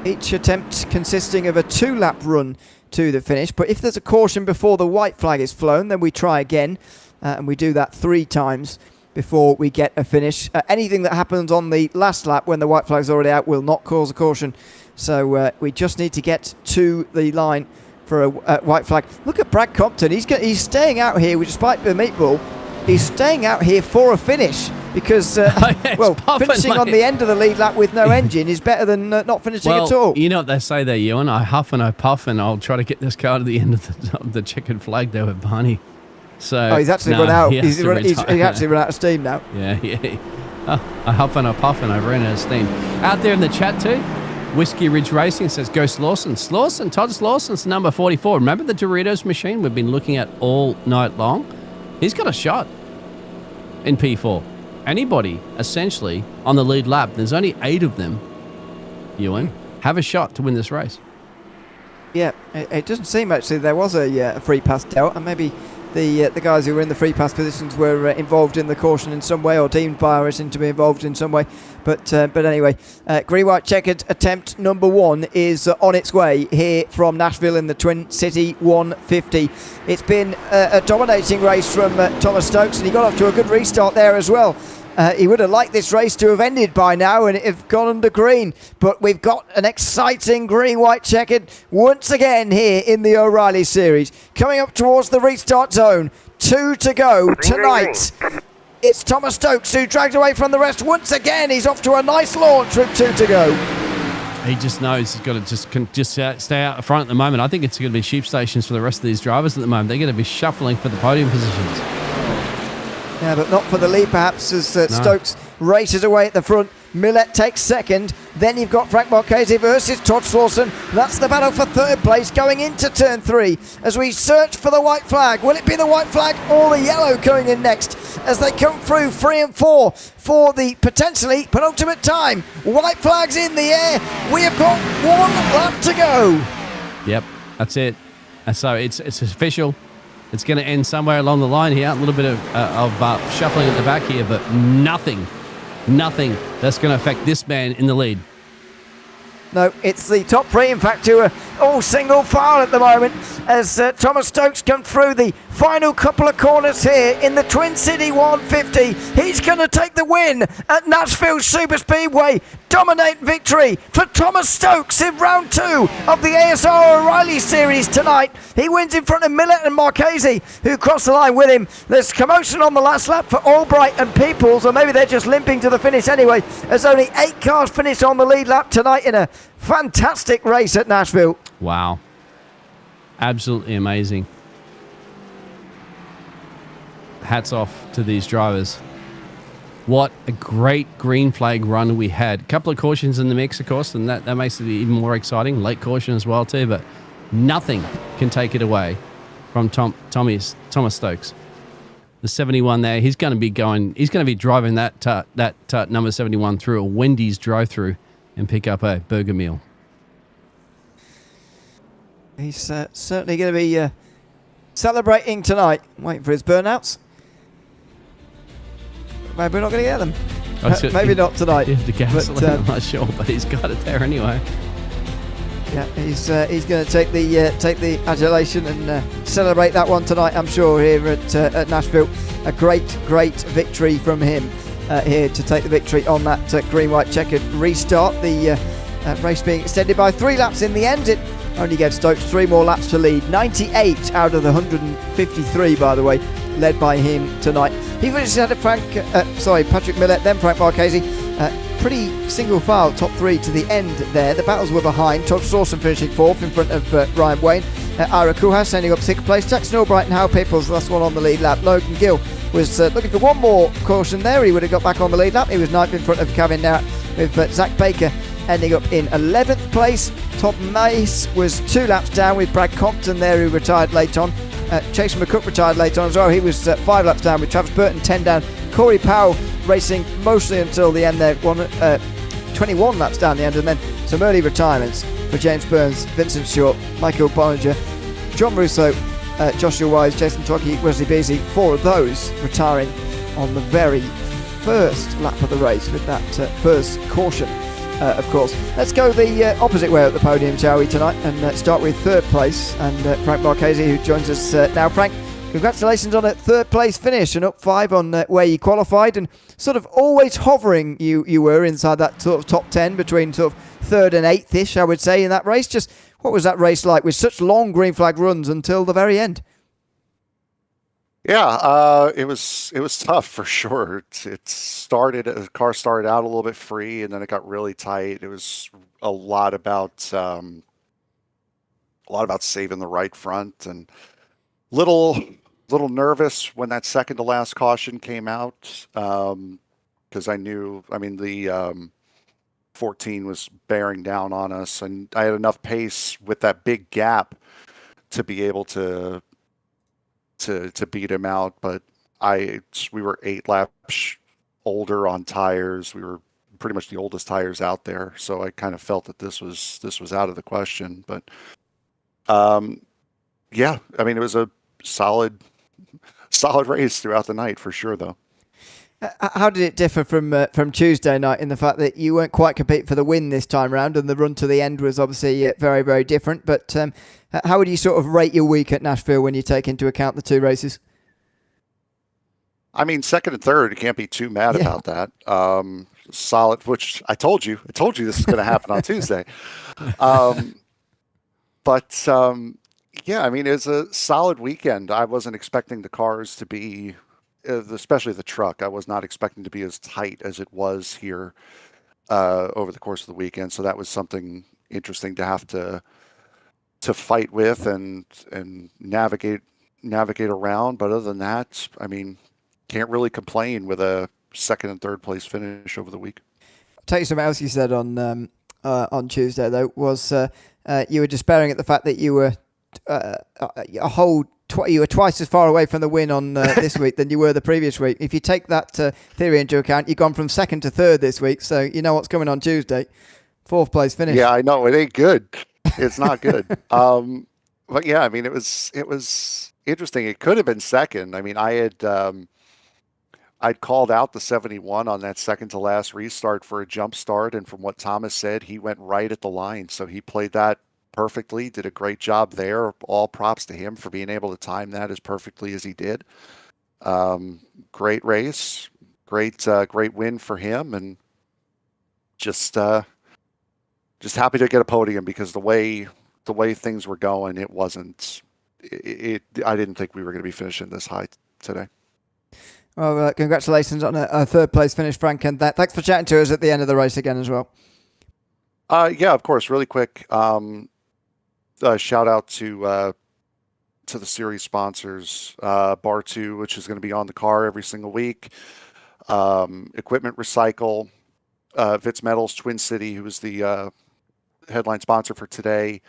Each attempt consisting of a 2-lap run to the finish. But if there's a caution before the white flag is flown, then we try again, and we do that 3 times before we get a finish. Anything that happens on the last lap when the white flag's already out will not cause a caution. So we just need to get to the line for a white flag. Look at Brad Compton. He's staying out here, despite the meatball. He's staying out here for a finish. because, it's puffing, finishing on mate. the end of the lead lap with no engine is better than not finishing at all. You know what they say there, Ewan? I huff and I puff, and I'll try to get this car to the end of the checkered flag there with Barney. So He's actually run out. He He actually run out of steam now. Yeah. I huff and I puff, and I ran out of steam. Out there in the chat too, Whiskey Ridge Racing says, "Go Slawson." Todd Slawson's number 44. Remember the Doritos machine we've been looking at all night long? He's got a shot in P4. Anybody, essentially, on the lead lap, there's only 8 of them, Ewan, have a shot to win this race. Yeah, it doesn't seem actually there was a free pass dealt, and maybe the guys who were in the free pass positions were involved in the caution in some way, or deemed by iRacing to be involved in some way. But anyway, green-white checkered attempt number 1 is on its way here from Nashville in the Twin City 150. It's been a dominating race from Thomas Stokes, and he got off to a good restart there as well. He would have liked this race to have ended by now and it have gone under green. But we've got an exciting green-white checkered once again here in the O'Reilly Series. Coming up towards the restart zone. 2 to go tonight. It's Thomas Stokes who dragged away from the rest once again. He's off to a nice launch with 2 to go. He just knows he's got to just stay out front at the moment. I think it's going to be sheep stations for the rest of these drivers at the moment. They're going to be shuffling for the podium positions. Yeah, but not for the lead, perhaps, as Stokes races away at the front. Millett takes second. Then you've got Frank Marchese versus Todd Slawson. That's the battle for third place going into turn 3 as we search for the white flag. Will it be the white flag or the yellow going in next as they come through 3 and 4 for the potentially penultimate time? White flags in the air. We have got 1 lap to go. Yep, that's it. So it's official. It's going to end somewhere along the line here. A little bit of shuffling at the back here, but nothing that's going to affect this man in the lead. No, it's the top 3, in fact, who are all single file at the moment as Thomas Stokes comes through the final couple of corners here in the Twin City 150. He's going to take the win at Nashville Super Speedway. Dominate victory for Thomas Stokes in round 2 of the ASR O'Reilly Series tonight. He wins in front of Millett and Marchese, who cross the line with him. There's commotion on the last lap for Albright and Peoples, or maybe they're just limping to the finish anyway, as only 8 cars finish on the lead lap tonight in a fantastic race at Nashville. Wow. Absolutely amazing. Hats off to these drivers. What a great green flag run we had. A couple of cautions in the mix, of course, and that makes it even more exciting. Late caution as well, too, but nothing can take it away from Thomas Stokes. The 71 there, he's going to be driving that number 71 through a Wendy's drive-through and pick up a burger meal. He's certainly going to be celebrating tonight. Waiting for his burnouts. Maybe we're not going to get them. Maybe not tonight. The gasoline, but, I'm not sure, but he's got it there anyway. Yeah, he's going to take the adulation and celebrate that one tonight, I'm sure, here at Nashville. A great victory from him here to take the victory on that green-white checkered restart. The race being extended by 3 laps in the end. It only gave Stokes 3 more laps to lead. 98 out of the 153, by the way, led by him tonight. He finished ahead of Patrick Millett, then Frank Marchese. Pretty single file, top 3 to the end there. The battles were behind. Todd Slawson finishing 4th in front of Ryan Wayne. Ira Kuhas ending up 6th place. Jackson Albright and Hal Peoples, last one on the lead lap. Logan Gill was looking for one more caution there. He would have got back on the lead lap. He was 9th in front of Kevin Narrett, with Zach Baker ending up in 11th place. Todd Mace was 2 laps down with Brad Compton there, who retired late on. Chase McCook retired late on as well. He was 5 laps down with Travis Burton 10 down. Corey Powell racing mostly until the end there, 21 laps down the end, and then some early retirements for James Burns, Vincent Short, Michael Bollinger, John Russo, Joshua Wise, Jason Twoggy, Wesley Beasley. 4 of those retiring on the very first lap of the race with that first caution, of course. Let's go the opposite way at the podium, shall we, tonight, and start with 3rd place and Frank Marchese, who joins us now. Frank, congratulations on a 3rd place finish and up 5 on where you qualified, and sort of always hovering you were inside that sort of top 10 between sort of 3rd and 8th-ish, I would say, in that race. Just what was that race like with such long green flag runs until the very end? Yeah, it was tough for sure. The car started out a little bit free, and then it got really tight. It was a lot about saving the right front, and little little nervous when that second to last caution came out, because I knew, I mean, the 14 was bearing down on us, and I had enough pace with that big gap to be able to beat him out. But we were 8 laps older on tires. We were pretty much the oldest tires out there, so I kind of felt that this was out of the question. But yeah, I mean, it was a solid race throughout the night for sure, though. How did it differ from Tuesday night in the fact that you weren't quite competing for the win this time round, and the run to the end was obviously very, very different? But how would you sort of rate your week at Nashville when you take into account the two races? I mean, second and third, you can't be too mad about that. Solid, which I told you this is going to happen on Tuesday. But yeah, I mean, it was a solid weekend. I wasn't expecting the cars to be, especially the truck, I was not expecting to be as tight as it was here over the course of the weekend. So that was something interesting to have to fight with and navigate around. But other than that, I mean, can't really complain with a second and third place finish over the week. I'll tell you something else you said on Tuesday, though, was you were despairing at the fact that you were you were twice as far away from the win on this week than you were the previous week. If you take that theory into account, you've gone from second to third this week, so you know what's coming on Tuesday. Fourth place finish. Yeah, I know. It ain't good. It's not good. But yeah, I mean, it was interesting. It could have been second. I mean, I'd called out the 71 on that second to last restart for a jump start, and from what Thomas said, he went right at the line. So he played that perfectly, did a great job there. All props to him for being able to time that as perfectly as he did. Great race, great win for him, and just happy to get a podium, because the way things were going, it wasn't. I didn't think we were going to be finishing this high today. Well, congratulations on a third place finish, Frank, and thanks for chatting to us at the end of the race again as well. Yeah, of course. Really quick, shout out to the series sponsors, Bar 2, which is going to be on the car every single week, Equipment Recycle, Vitz Metals, Twin City, who is the headline sponsor for today,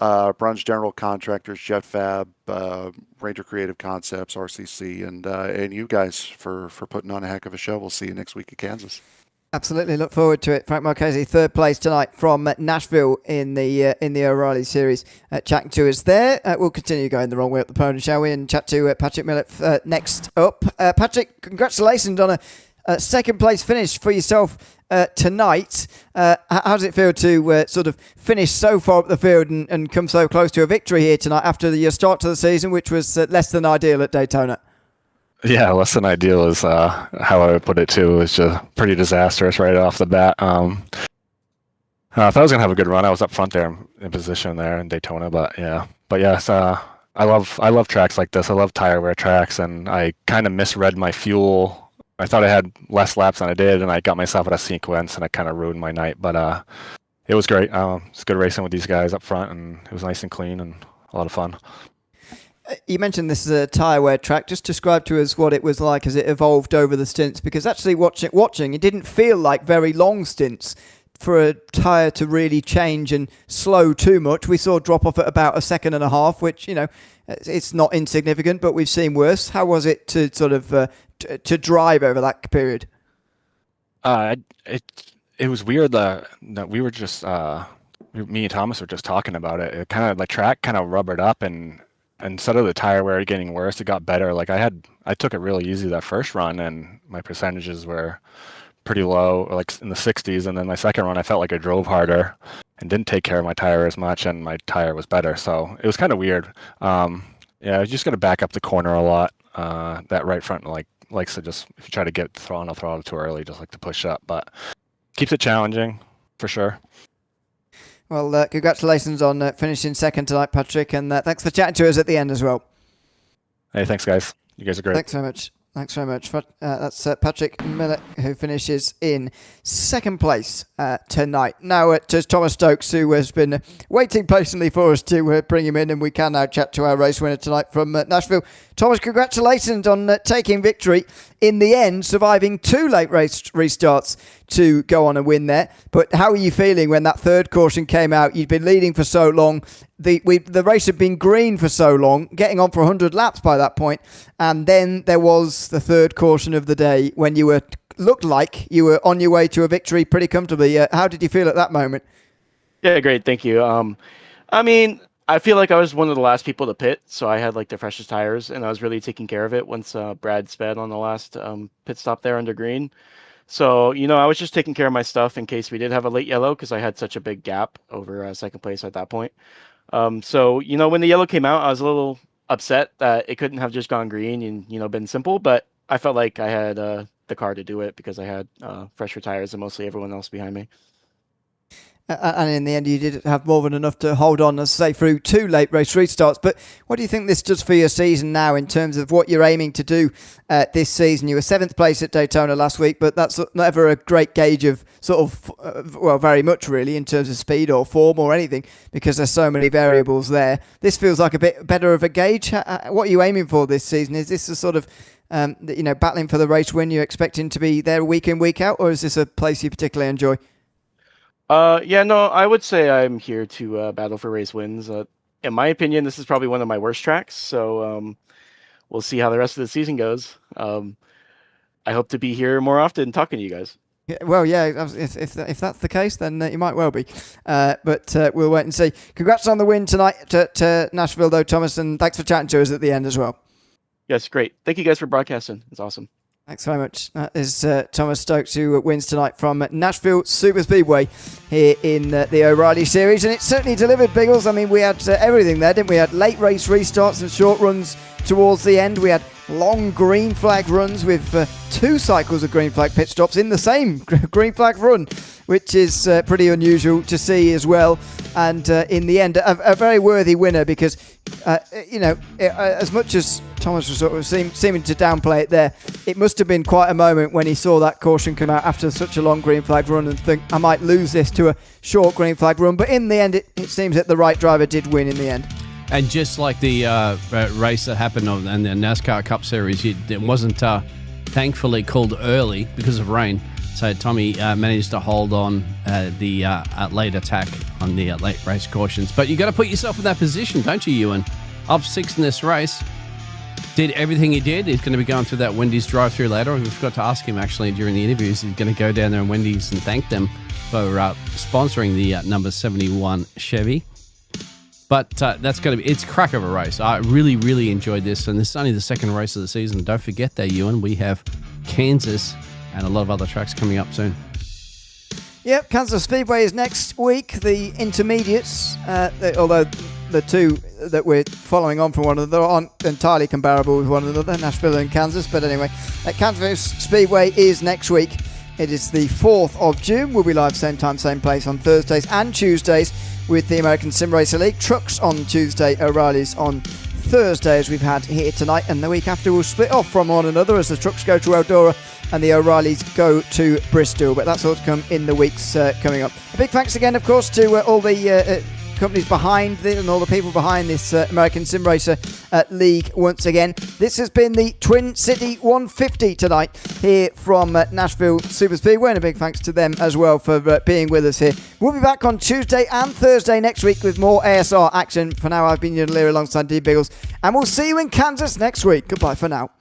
Brunge General Contractors, JetFab, Ranger Creative Concepts, RCC, and you guys for putting on a heck of a show. We'll see you next week at Kansas. Absolutely, look forward to it. Frank Marchese, third place tonight from Nashville in the O'Reilly Series, chatting to us there. We'll continue going the wrong way up the podium, shall we, and chat to Patrick Millett next up. Patrick, congratulations on a second place finish for yourself tonight. How does it feel to sort of finish so far up the field and come so close to a victory here tonight after your start to the season, which was less than ideal at Daytona? Yeah, less than ideal is how I would put it too. It was just pretty disastrous right off the bat. I thought I was gonna have a good run. I was up front there in position there in Daytona, but yes, I love tracks like this. I love tire wear tracks, and I kind of misread my fuel. I thought I had less laps than I did, and I got myself out of sequence, and I kind of ruined my night. But it was great. It's good racing with these guys up front, and it was nice and clean and a lot of fun. You mentioned this is a tyre wear track. Just describe to us what it was like as it evolved over the stints, because actually watching, it didn't feel like very long stints for a tyre to really change and slow too much. We saw drop off at about a second and a half, which, you know, it's not insignificant, but we've seen worse. How was it to sort of to drive over that period? It was weird that we were just me and Thomas were just talking about it. It kind of, the track kind of rubbered up, and instead of the tire wear getting worse, it got better. Like I took it really easy that first run, and my percentages were pretty low, like in the 60s. And then my second run, I felt like I drove harder and didn't take care of my tire as much, and my tire was better. So it was kind of weird. Yeah, I was just going to back up the corner a lot. That right front likes to just, if you try to get throttle too early, just like to push up, but keeps it challenging for sure. Well, congratulations on finishing second tonight, Patrick, and thanks for chatting to us at the end as well. Hey, thanks, guys. You guys are great. Thanks very much. That's Patrick Miller, who finishes in second place tonight. Now to Thomas Stokes, who has been waiting patiently for us to bring him in, and we can now chat to our race winner tonight from Nashville. Thomas, congratulations on taking victory. In the end, surviving 2 late race restarts to go on and win there. But how are you feeling when that third caution came out? You'd been leading for so long. The race had been green for so long, getting on for 100 laps by that point. And then there was the third caution of the day when you looked like you were on your way to a victory pretty comfortably. How did you feel at that moment? Yeah, great. Thank you. I mean, I feel like I was one of the last people to pit, so I had like the freshest tires, and I was really taking care of it once Brad sped on the last pit stop there under green. So, I was just taking care of my stuff in case we did have a late yellow, because I had such a big gap over second place at that point. So, when the yellow came out, I was a little upset that it couldn't have just gone green and, been simple, but I felt like I had the car to do it because I had fresher tires than mostly everyone else behind me. And in the end, you did have more than enough to hold on, as say, through 2 late race restarts. But what do you think this does for your season now in terms of what you're aiming to do this season? You were 7th place at Daytona last week, but that's never a great gauge of sort of, very much really in terms of speed or form or anything, because there's so many variables there. This feels like a bit better of a gauge. What are you aiming for this season? Is this a sort of, battling for the race win you're expecting to be there week in, week out, or is this a place you particularly enjoy? I would say I'm here to battle for race wins. In my opinion, this is probably one of my worst tracks, so we'll see how the rest of the season goes. I hope to be here more often talking to you guys. Yeah, well, yeah, if that's the case, then you might well be. But we'll wait and see. Congrats on the win tonight to Nashville, though, Thomas, and thanks for chatting to us at the end as well. Yes, great. Thank you guys for broadcasting. It's awesome. Thanks very much. That is Thomas Stokes, who wins tonight from Nashville Super Speedway here in the O'Reilly Series. And it certainly delivered, Biggles. I mean, we had everything there, didn't we? We had late race restarts and short runs towards the end. We had long green flag runs with 2 cycles of green flag pit stops in the same green flag run, which is pretty unusual to see as well. And in the end, a very worthy winner because, as much as Thomas was sort of seeming to downplay it there, it must have been quite a moment when he saw that caution come out after such a long green flag run and think, I might lose this to a short green flag run. But in the end, it seems that the right driver did win in the end. And just like the race that happened in the NASCAR Cup Series, it wasn't thankfully called early because of rain. So Tommy managed to hold on the late attack on the late race cautions. But you got to put yourself in that position, don't you, Ewan? Up 6 in this race. Did everything he did. He's going to be going through that Wendy's drive-through later. We forgot to ask him actually during the interviews. He's going to go down there in Wendy's and thank them for sponsoring the number 71 Chevy. But that's going to be, it's a crack of a race. I really, really enjoyed this. And this is only the second race of the season. Don't forget that, Ewan. We have Kansas and a lot of other tracks coming up soon. Yep, Kansas Speedway is next week. The intermediates, although the 2 that we're following on from one another aren't entirely comparable with one another, Nashville and Kansas. But anyway, Kansas Speedway is next week. It is the 4th of June. We'll be live same time, same place on Thursdays and Tuesdays with the American Sim Racer League. Trucks on Tuesday, O'Reilly's on Thursday, as we've had here tonight. And the week after, we'll split off from one another as the trucks go to Eldora and the O'Reillys go to Bristol. But that's all to come in the weeks coming up. A big thanks again, of course, to all the companies behind this and all the people behind this American Sim Racer League once again. This has been the Twin City 150 tonight here from Nashville Super Speedway, and a big thanks to them as well for being with us here. We'll be back on Tuesday and Thursday next week with more ASR action. For now, I've been Ian Lear alongside Dean Biggles, and we'll see you in Kansas next week. Goodbye for now.